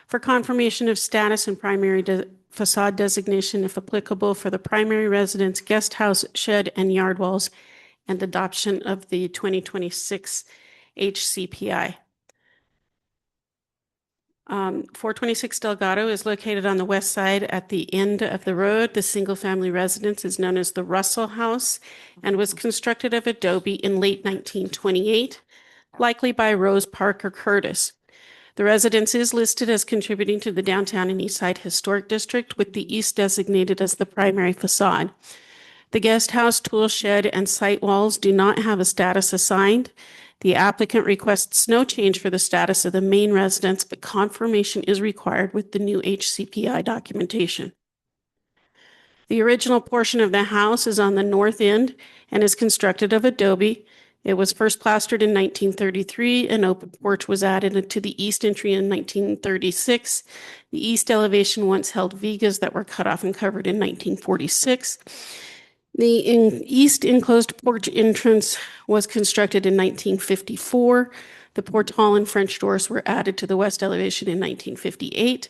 for confirmation of status and primary facade designation, if applicable, for the primary residence, guest house, shed, and yard walls, and adoption of the 2026 HCPI. 426 Delgado is located on the west side at the end of the road. The single-family residence is known as the Russell House and was constructed of adobe in late 1928, likely by Rose Parker Curtis. The residence is listed as contributing to the downtown and east side historic district, with the east designated as the primary facade. The guest house, tool shed, and site walls do not have a status assigned. The applicant requests no change for the status of the main residence, but confirmation is required with the new HCPI documentation. The original portion of the house is on the north end and is constructed of adobe. It was first plastered in 1933. An open porch was added to the east entry in 1936. The east elevation once held vigas that were cut off and covered in 1946. The east enclosed porch entrance was constructed in 1954. The porch hall and French doors were added to the west elevation in 1958,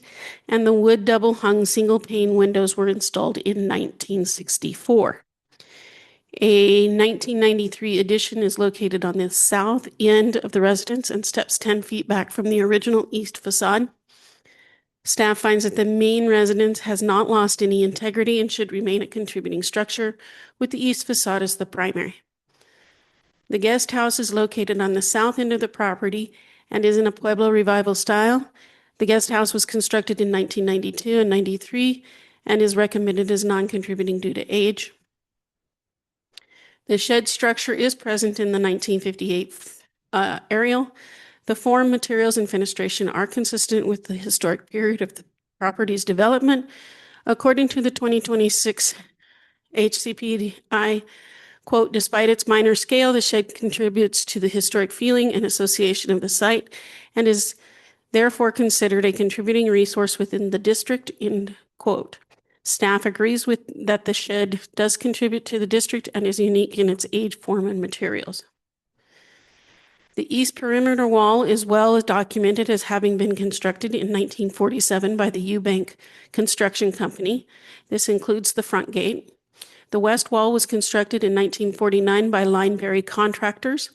and the wood double-hung single-pane windows were installed in 1964. A 1993 addition is located on the south end of the residence and steps 10 feet back from the original east facade. Staff finds that the main residence has not lost any integrity and should remain a contributing structure, with the east facade as the primary. The guest house is located on the south end of the property and is in a Pueblo Revival style. The guest house was constructed in 1992 and 93 and is recommended as non-contributing due to age. The shed structure is present in the 1958 aerial. The form, materials, and fenestration are consistent with the historic period of the property's development. According to the 2026 HCPI, quote, despite its minor scale, the shed contributes to the historic feeling and association of the site and is therefore considered a contributing resource within the district, end quote. Staff agrees with that the shed does contribute to the district and is unique in its age, form, and materials. The east perimeter wall is well documented as having been constructed in 1947 by the Eubank Construction Company. This includes the front gate. The west wall was constructed in 1949 by Lineberry Contractors.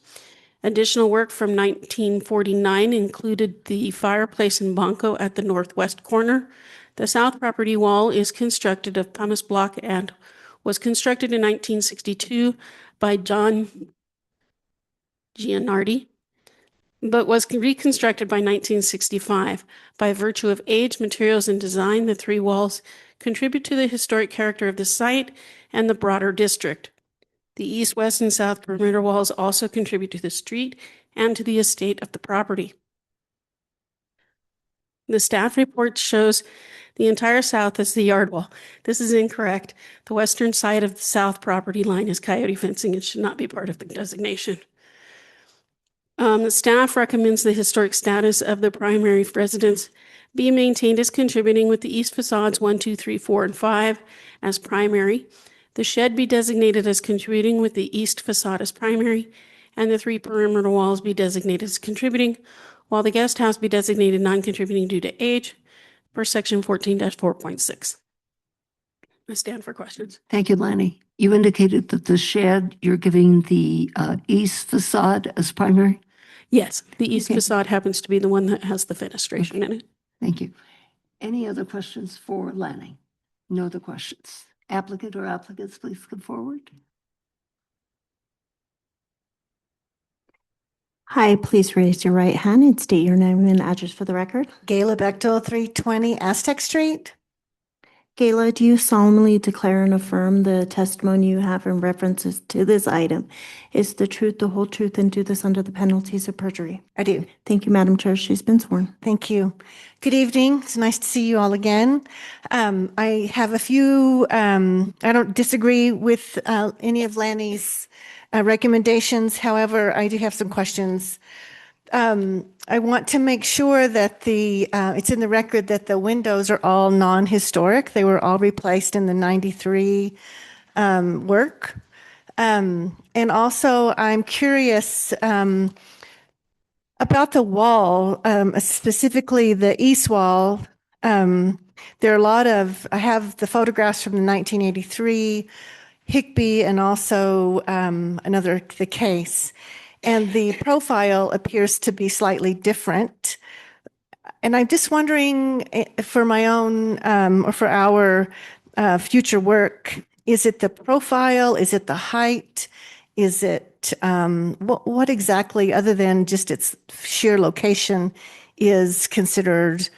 Additional work from 1949 included the fireplace and banco at the northwest corner. The south property wall is constructed of pumice block and was constructed in 1962 by John Gianardi, but was reconstructed by 1965. By virtue of age, materials, and design, the three walls contribute to the historic character of the site and the broader district. The east, west, and south perimeter walls also contribute to the street and to the estate of the property. The staff report shows the entire south as the yard wall. This is incorrect. The western side of the south property line is coyote fencing and should not be part of the designation. The staff recommends the historic status of the primary residence be maintained as contributing with the east facades 1, 2, 3, 4, and 5 as primary. The shed be designated as contributing with the east facade as primary, and the three perimeter walls be designated as contributing, while the guest house be designated non-contributing due to age per section 14-4.6. I stand for questions. Thank you, Lanny. You indicated that the shed, you're giving the east facade as primary? Yes, the east Okay. facade happens to be the one that has the fenestration in it. Thank you. Any other questions for Lanny? No other questions. Applicant or applicants, please come forward. Hi, please raise your right hand and state your name and address for the record. Gayla Bechtel, 320 Aztec Street. Gayla, do you solemnly declare and affirm the testimony you have in references to this item is the truth, the whole truth, and do this under the penalties of perjury? I do. Thank you, Madam Chair. She's been sworn. Thank you. Good evening. It's nice to see you all again. I have a few, I don't disagree with any of Lanny's recommendations. However, I do have some questions. I want to make sure that it's in the record that the windows are all non-historic. They were all replaced in the 93 work. And also, I'm curious about the wall, specifically the east wall. There are a lot of, I have the photographs from the 1983 Higbee and also the case. And the profile appears to be slightly different. And I'm just wondering for my own or for our future work, is it the profile? Is it the height? Is it what exactly, other than just its sheer location, is considered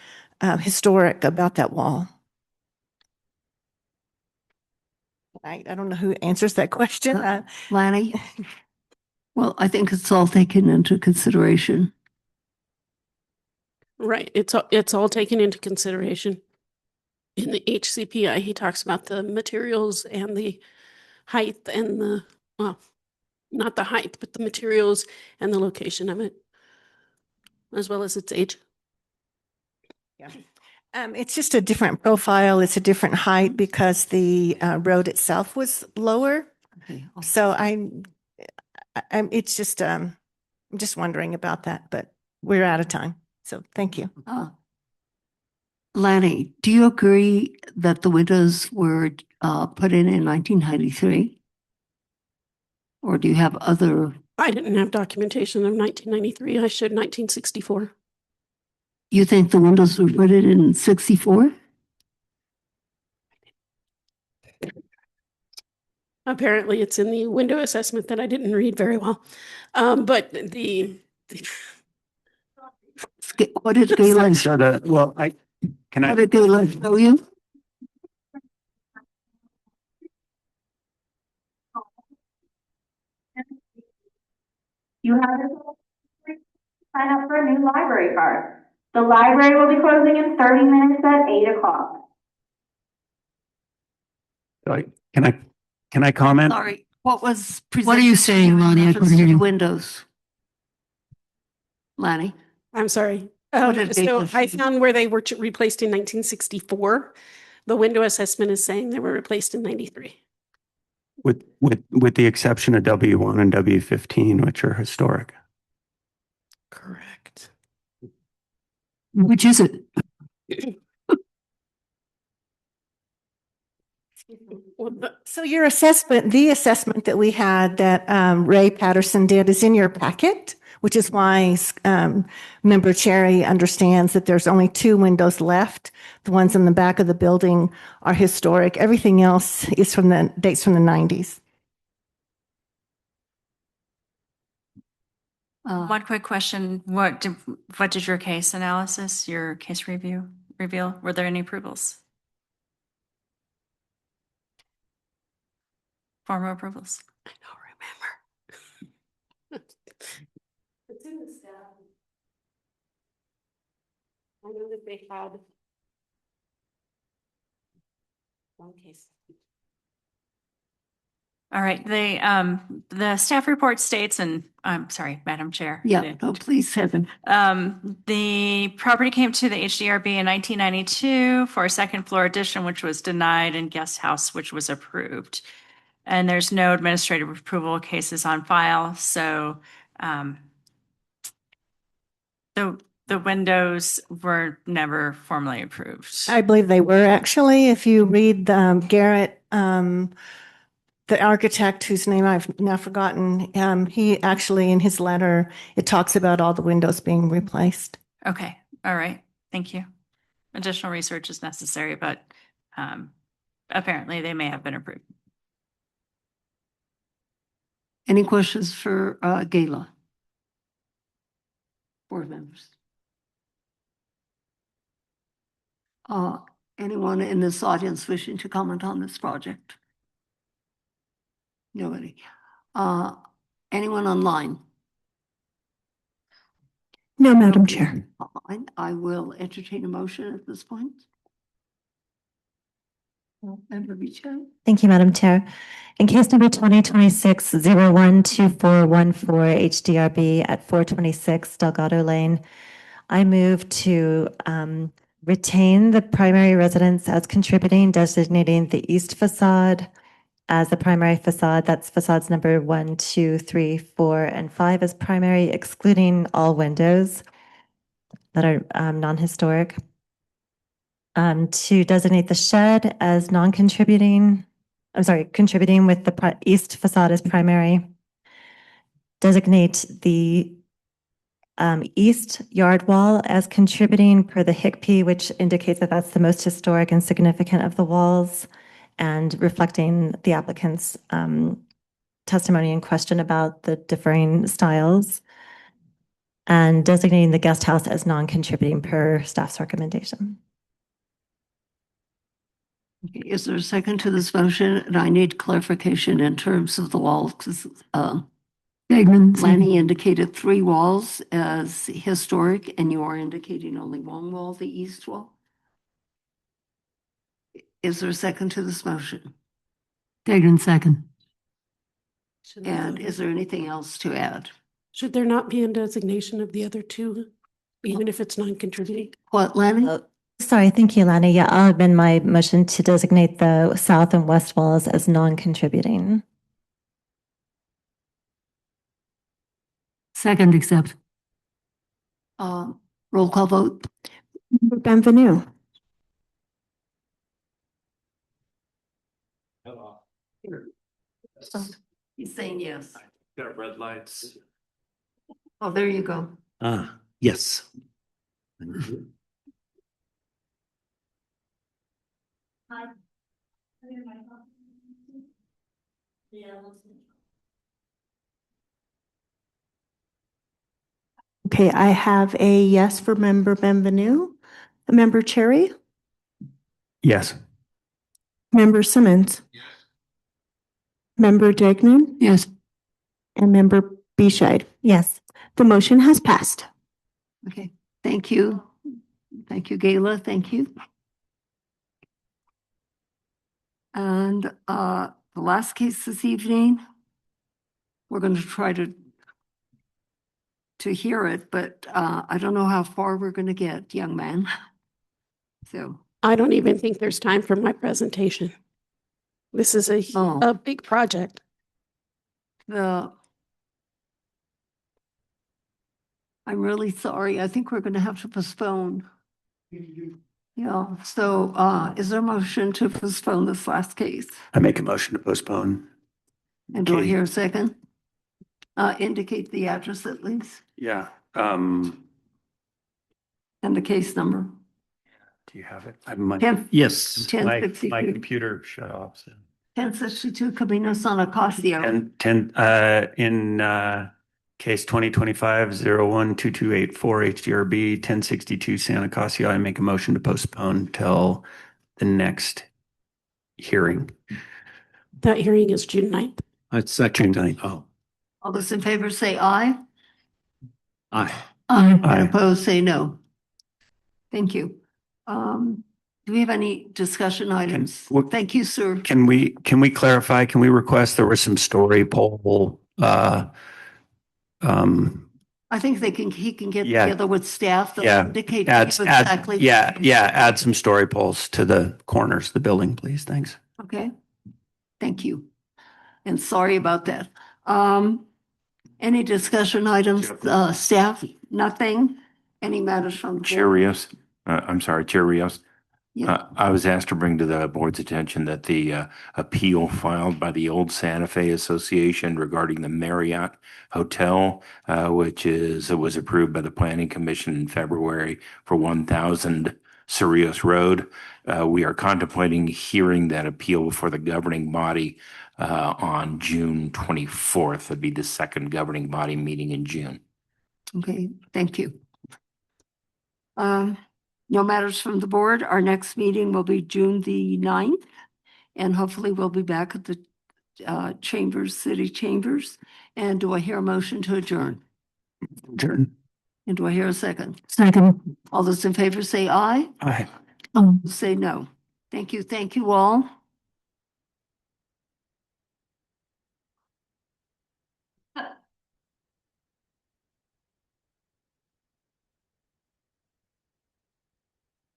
historic about that wall? I don't know who answers that question. Lanny? Well, I think it's all taken into consideration. Right. It's all taken into consideration. In the HCPI, he talks about the materials and the height and not the height, but the materials and the location of it, as well as its age. Yeah. It's just a different profile. It's a different height because the road itself was lower. Okay. So it's just, I'm just wondering about that, but we're out of time. So thank you. Lanny, do you agree that the windows were put in 1993? Or do you have other? I didn't have documentation of 1993. I showed 1964. You think the windows were put in 64? Apparently, it's in the window assessment that I didn't read very well. But what did Galen show? Well, What did Galen show you? You have to sign up for a new library card. The library will be closing in 30 minutes at 8 o'clock. Can I comment? Sorry, what was presented? What are you saying, Lonnie? I couldn't hear you. Windows. Lanny? I'm sorry. What did So Galen I show you? found where they were replaced in 1964. The window assessment is saying they were replaced in 93. With the exception of W1 and W15, which are historic. Correct. Which is it? So your assessment, the assessment that we had that Ray Patterson did is in your packet, which is why Member Cherry understands that there's only 2 windows left. The ones in the back of the building are historic. Everything else is from the dates from the 90s. One quick question. What did your case analysis, your case review reveal? Were there any approvals? Former approvals? I don't remember. It's in the staff. I know that they had one case. All right, the staff report states, and I'm sorry, Madam Chair. Yeah, no, please, Heaven. The property came to the HDRB in 1992 for a second floor addition, which was denied, and guest house, which was approved. And there's no administrative approval cases on file, so the windows were never formally approved. I believe they were actually. If you read Garrett, the architect whose name I've now forgotten, he actually in his letter, it talks about all the windows being replaced. Okay, all right, thank you. Additional research is necessary, but apparently they may have been approved. Any questions for Gayla? Board members? Anyone in this audience wishing to comment on this project? Nobody. Anyone online? No, Madam Chair. I will entertain a motion at this point. Member Beecham? Thank you, Madam Chair. In case number 2026-012414 HDRB at 426 Delgado Lane, I move to retain the primary residence as contributing, designating the east facade as the primary facade. That's facades number 1, 2, 3, 4, and 5 as primary, excluding all windows that are non-historic. To designate the shed as non-contributing, contributing with the east facade as primary. Designate the east yard wall as contributing per the HICP, which indicates that that's the most historic and significant of the walls, and reflecting the applicant's testimony and question about the differing styles. And designating the guest house as non-contributing per staff's recommendation. Okay, is there a second to this motion? And I need clarification in terms of the walls, because Lanny indicated 3 walls as historic, and you are indicating only 1 wall, the east wall. Is there a second to this motion? Dagnan, second. And is there anything else to add? Should there not be a designation of the other 2, even if it's non-contributing? What, Lanny? Sorry, thank you, Lani. Yeah, I'll amend my motion to designate the south and west walls as non-contributing. Second, accept. Roll call vote. Member Benvenue. He's saying yes. Got red lights. Oh, there you go. Yes. Okay, I have a yes for Member Benvenue. Member Cherry? Yes. Member Simmons? Yes. Member Degnan? Yes. And Member Bescheid? Yes. The motion has passed. Okay, thank you. Thank you, Gayla. Thank you. And the last case this evening, we're going to try to hear it, but I don't know how far we're going to get, young man. So I don't even think there's time for my presentation. This is a big project. I I'm really sorry. I think we're going to have to postpone. Yeah, so is there a motion to postpone this last case? I make a motion to postpone. And do I Okay. hear a second? Indicate the address at least Yeah. and the case number. Do you have it? I might, Ten- yes, my 1062. computer shut off. So. 1062 Camino San Ocasio. And in case 2025-01-2284 HDRB 1062 Santa Casia, I make a motion to postpone till the next hearing. That hearing is June 9th. It's June 9th. Oh, All those in favor say aye. aye. And Aye. opposed say no. Thank you. Do we have any discussion items? what- Thank you, sir. Can we clarify, can we request there was some story poll, I think he can get Yeah. together with staff. They'll yeah, indicate add, exactly. add some story polls to the corners of the building, please. Thanks. Okay. Thank you. And sorry about that. Any discussion items, staff? Nothing? Any matters from? the Chair board? Rios, I'm sorry, Chair Rios. Yeah. I was asked to bring to the board's attention that the appeal filed by the Old Santa Fe Association regarding the Marriott Hotel, which was approved by the Planning Commission in February for 1000 Cerritos Road. We are contemplating hearing that appeal before the governing body on June 24th. That'd be the second governing body meeting in June. Okay, thank you. No matters from the board. Our next meeting will be June the 9th. And hopefully we'll be back at the chambers, city chambers. And do I hear a motion to adjourn? Adjourn. And do I hear a second? Second. All those in favor say aye. Aye. Say no. Thank you. Thank you all.